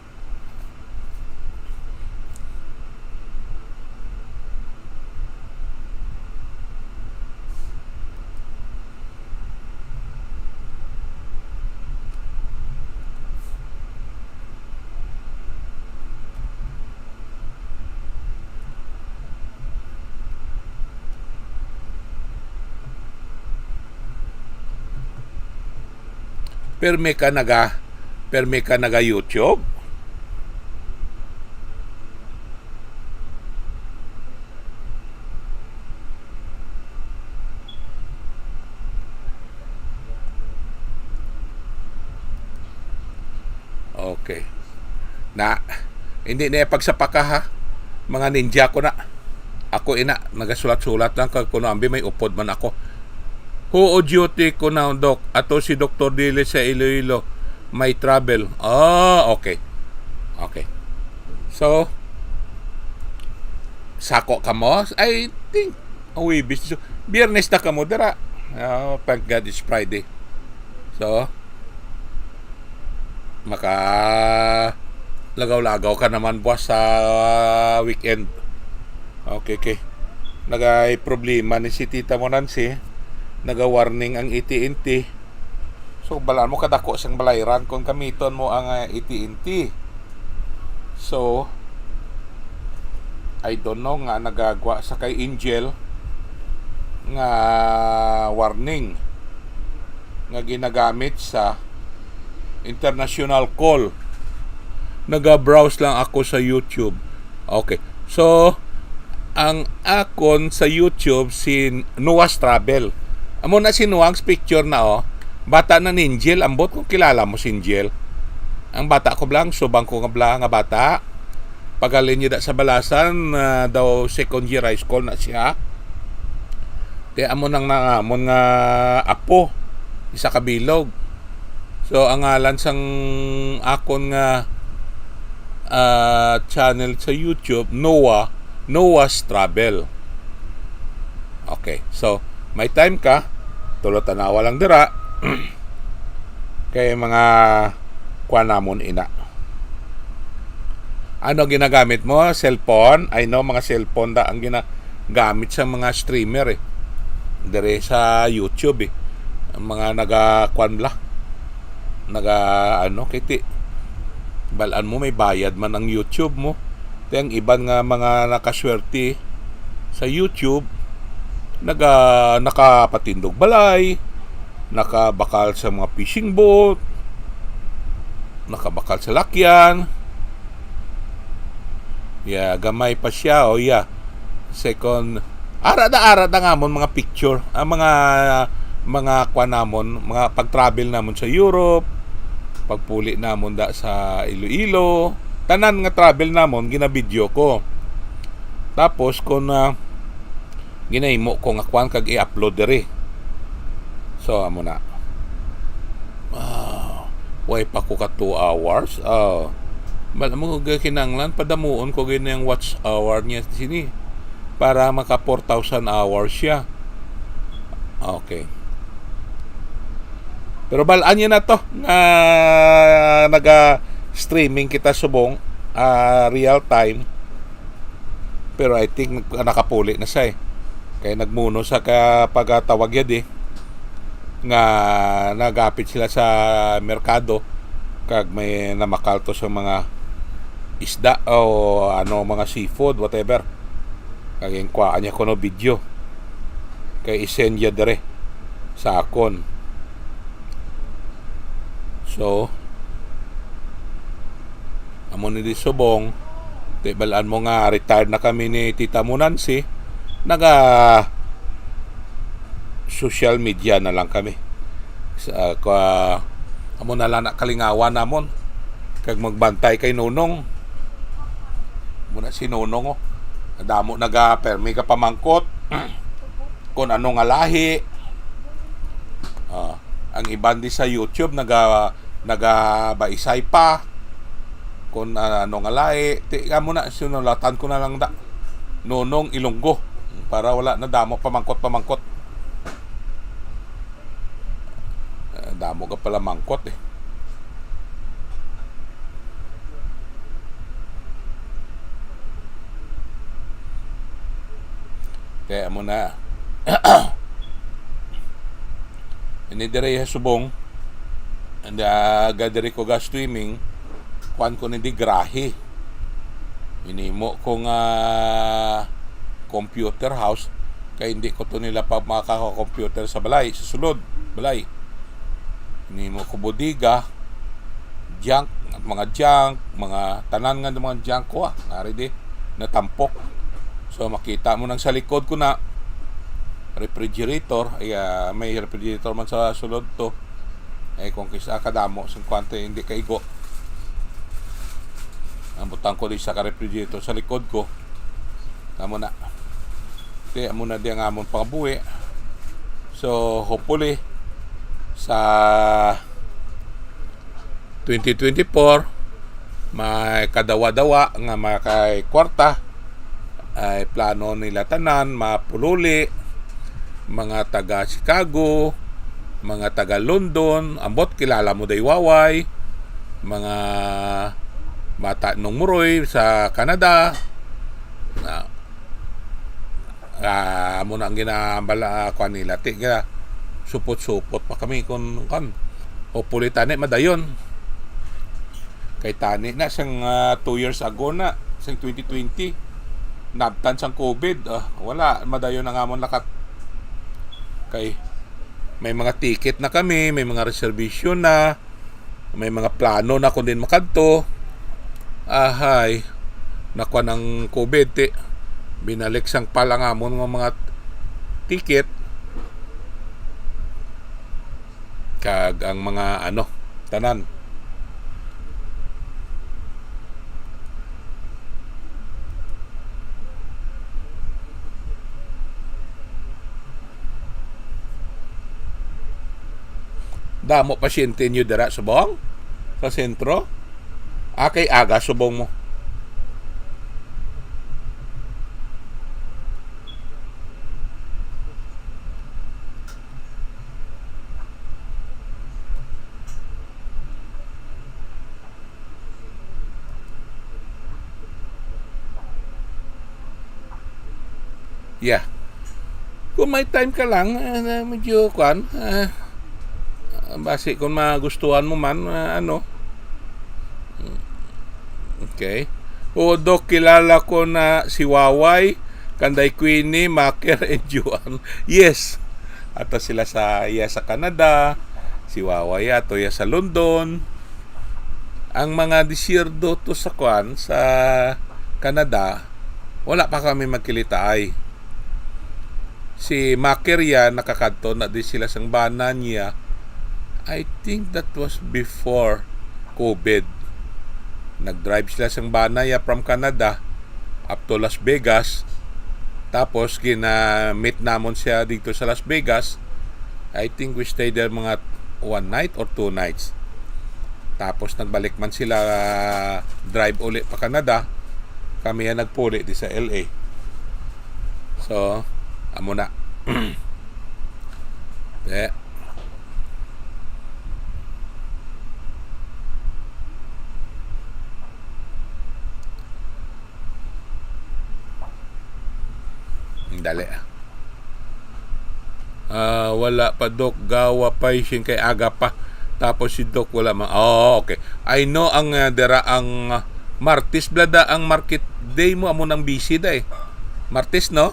Perme ka naga YouTube. Okay. Na hindi na pagsapaka ha. Mga ninja ko na. Ako ina nagasulat-sulat lang kag kuno ambi may upod man ako. Huo duty ko na dok. Ato si Dr. Dile sa Iloilo. May travel. Okay. Okay. So, sako ka mo? I think, bis. Biyernes na ka mo, dara. Thank God it's Friday. So, lagaw-lagaw ka naman buwas sa weekend. Okay. Nagay problema ni si Tita mo Nancy. Naga-warning ang AT&T. So, balaan mo kadako sang balayran kung kamiton mo ang AT&T. So, I don't know nga nagagwa sa kay Angel nga warning nga ginagamit sa international call. Naga-browse lang ako sa YouTube. Okay. So, ang akon sa YouTube si Noah's Travel. Amo na si Noah's picture na bata na ni Angel, ambot kung kilala mo si Angel. Ang bata ko blang, subang ko nga bata. Pagalin niya da sa balasan, daw second year high school na siya. Kaya amo nang namon nga apo, isa kabilog. So, ang ngalan sang akon nga channel sa YouTube, Noah's Travel. Okay, so, may time ka, tulot tanawa lang dira, kay mga kuan namon ina. Ano ginagamit mo? Cellphone? I know mga cellphone da ang ginagamit sa mga streamer dire sa YouTube ang mga naga-kuan bla. Kiti. Balaan mo may bayad man ang YouTube mo. Ang iban nga mga nakaswerte sa YouTube nakapatindog balay, nakabakal sa mga fishing boat, nakabakal sa lakyan. Gamay pa siya second arada nga mon mga picture, ang mga kuan namon, mga pag-travel namon sa Europe, pagpuli namon da sa Iloilo, tanan nga travel namon gina-video ko. Tapos kung ginahimo ko nga kuan kag i-upload diri. So amo na. Way pa ko ka 2 hours. Mo kinanglan padamuon ko gini ang watch hour niya sini para maka 4,000 hours siya. Okay. Pero balaan niya na to na naga-streaming kita subong real time. Pero I think nakapuli na siya kaya nagmuno sa pagtawag yad nga nagapit sila sa merkado kag may namakalto sa mga isda o mga seafood whatever kag yung kuhaan niya kuno video kay isend ya dire sa akon. So amo ni di subong balaan mo nga retired na kami ni Tita mo Nancy, social media na lang kami. Sa amo na lang kalingawan namon kag magbantay kay Nonong. Muna si Nonong damo permi ka pamangkot kung ano nga lahi. Ang iban di sa YouTube nagabaisay pa kung ano nga lahi. Tiga mo na sinulatan ko na lang Nonong Ilonggo para wala na damo pamangkot. Damo ka pala mangkot eh. Kaya mo na ini dire subong and gadiri ko ga streaming kuan ko ni di grahe inimo ko nga computer house kay hindi ko to nila pa maka-computer sa balay sa sulod balay. Inimo ko bodega junk mga tanan nga mga junk ko nari di natampok. So makita mo nang sa likod ko na refrigerator may refrigerator man sa sulod to kung kisa kadamo 50 hindi kaigo ang butang ko di sa refrigerator sa likod ko amo na kaya mo na di ang amon pangabuhi. So hopefully sa 2024 may kadawa-dawa nga makay kwarta ay plano nila tanan mapululi mga taga Chicago, mga taga London, ambot kilala mo day Waway, mga bata nung Muroy sa Canada na mo na ang ginambala ko nila tiga supot-supot pa kami kung kan o pulitani madayon kay tani na siyang 2 years ago na siyang 2020 nabtan siyang COVID wala madayon ang amon lakat kay may mga ticket na kami, may mga reservation na, may mga plano na kung din makadto. Nakuha ng COVID binalik sang palang amon ng mga ticket kag ang mga tanan damo pasyente nyo dira subong sa sentro kay aga subong mo kung may time ka lang medyo kwan base kung magustuhan mo man okay Dok, kilala ko na si Waway Kanday Queenie, Maker and Juan. Yes ato sila sa Canada si Waway ato sa London ang mga disyerdo to sa kwan sa Canada wala pa kami magkilitaay. Si Maker nakakadto na di sila sang bana niya. I think that was before COVID. Nag-drive sila sa Banaya from Canada up to Las Vegas. Tapos meet namon siya dito sa Las Vegas. I think we stayed there mga 1 night or 2 nights. Tapos nagbalik man sila drive uli pa Canada. Kami nagpuli di sa LA. So, amo na. Dali. Wala pa Dok, gawa pa siyang kay aga pa. Tapos si Dok wala man. Okay. I know ang dera ang Martes blada ang market day mo amo nang busy day. Martes no?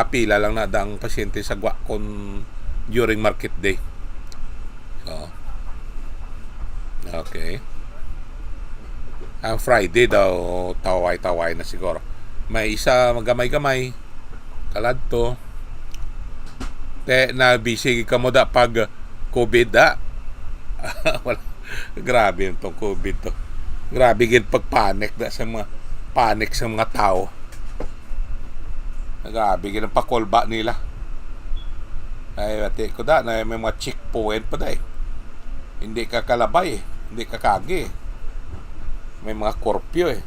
Pila lang na dang pasyente sa kon during market day. So. Okay. Ang Friday daw taway-taway na siguro. May isa magamay-gamay kaladto Te na busy ka mo da pag COVID da. Wala. Grabe itong COVID to. Grabe gid pag panic da sa mga panic sa mga tao. Grabe gid ang pakolba nila. Ay ate ko da na may mga checkpoint pa da eh. Hindi ka kalabay eh. Hindi ka kagi eh. May mga korpyo eh.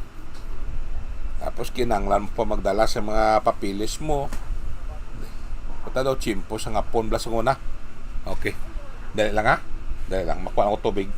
Tapos kinanglan mo pa magdala sa mga papilis mo. Punta daw chimpo sa ngapon blas nguna. Okay. Dali lang ha. Dali lang. Makuha ako tubig.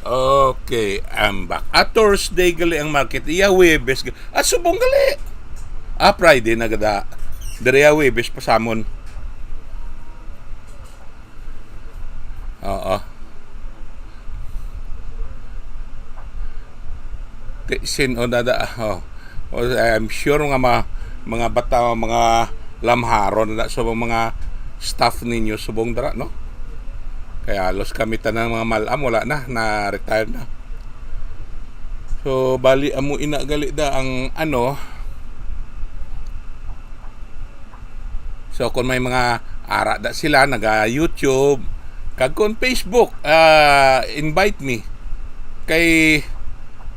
Okay, I'm back. Thursday gali ang market. Iya Webes. Subong gali. Friday na gada. Dari Webes pa samon. Oo. Sin o dada. I'm sure nga mga bata, mga lamharon na sa mga staff ninyo subong dara, no? Kaya halos kami tanang mga malam wala na retired na. So bali amo ina gali da ang ano. So kung may mga ara da sila naga YouTube, kag kon Facebook, invite me. Kay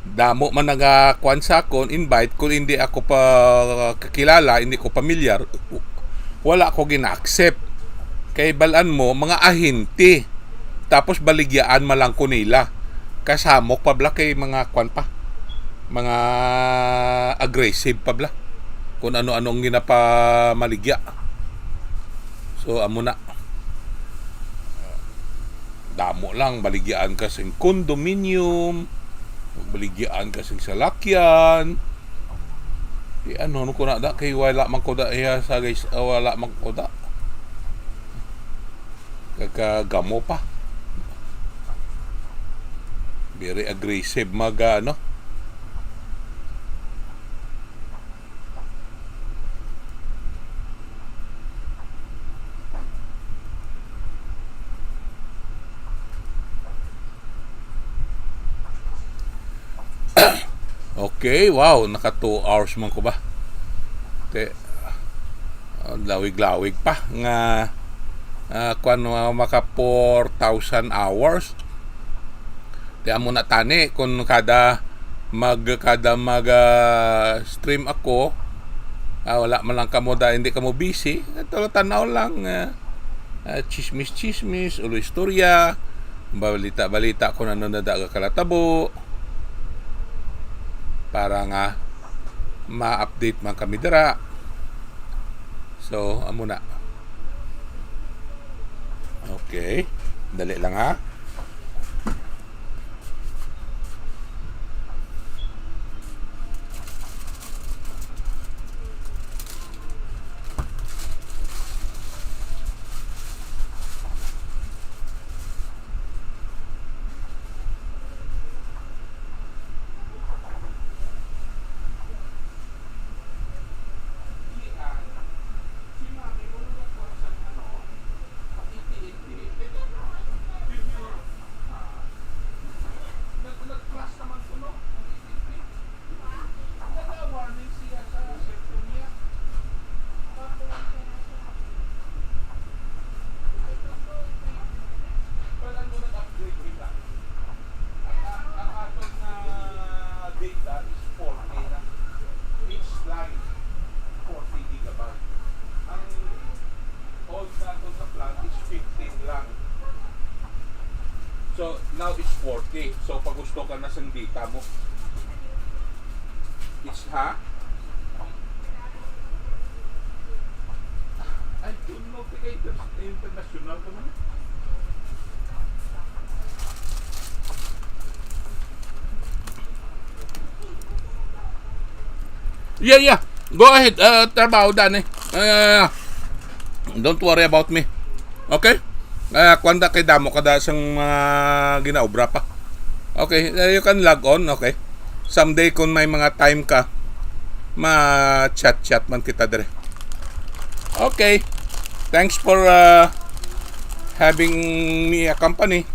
damo man naga kuan sa kon invite kung hindi ako pa kakilala, hindi ko pamilyar, wala ko gina-accept. Kay balan mo mga ahente. Tapos baligyaan malang ko nila. Kasamok pa bla kay mga kwan pa. Mga aggressive pa bla. Kung ano-anong ginapa maligya. So amo na. Damo lang baligyaan ka sa condominium. Baligyaan ka sa salakyan. Di ano ko na da kay wala man ko da sa guys, wala man ko da. Kagamo pa. Very aggressive ano. Okay, wow, naka 2 hours man ko ba. Lawig-lawig pa nga kuan maka 4,000 hours. Di amo na tani kung kada mag stream ako Wala man lang kamo da, hindi kamo busy. Ito tanaw lang, chismis-chismis, ulo istorya, balita-balita kung ano na daga kalatabo, para nga ma-update man kami dira. So, amo na. Okay. Dali lang ha. So, now it's 40. So, pag gusto ka na sa data mo, it's ha? I don't know kaya international ko naman. Yeah. Go ahead. Trabaho dan eh. Don't worry about me. Okay? Kwanda kay damo kada sang mga ginaobra pa. Okay, you can log on, okay? Someday kung may mga time ka, ma-chat man kita dire. Okay. Thanks for having me a company.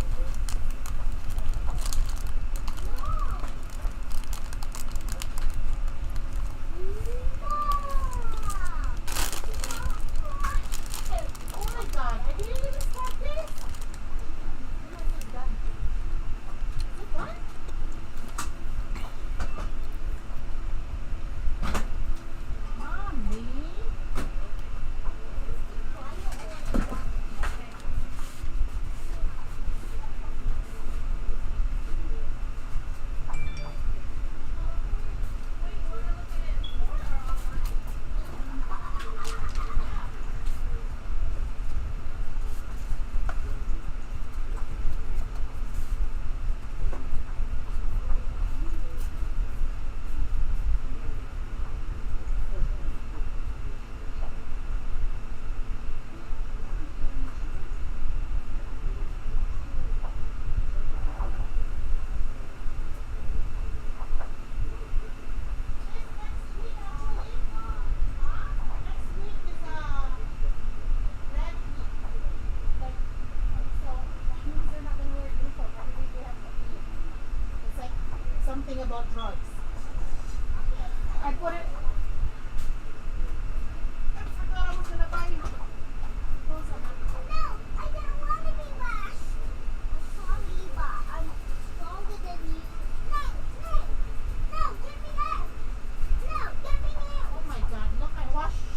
Something about drugs. I put it. I forgot I was gonna buy you. Those are not. No, I don't want to be last. I'm sorry, but I'm stronger than you. No, give me that. No, give me that. Oh my God! Look, I washed.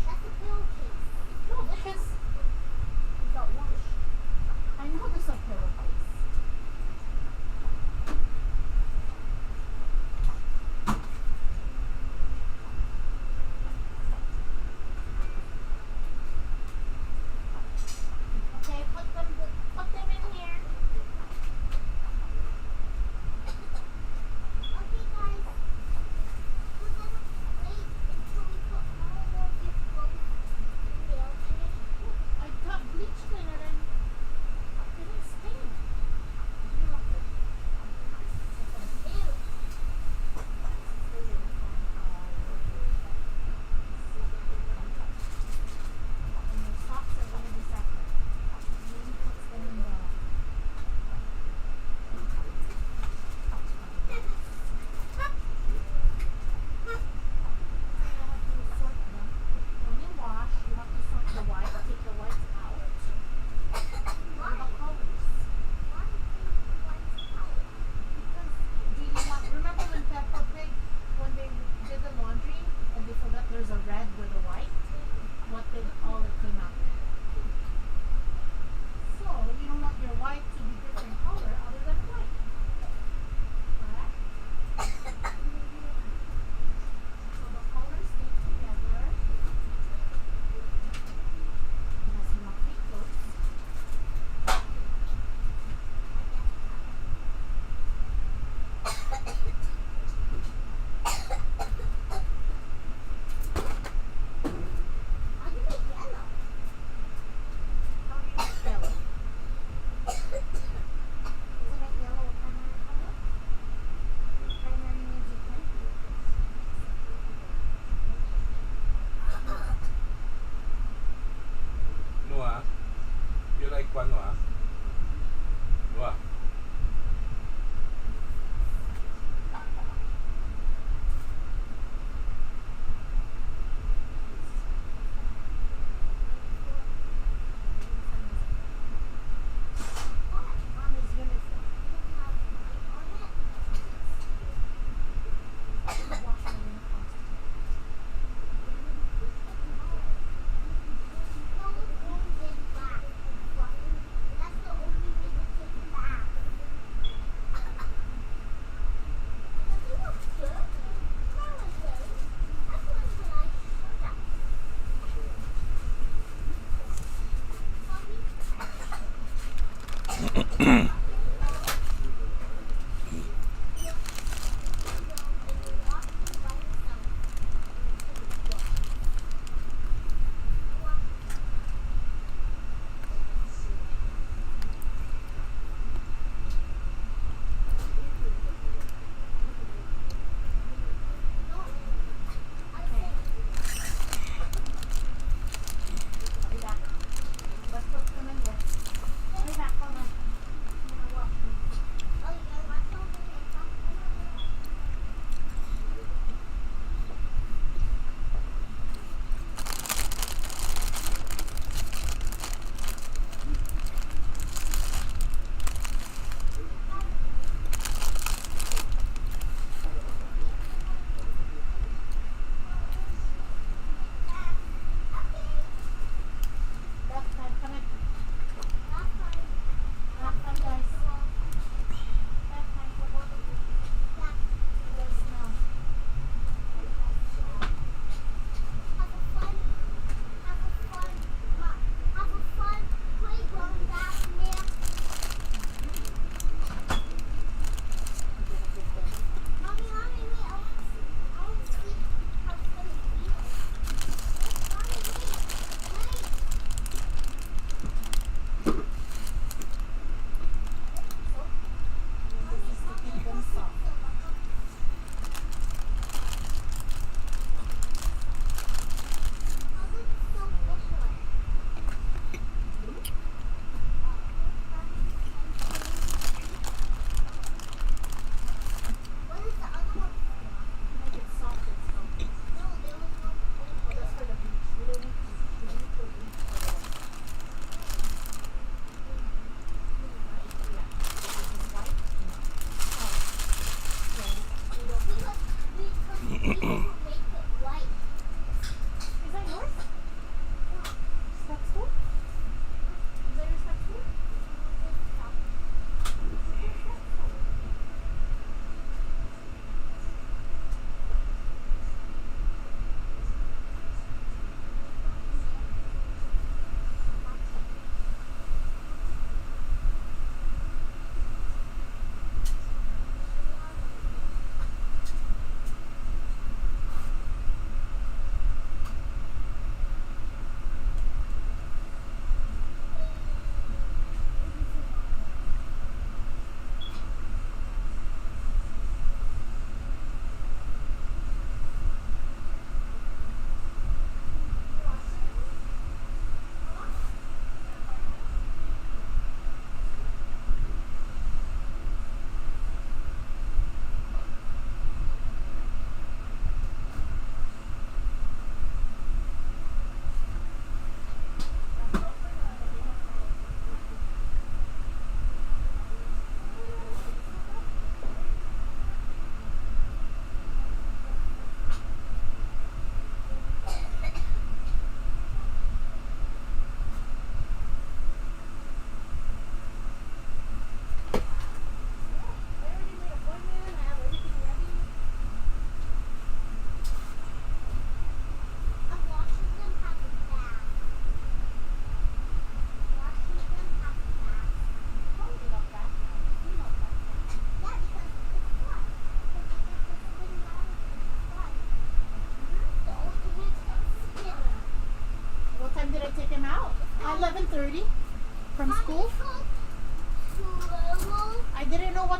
That's a pill case. No, because it got washed. I know there's a pillowcase.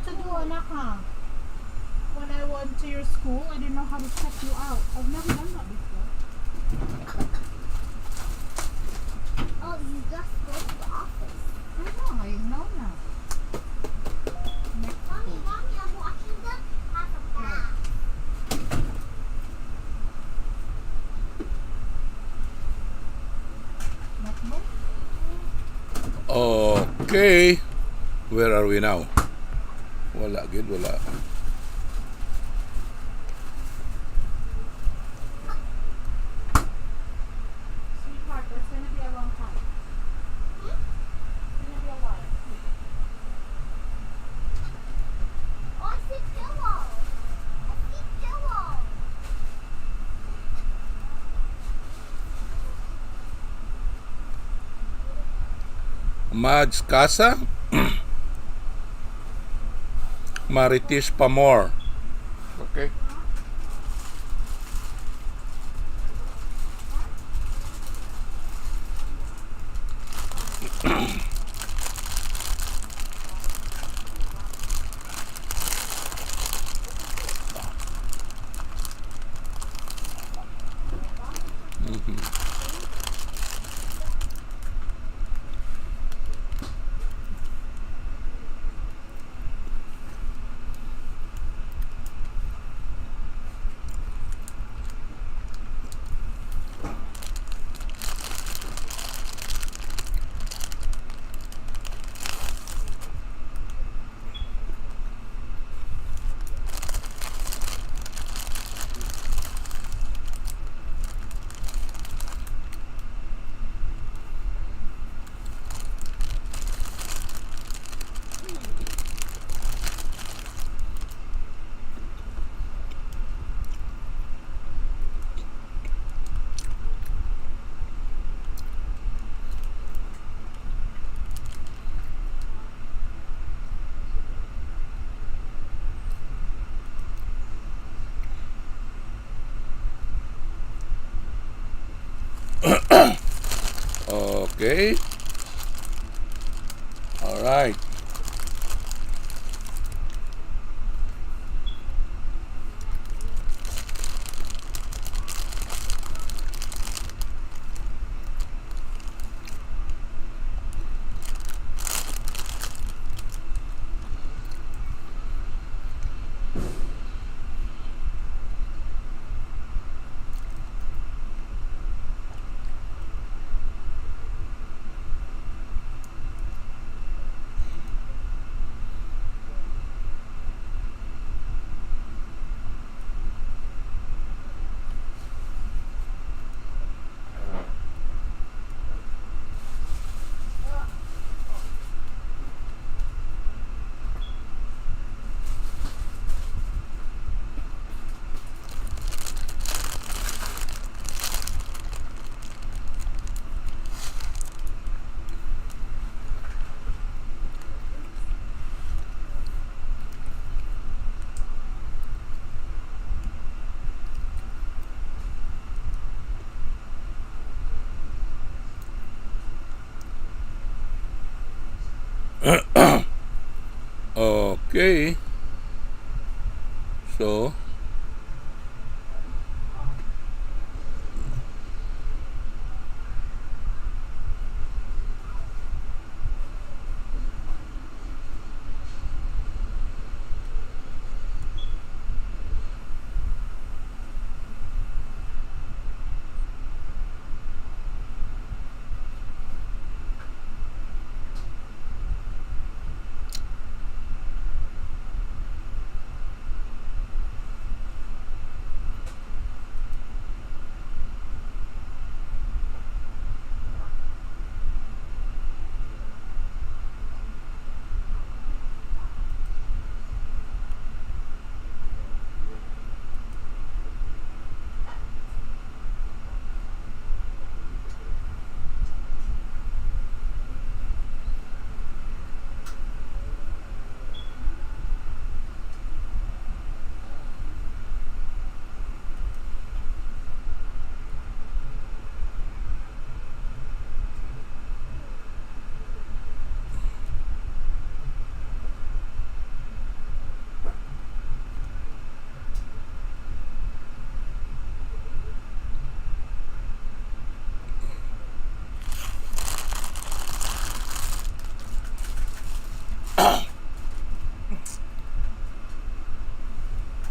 to do, anak, huh? When I went to your school, I didn't know how to check you out. I've never done that before. Oh, you just go to the office. I know now. Next Mommy, school. mommy, I'm watching them have a bath. Next book. Okay. Where are we now? Wala, gid, wala. Sweetheart, that's gonna be a long time. It's gonna be a while. Oh, I see pillow. I see pillow. Mad's Casa. Maritis Pamor. Okay. Okay. All right. Okay. So,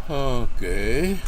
Okay.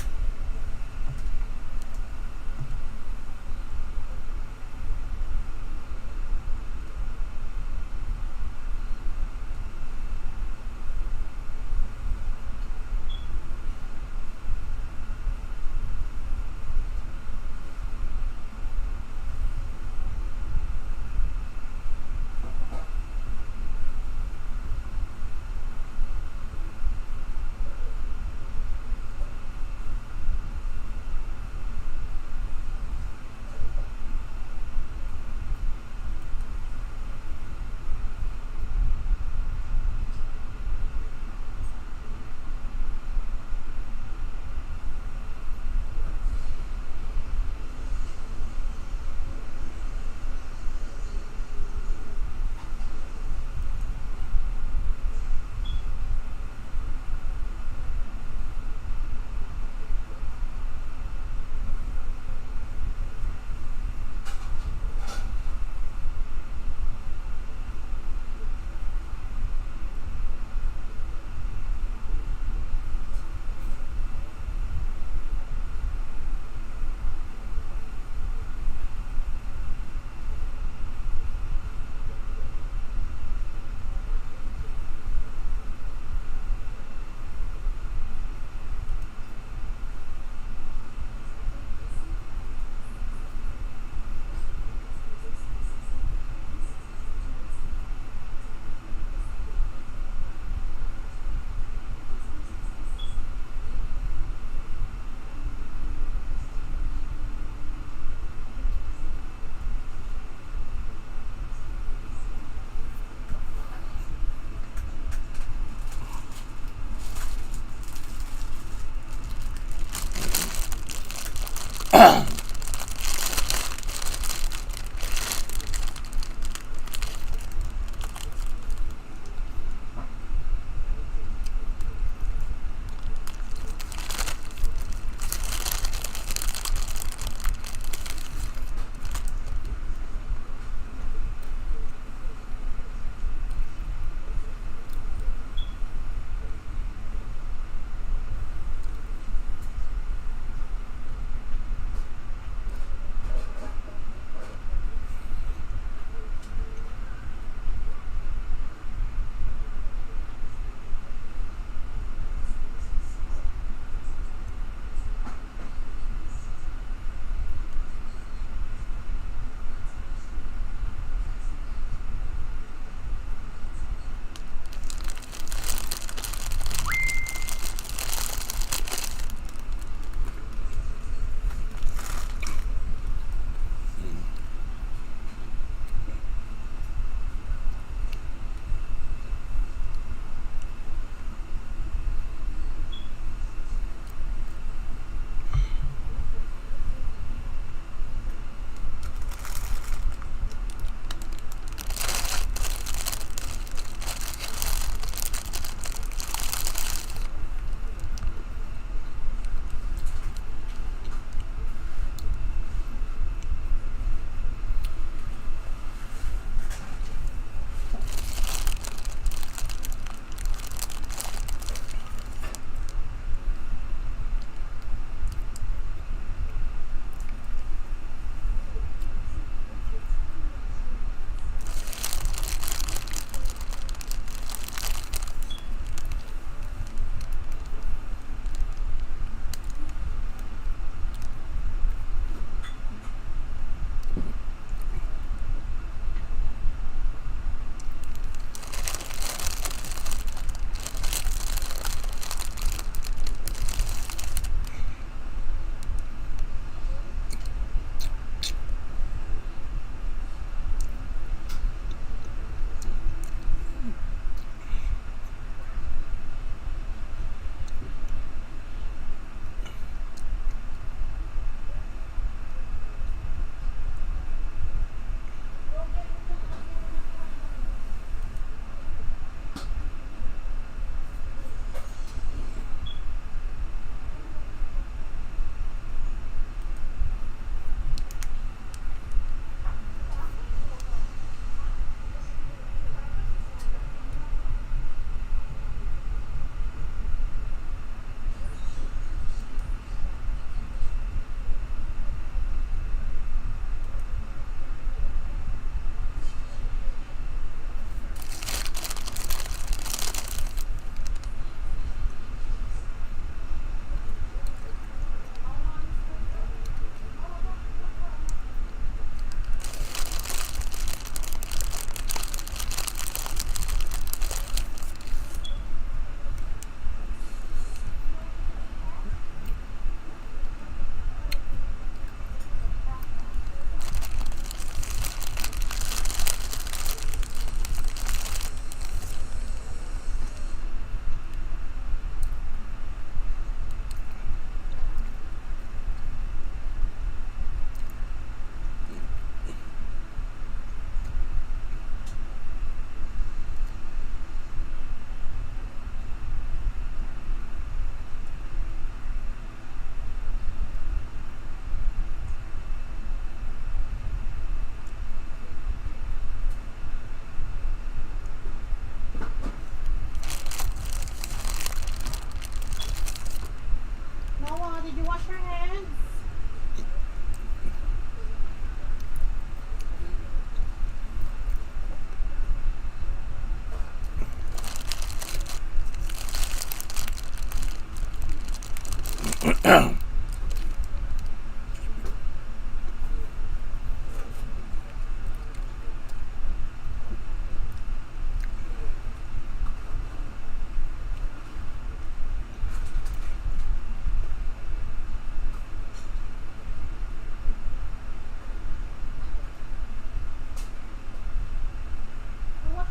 Wash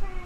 your hands.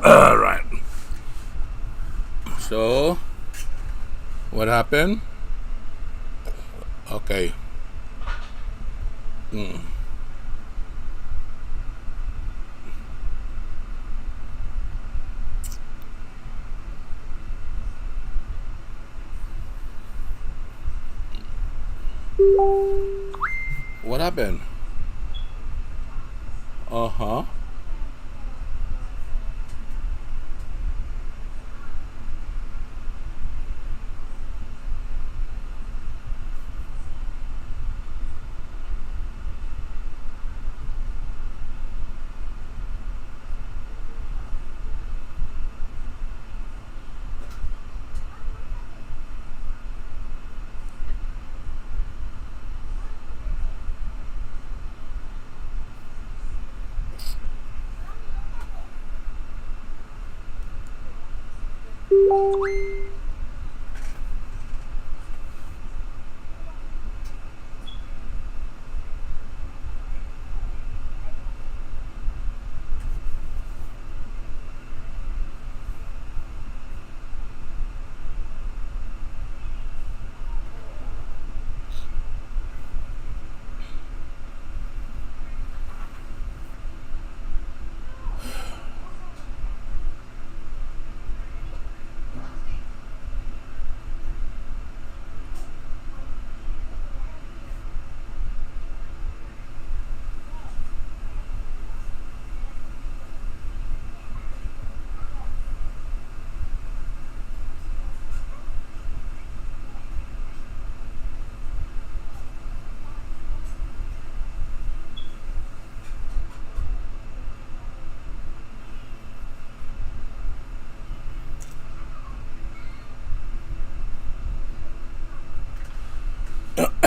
All right. So, what happened? Okay. What happened? Uh huh.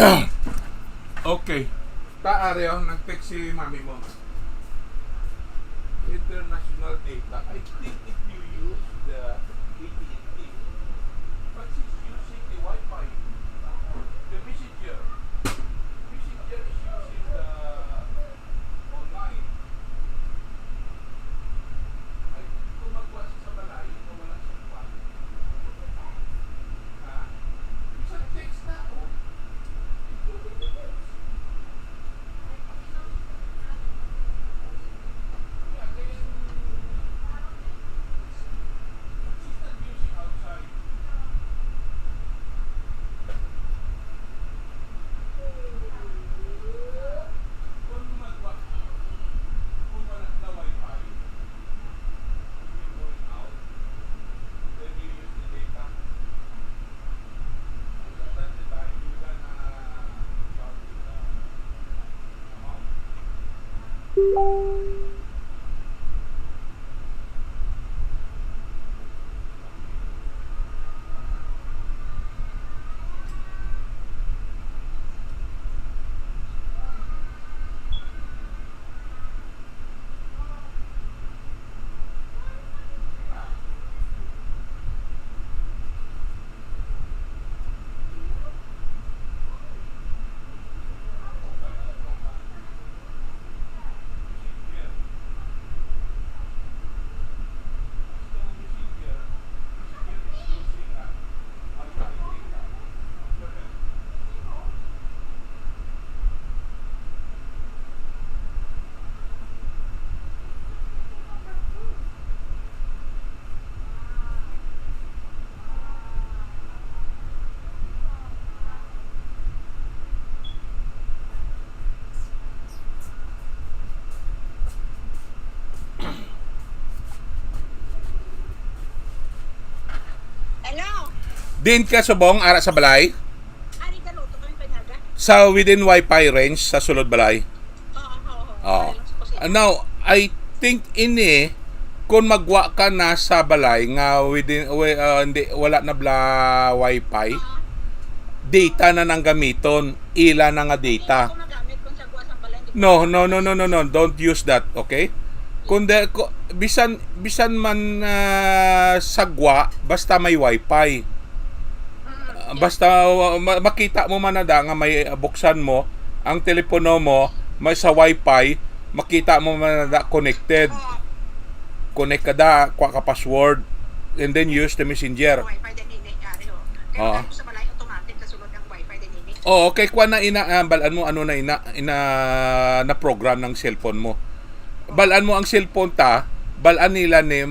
Okay. Taari ako nag-text si mami mo. International data. I think if you use the AT&T, but she's using the Wi-Fi. The messenger. Messenger is using the online. Ay, kung magwa siya sa balay, kung wala siyang kwan. Ha? Isang text na ako. Hello? Din ka subong ara sa balay Ari ka luto kami panaga? sa within Wi-Fi range sa sulod balay. Oo. Now, I think ini kung magwa ka na sa balay nga hindi wala na bla Wi-Fi, data na nang gamiton, ila na nga data. Ako magamit kung sa guwas ang balay. No, don't use that, okay? Bisan man sagwa basta may Wi-Fi. Basta makita mo man na nga may buksan mo ang telepono mo may sa Wi-Fi, makita mo man na connected. Connect ka da, kuha ka password and then use the messenger. Wi-Fi din ini, Ari ho. Oo. Kaya sa balay automatic kasulod ang Wi-Fi din ini. Oh, okay, kuha na balaan mo ano na na program ng cellphone mo. Balaan mo ang cellphone balaan nila ni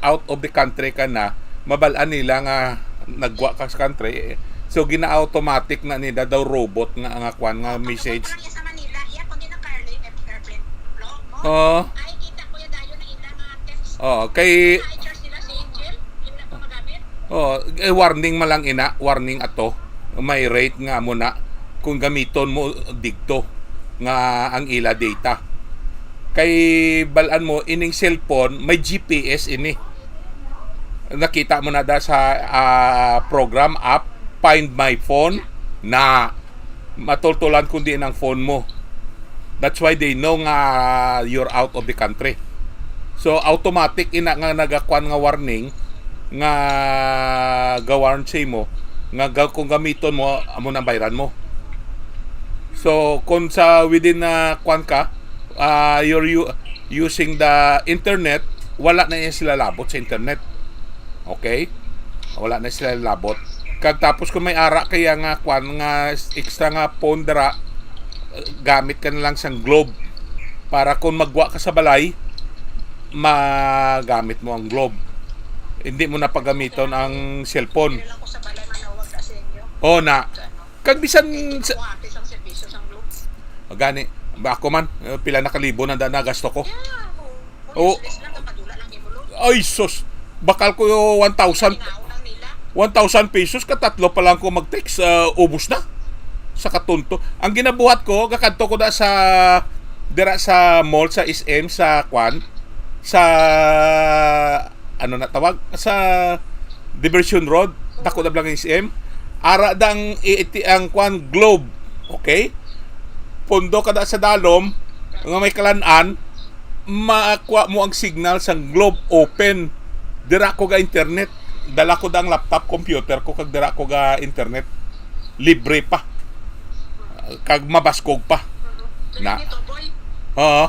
out of the country ka na, mabalaan nila nga nagwa ka sa country. So gina-automatic na nila daw robot nga kwan nga message. Pagkakulang sa Manila, iya kundi na Carly airplane block mo. Oh, Ay kita ko ya dayon na ila nga text. kay I-charge nila si Angel, yung na pa magamit. warning malang warning ato. May rate nga mo na kung gamiton mo digto nga ang ila data. Kay balaan mo ining cellphone may GPS ini. Nakita mo na da sa program app Find My Phone na matultulan kundi ng phone mo. That's why they know nga you're out of the country. So automatic ina nga nagakwan nga warning nga gawarranty mo nga kung gamiton mo amo na bayran mo. So kung sa within na kwan ka you're using the internet, wala na yan sila labot sa internet. Okay? Wala na sila labot. Tapos kung may ara kaya nga kwan nga extra nga phone dara, gamit ka na lang sang globe para kung magwa ka sa balay magamit mo ang globe. Hindi mo na pagamiton ang cellphone. Kailan ko sa balay manawag sa inyo. Oh na. Kag bisan Sa kuhatis ang servisyo sang group. gani ba ako man pila na kalibo na gasto ko. Yeah. Oh. Useless lang kapadula lang imulo. Ay sus. Bakal ko yung 1,000 Tingaon nila. 1,000 pesos katatlo pa lang ko mag-text, ubos na sa katunto. Ang ginabuhat ko, kakadto ko da sa dira sa mall sa SM sa kwan sa ano na tawag sa Diversion Road, dako da lang SM. Ara dang ang kwan Globe Okay? Pundo ka da sa dalom, nga may kalanan, maakuha mo ang signal sa globe open. Dira ko ga internet. Dala ko dang laptop computer ko kag dira ko ga internet. Libre pa. Kag mabaskog pa. Na. Dito, boy. Oo.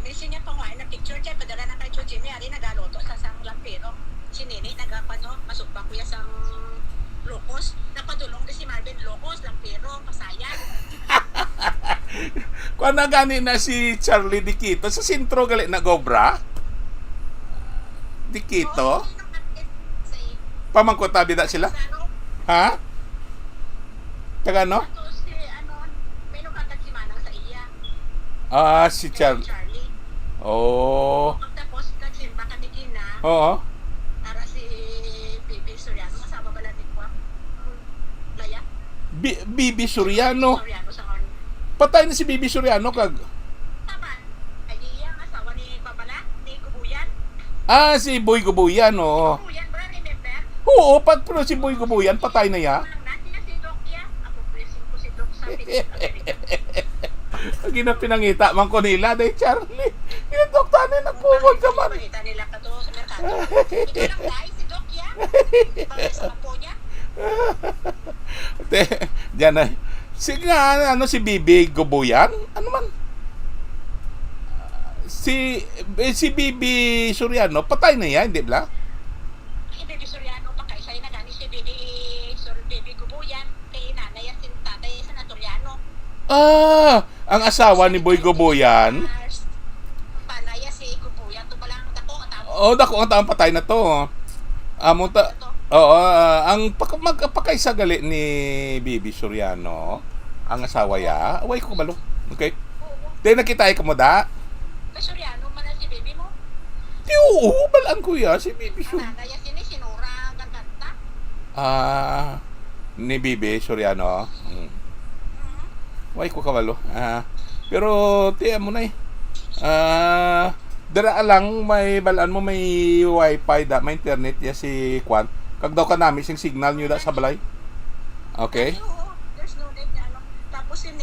Missing niya panguhain na picture siya. Padala na kay Jimmy. Ari nagaloto sa sang lampero. Si Nini nagapano. Masukba ko ya sang Locos. Napadulong na si Marvin Locos, lampero, pasayan. Kung na gani na si Charlie Dikito sa sintro gali na gobra. Dikito. Pamangko tabi da sila. Ha? Taga no? Si may nukatag si Manang sa iya. Ah, si Charlie. Charlie. Oh. Tapos nagsimba kami gina. Oo. Para si Bibi Soriano. Kasama ba lang ko? Laya? Bibi Soriano. Soriano sa on. Patay na si Bibi Soriano kag. Tama. Ay iya ang asawa ni Babala, ni Kubuyan. Ah, si Boy Gubuyan, oo. Kubuyan ba remember? Oo, pero si Boy Gubuyan, patay na ya. Walang natin na si Doc ya. Ako pressing ko si Doc sa Gina pinangita man ko nila, day Charlie. Ginadok tanin, nagpumod ka man. Pakita nila ka to sa merkado. Ito lang dahil si Doc ya. Bakit sa po niya? Diyan na. Sige nga, si Bibi Gubuyan? Ano man? Si Bibi Soriano, patay na yan, di ba? Si Bibi Soriano pa kay siya na gani si Bibi Kubuyan. Kay nanay sin tatay sa Naturiano. Ah, ang asawa ni Boy Gubuyan. Panaya si Kubuyan to palang dako tao. Oh, dako ang taong patay na to. Amo ta. Oo, ang magpakaisa gali ni Bibi Soriano, ang asawa ya. Away ko balo. Okay. Tay nakita ko mo da. Kay Soriano man si Bibi mo. Di oo, balaan ko ya si Bibi Soriano. Nanay sin sinura gaganta. Ah, ni Bibi Soriano. Way ko kabalo. Pero tiyan mo na eh. Dara lang may balaan mo may wifi da, may internet ya si Kwan. Kag daw ka namin sing signal nyo da sa balay. Okay? Oo, there's no need na ano. Tapos yun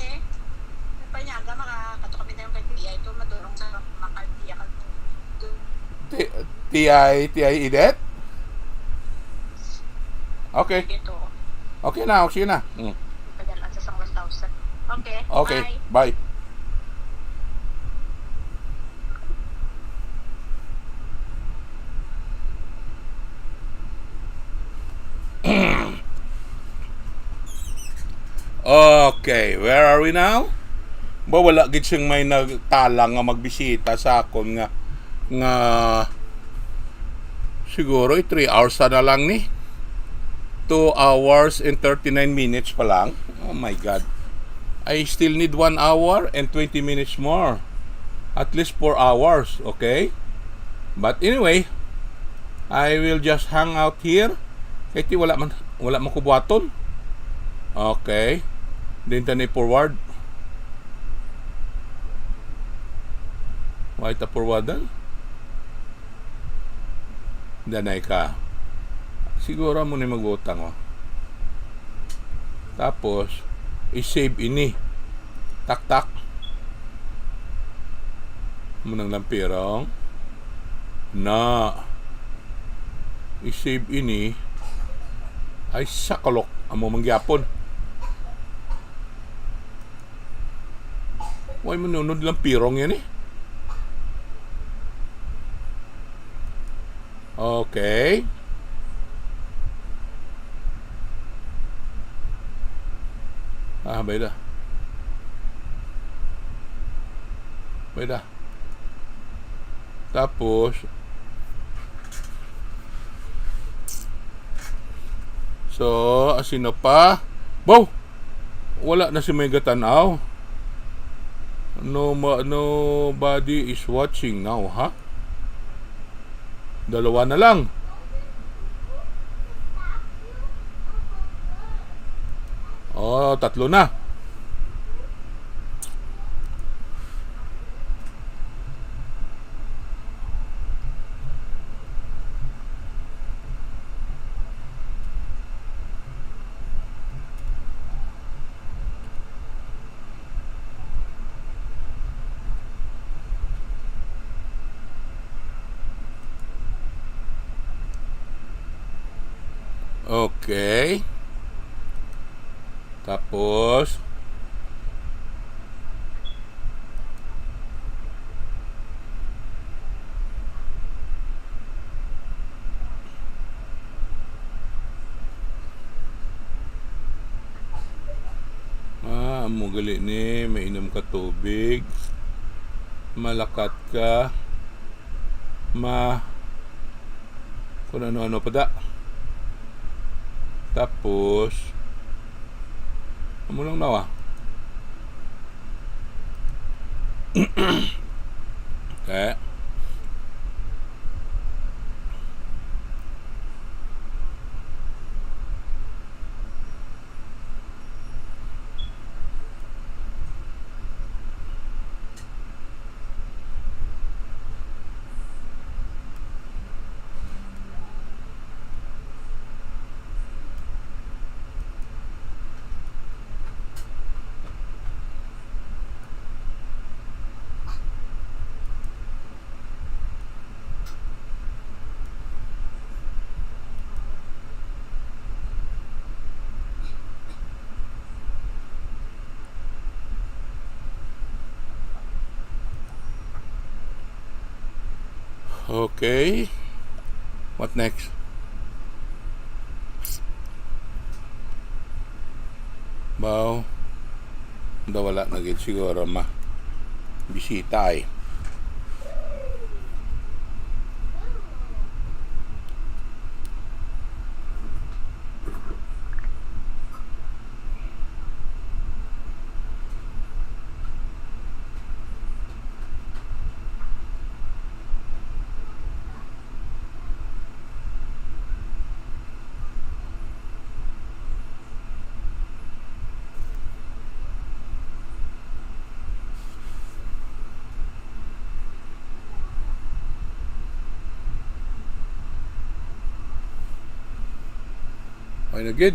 panyaga makakato kami na yung kay Tia. Ito madurong sa makaltiya ka. TI Idet? Okay. Ito. Okay na, okay na. Padalan sa 1,000. Okay. Okay, Bye. bye. Okay, where are we now? Ba wala gid siyang may nagtalang nga magbisita sa akon nga siguro 3 hours na lang ni. 2 hours and 39 minutes pa lang. Oh my God. I still need 1 hour and 20 minutes more. At least 4 hours, okay? But anyway, I will just hang out here. Kaya wala man kubuhaton. Okay. Then tani forward. Why ta forwardan? Danay ka. Siguro mo ni magutang oh. Tapos i-save ini. Tak. Munang lampirong. Na. I-save ini. Ay sakalok amo mangyapon. Why manunod lang pirong yan eh. Okay. Bayda. Tapos so, asino pa? Wow! Wala na si Mega Tanaw. Nobody is watching now, ha? Dalawa na lang. Oh, 3 na. Okay. Tapos, amo gali ni, mainom ka tubig, malakat ka, kung ano-ano pa da. Tapos, amo lang nawa. Okay. Okay. What next? Baw. Wala na gid siguro ma. Bisita eh. Okay na gid.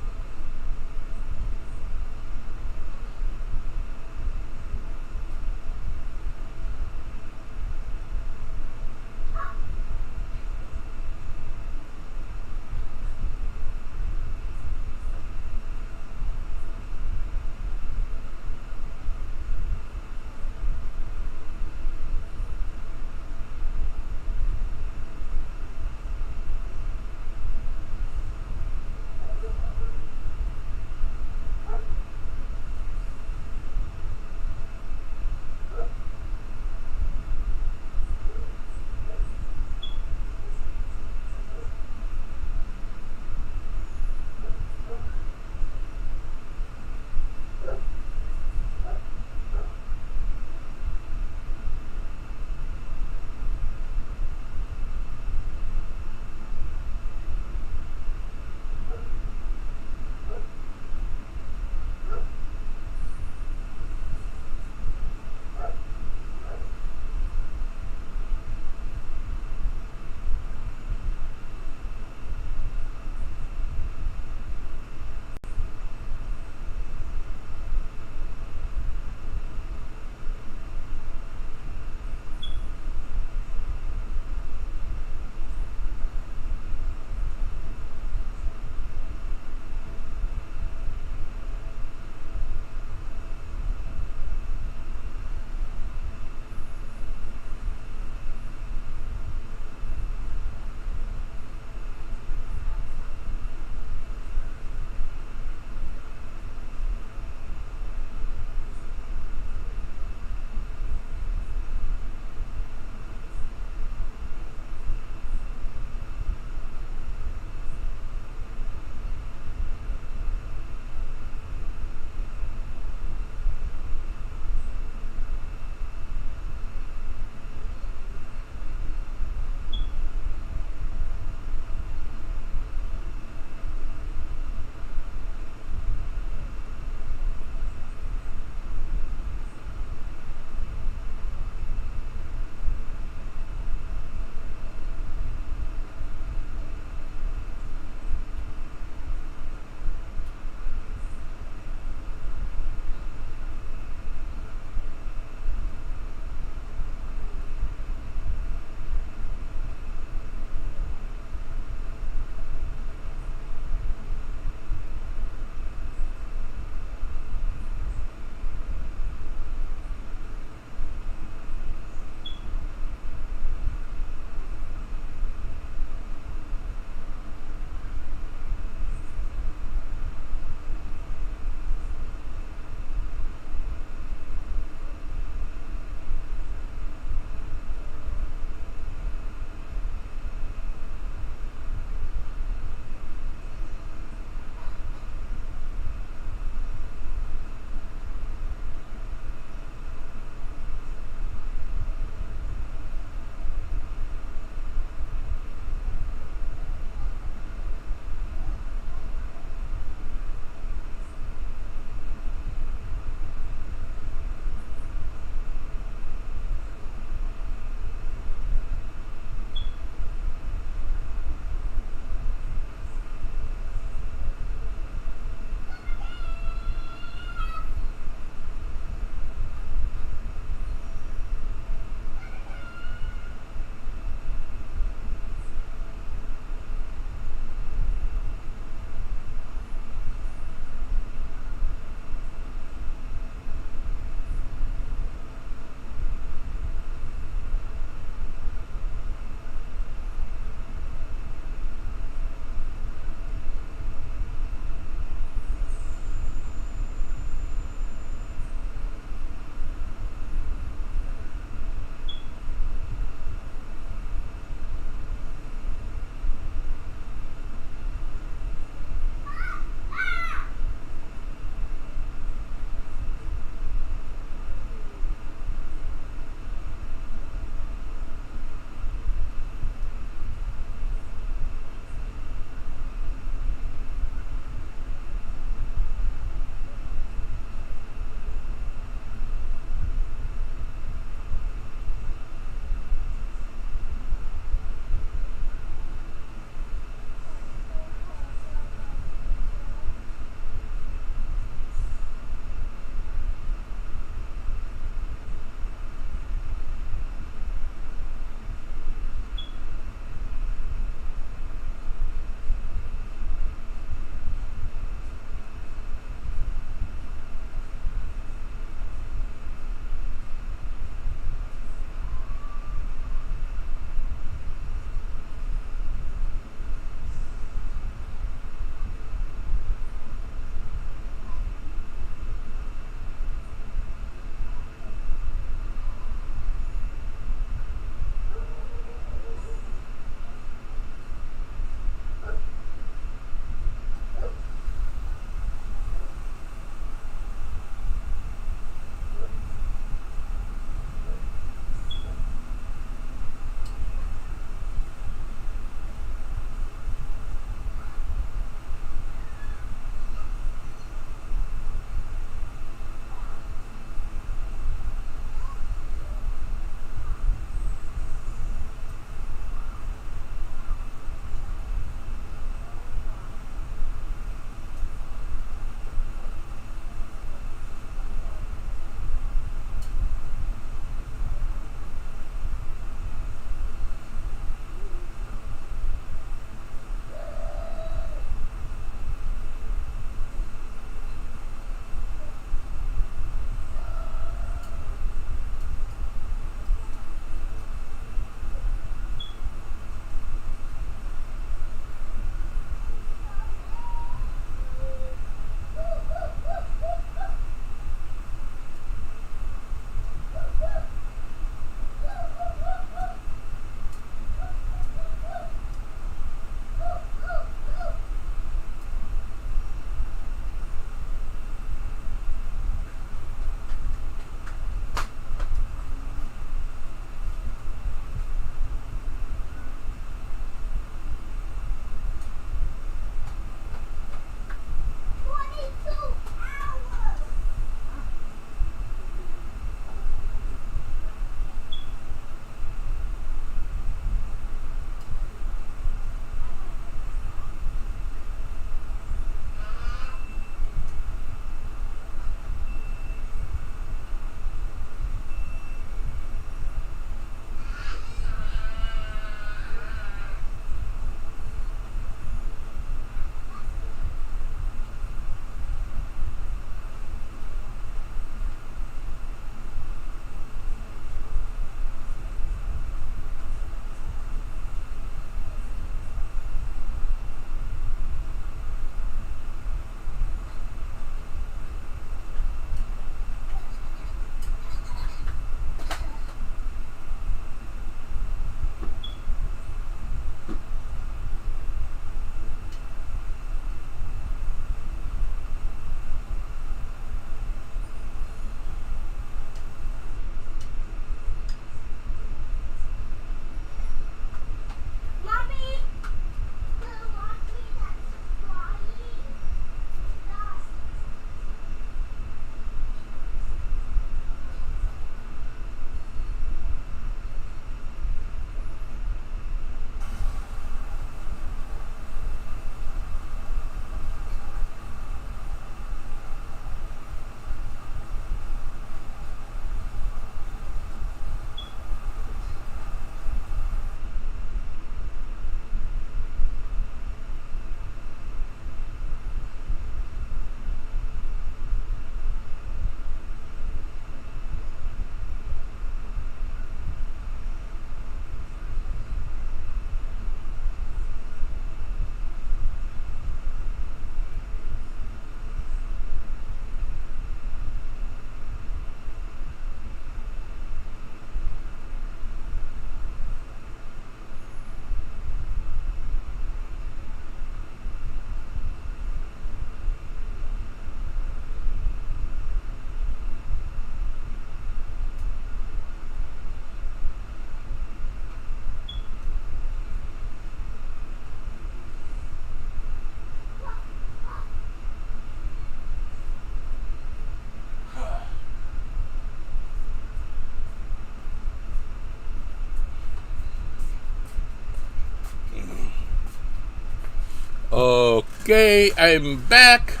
Okay, I'm back.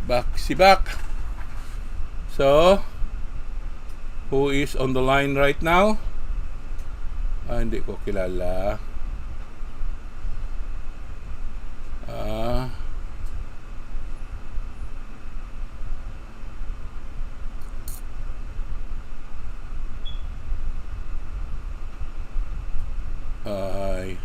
Back. So, who is on the line right now? Hindi ko kilala. Ay.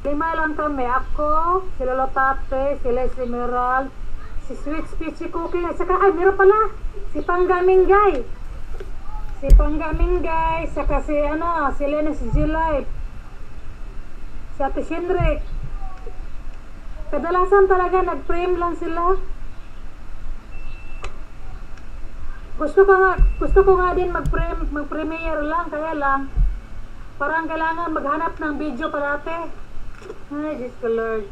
Lima lang kami. Ako, si Lolo Tate, si Leslie Meral, si Sweet Speechy Cooking, at saka, meron pala, si Panggamingay. Si Panggamingay, saka si, si Lenny, si G-Life, si Ate Shinrik. Kadalasan talaga, nag-frame lang sila. Gusto ko nga din mag-premiere lang, kaya lang, parang kailangan maghanap ng video parate. Ay, Diyos ko Lord.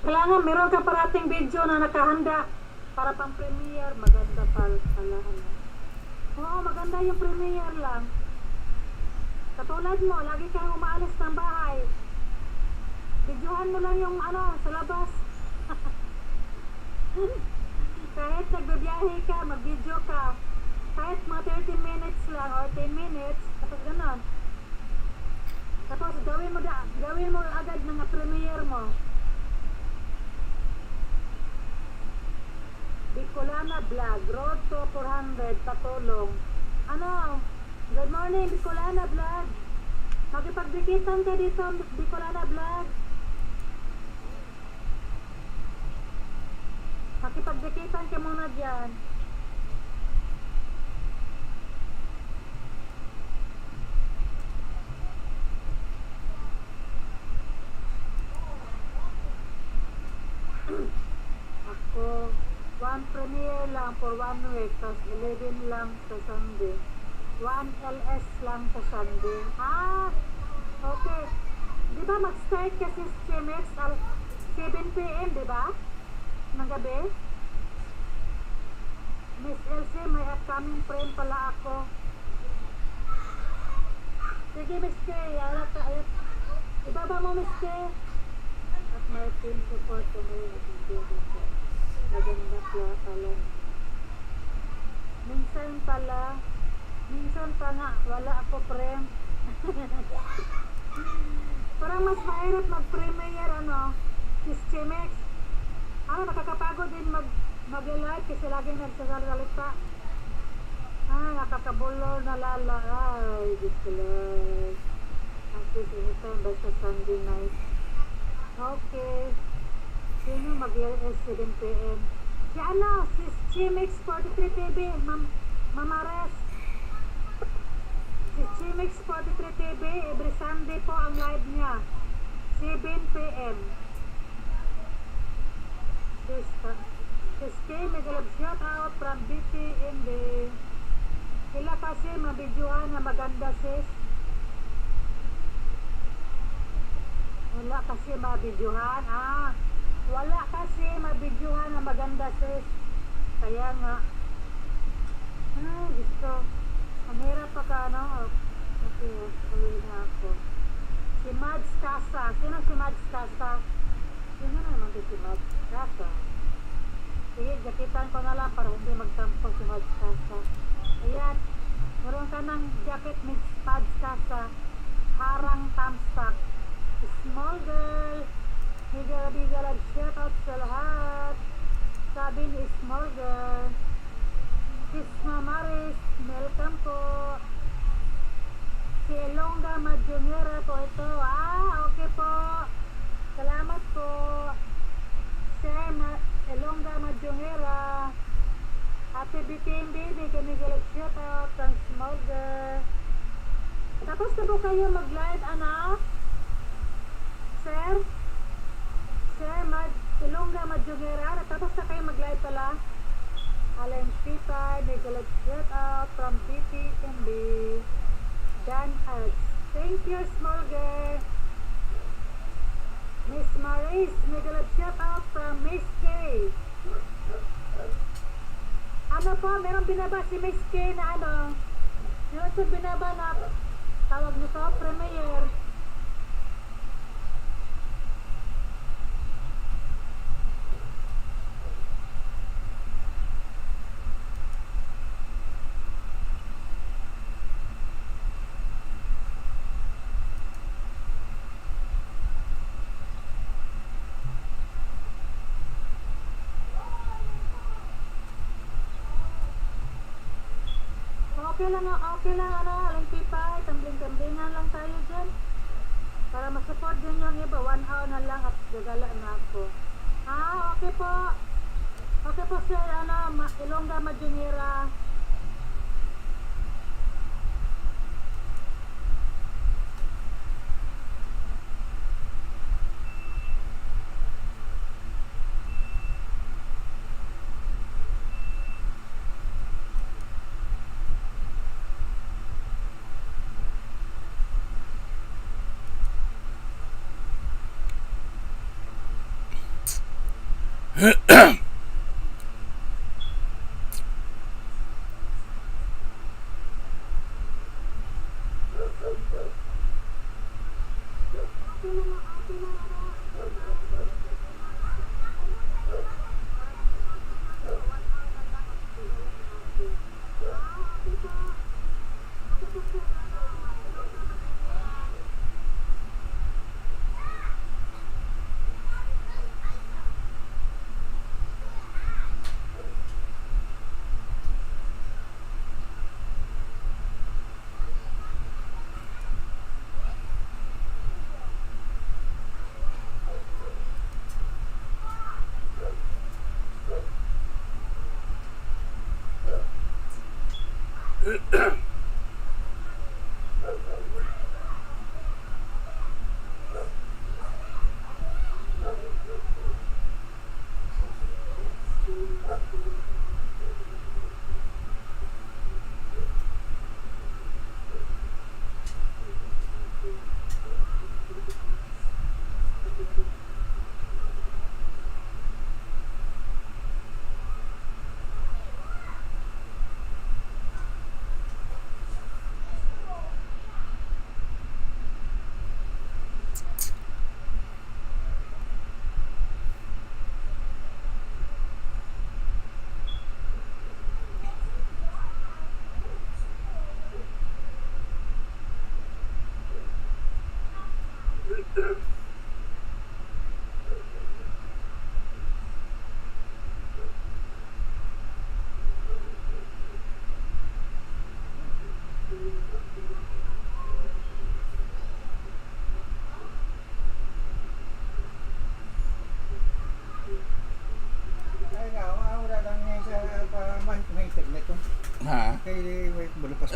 Kailangan meron ka parating video na nakahanda para pang premiere. Maganda pala. Oo, maganda yung premiere lang. Katulad mo, lagi kang umaalis ng bahay. Videohan mo lang yung sa labas. Kahit nagbibiyahe ka, mag-video ka. Kahit mga 30 minutes lang or 10 minutes, tapos gano'n. Tapos gawin mo agad ng premiere mo. Bicolana Vlog, Road to 400, patulong. Good morning, Bicolana Vlog. Makipagdikitan ka dito, Bicolana Vlog. Makipagdikitan ka muna dyan. Ako, one premiere lang for 1 week, tapos 11 lang sa Sunday. 1 LS lang sa Sunday. Okay. Di ba mag-start kasi streamers 7 p.m. di ba? Ng gabi? Miss Elsie, may upcoming friend pala ako. Sige, Miss K. Ibaba mo, Miss K. At may team support ko ngayon. Maganda pala. Minsan pa nga, wala ako friend. Parang mas mahirap mag-premiere, si Chemex. Nakakapagod din mag-live kasi laging nagsasalita. Nakakabulo, nalala. Ay, Diyos ko lang. Ang anytime basta Sunday night. Okay. Sino mag-LS 7 p.m.? Si Chimix 43 TV, Mamares. Si Chimix 43 TV. every Sunday po ang live niya. 7 p.m. Sis K, megalab shout out from BTMB. Sila kasi mabidyohan na maganda sis. Wala kasi mabidyohan. Wala kasi mabidyohan na maganda sis. Kaya nga. Gusto. Ang hirap pa ka, no? Okay, ulit na ako. Si Mads Casa. Sino si Mads Casa? Sino naman si Mads Casa? Sige, jaketan ko na lang para hindi magtampo si Mads Casa. Ayan. Meron ka ng jacket Mads Casa. Harang tamsak. Small girl. Bigala shout out sa lahat. Sabi ni small girl. Kiss Mamaris. Welcome po. Si Elonga Madjongera po ito. Okay po. Salamat po. Si Elonga Madjongera. Happy BTMB. Kami galag shout out ng small girl. Tapos na po kayo mag-live, anak? Sir? Sir Elonga Madjongera. Tapos na kayo mag-live pala? Alam Pita. May galag shout out from BTMB. Dan Ads. Thank you, small girl. Miss Maris, megalab shout out from Miss K. Ano po, meron binaba si Miss K na ano? Meron siya binaba na tawag nito, Premier. Okay lang, alang pipay, tambling-tamblingan lang tayo dyan. Para masupport din yung iba, 1 hour na lang at gagala na ako. Okay po. Okay po sir, Elonga Madjongera.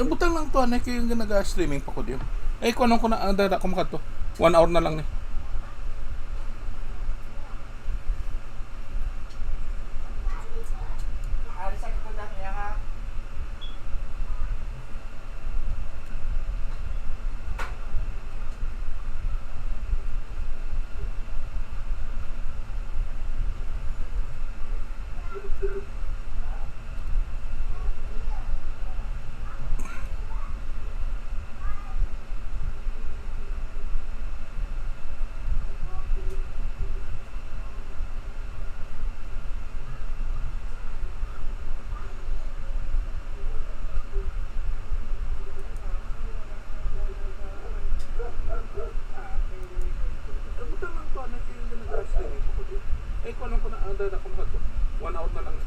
butang lang to, anay kayo yung nag-streaming pa ko diyo. Kung anong ko na, dada ko makato. 1 hour na lang ni. Butang lang to, anay kayo yung nag-streaming pa ko diyo. Kung anong ko na, dada ko makato. 1 hour na lang ni.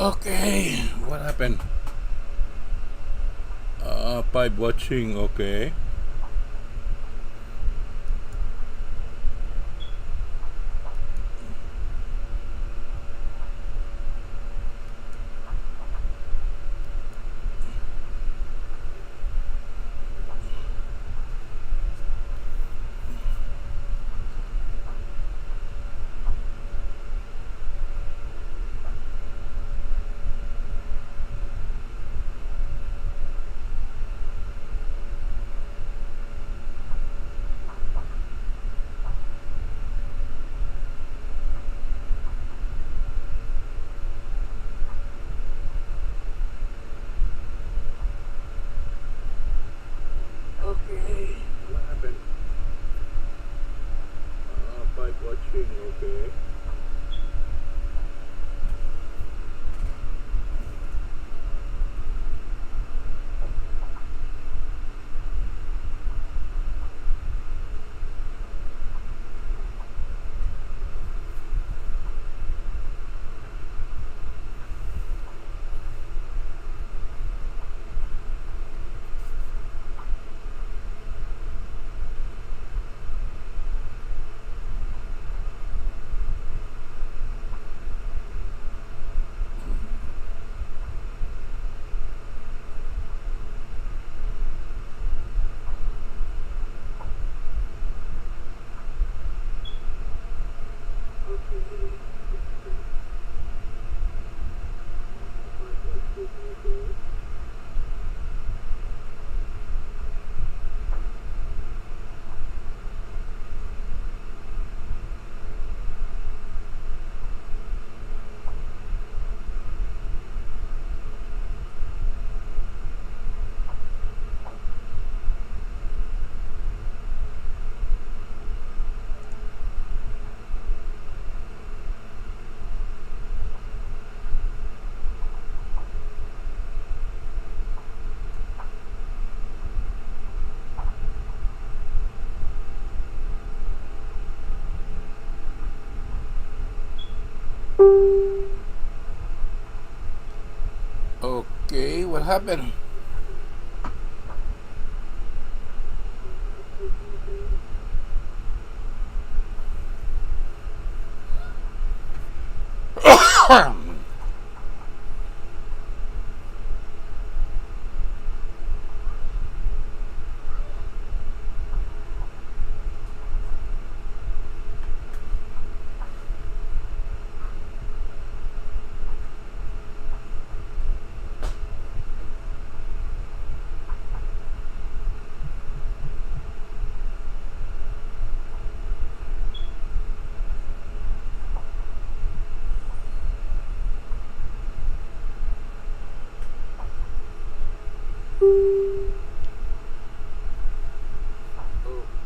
Okay, what happened? Pipe watching, okay. Okay, what happened? Pipe watching, okay. Okay, what happened?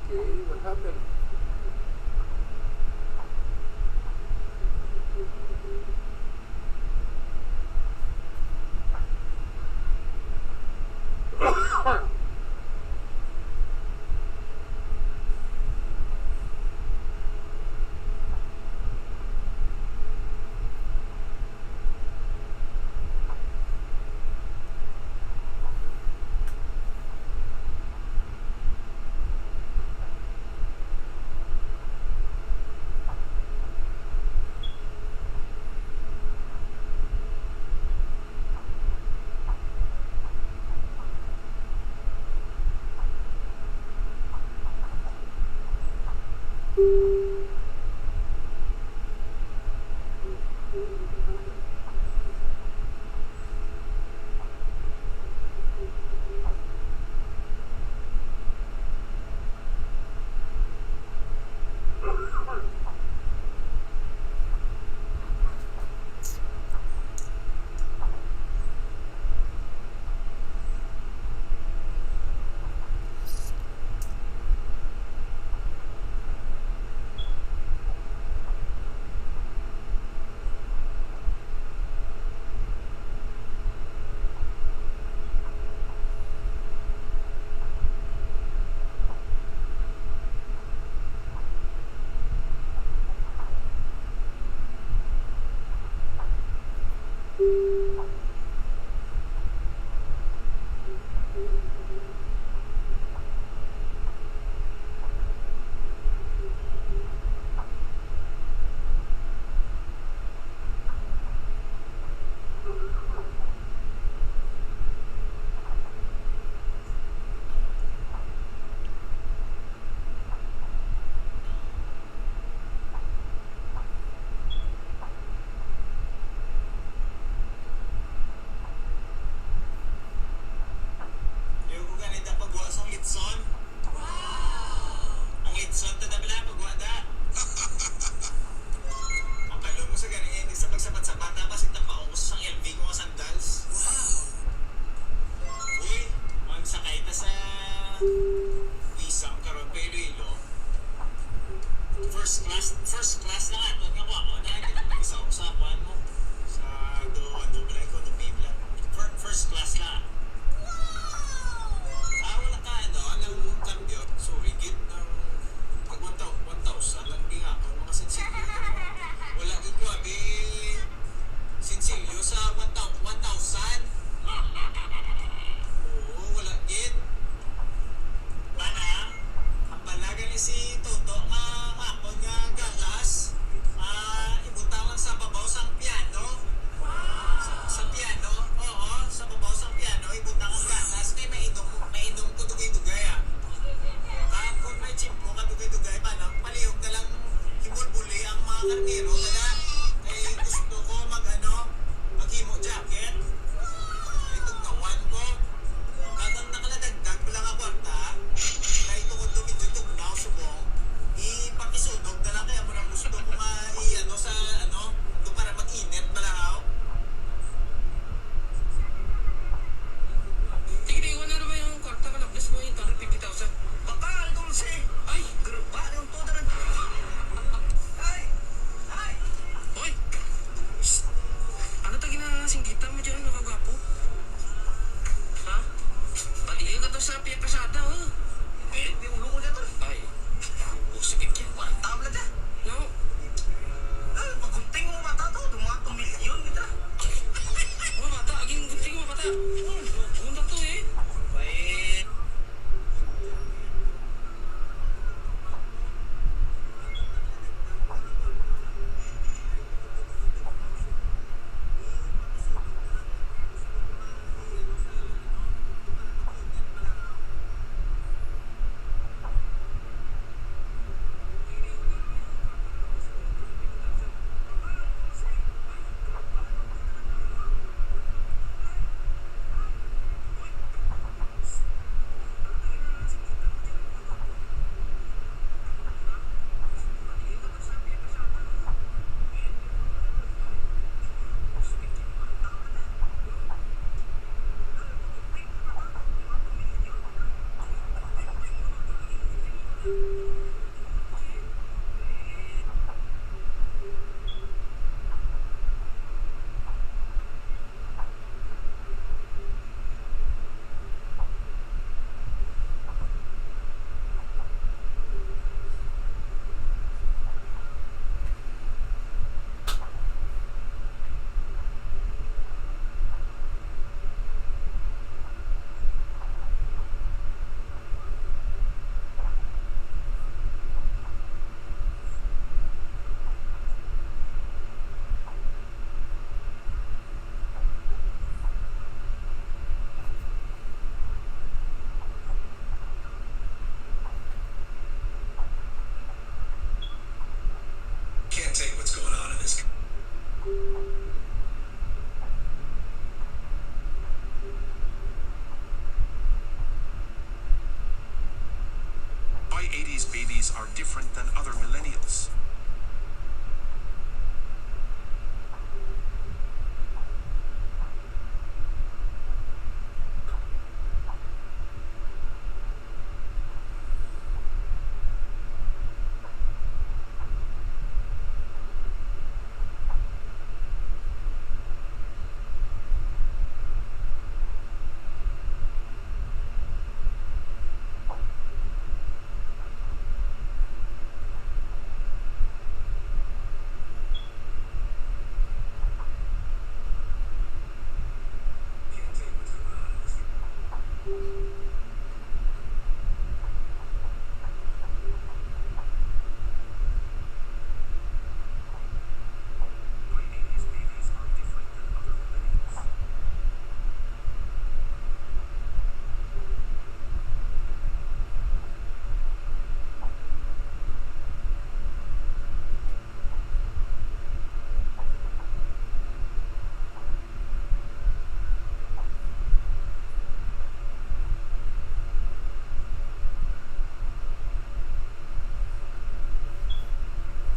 Okay, what happened? different than other millennials.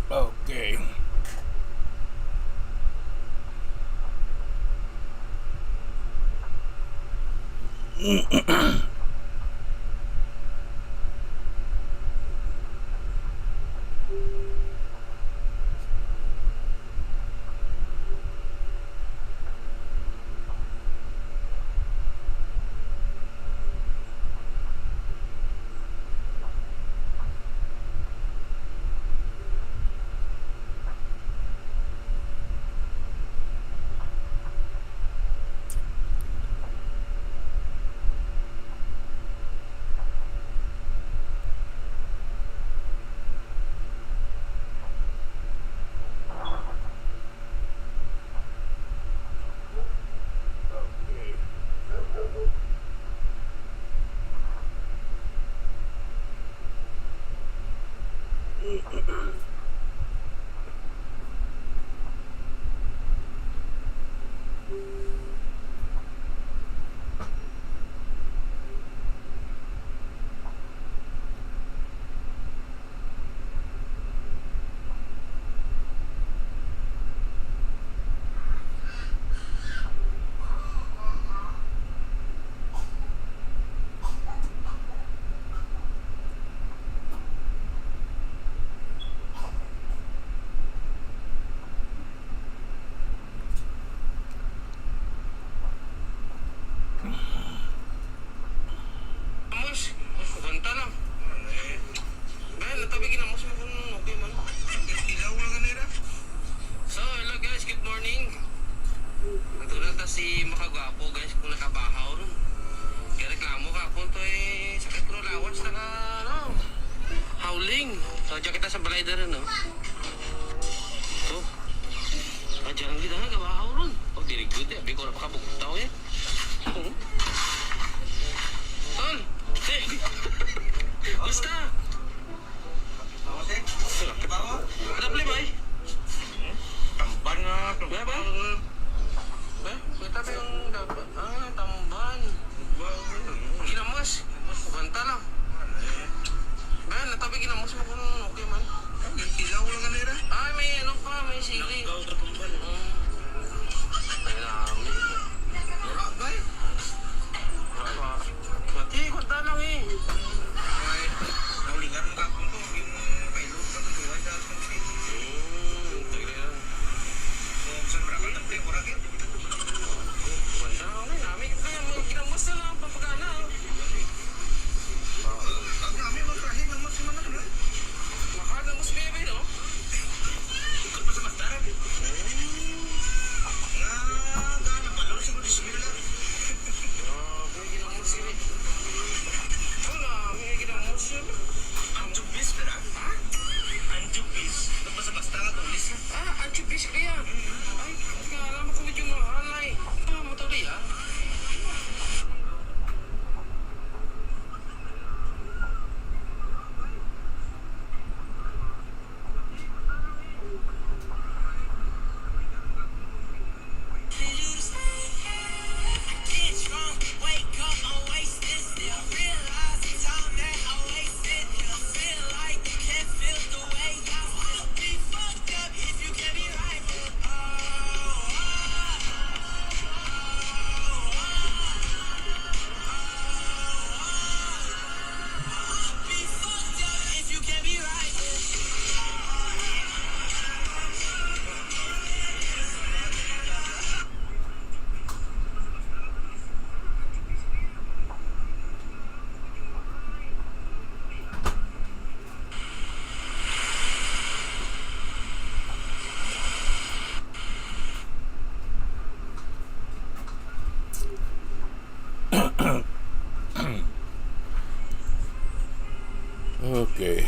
Okay. Amos, kanta lang. Well, natabigin amos mo kung okay man. Ilaw lang kanira. So, hello guys, good morning. Natulad na si Makagwapo guys kung nakabahaw ron. Kaya reklamo ka kung to sakit ko lawas na ka, howling. So, dyan kita sa balay na rin, no? So, dyan kita nga, kabahaw ron. O, dirigod eh, biko na pakabugtaw eh. Tol! Hey! Basta! Ada beli, bay? Tamban nga. Ba, ba? Ba? Kita pa yung dapat. Tamban. Ginamos. Banta lang. Ba, natabi ginamos mo kung okay man. Ilaw lang kanira. Ay, may ano pa, may sili. Ay, namin. Wala, bay? Okay.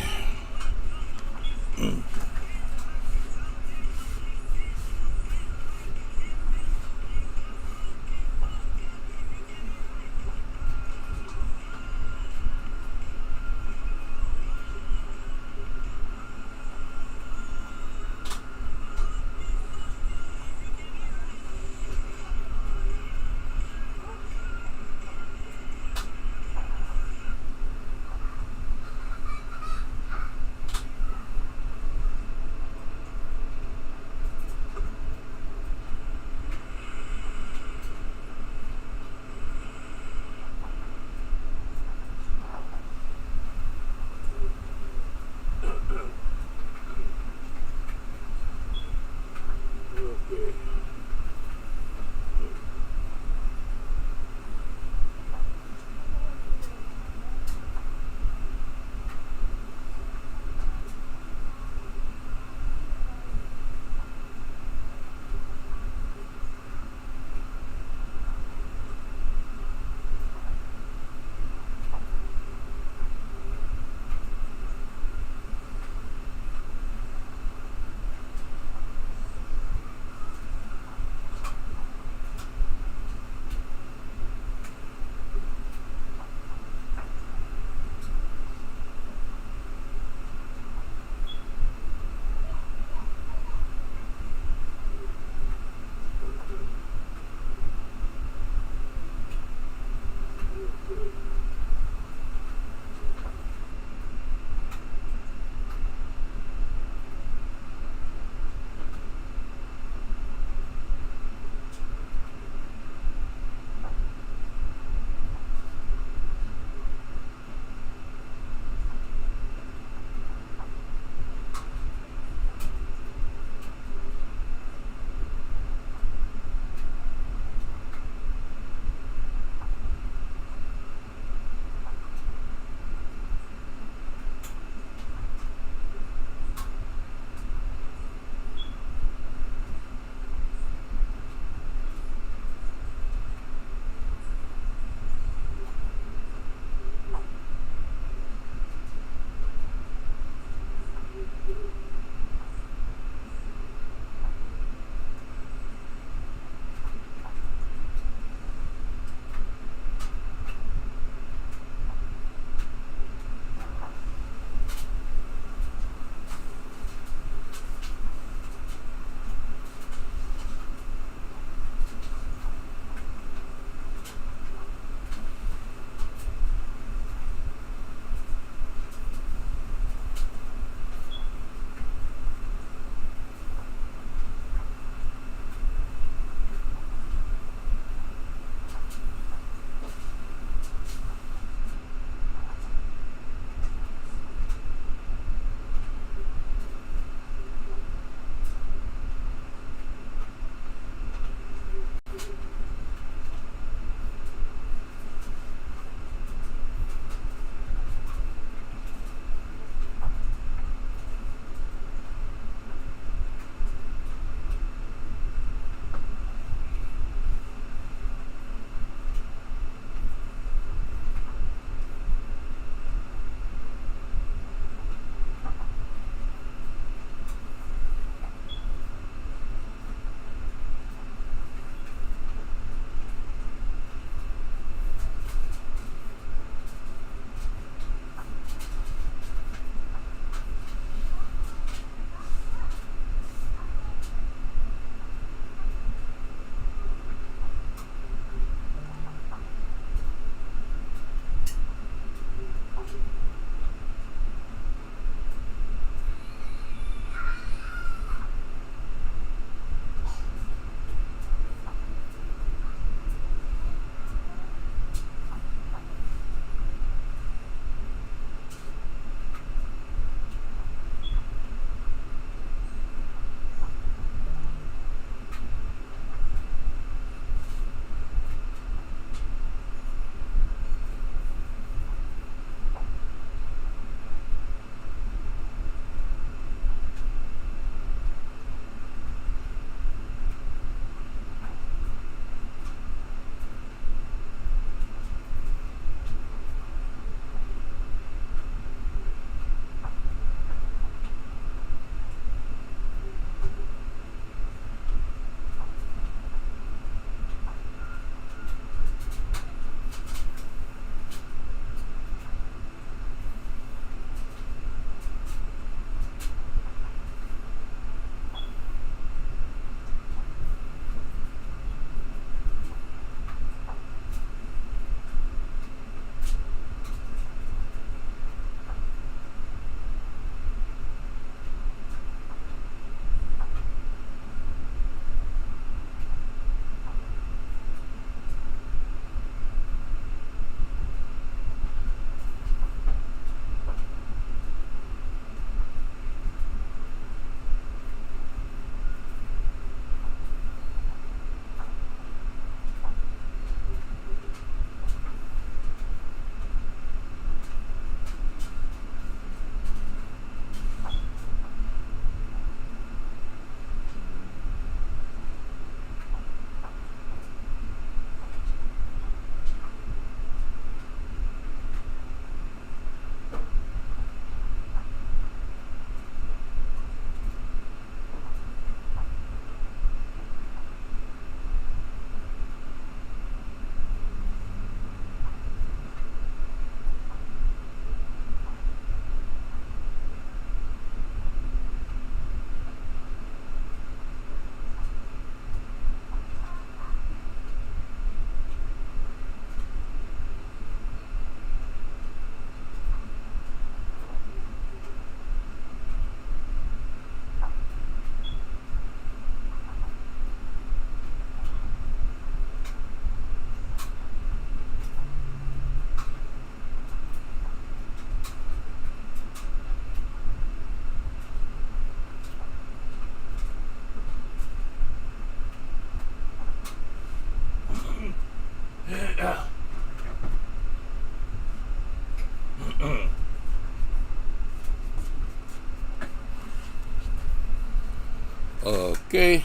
Okay.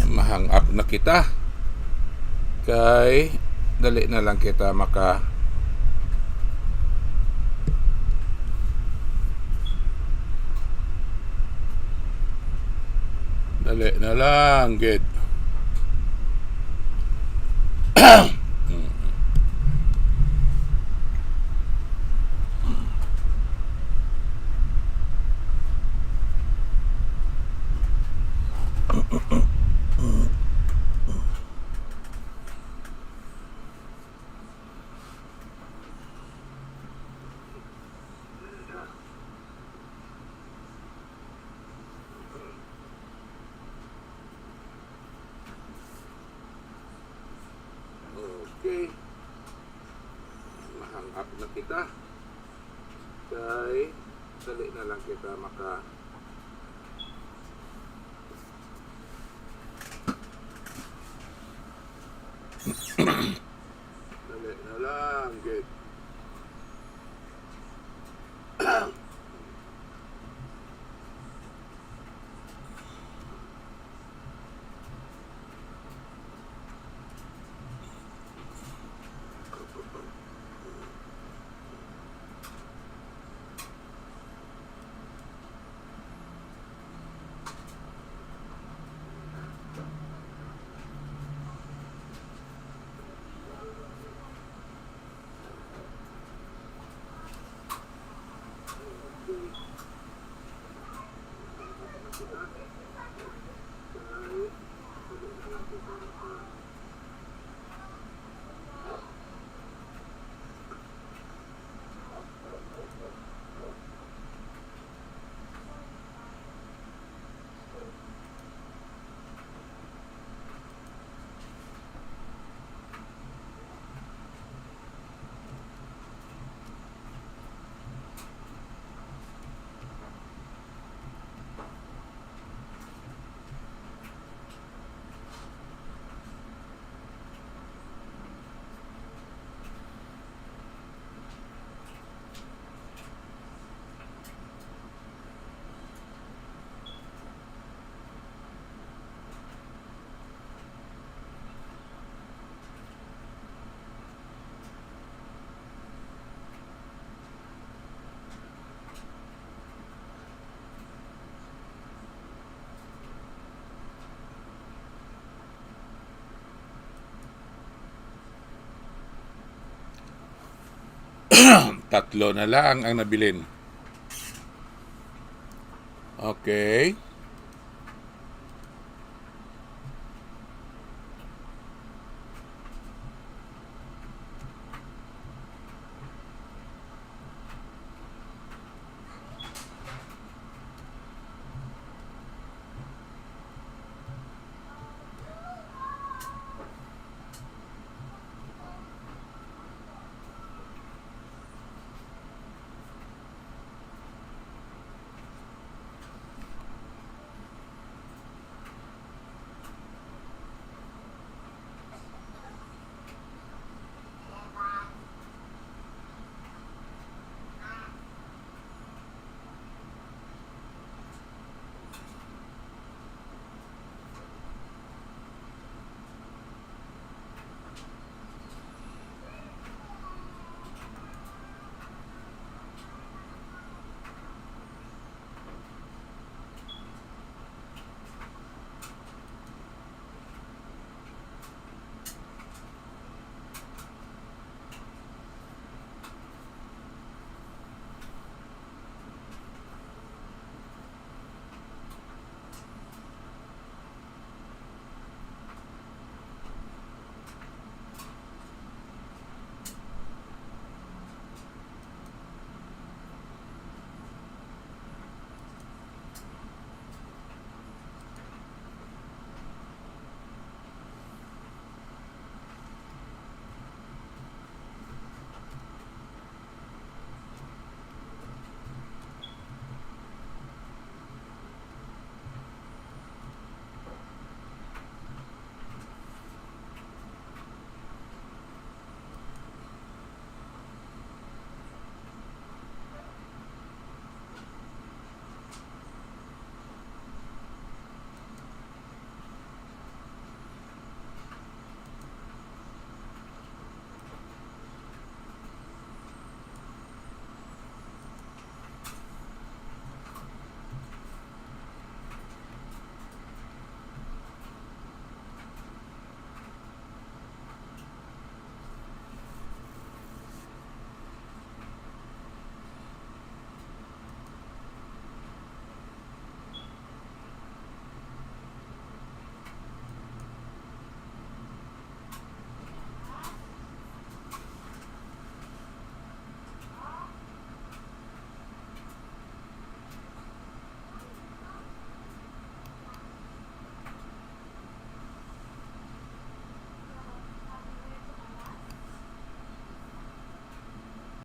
Mahang up na kita. Kay dali na lang kita maka dali na lang gid. Okay. Mahang up na kita. Kay dali na lang kita maka dali na lang gid. Tatlo na lang ang nabilin. Okay.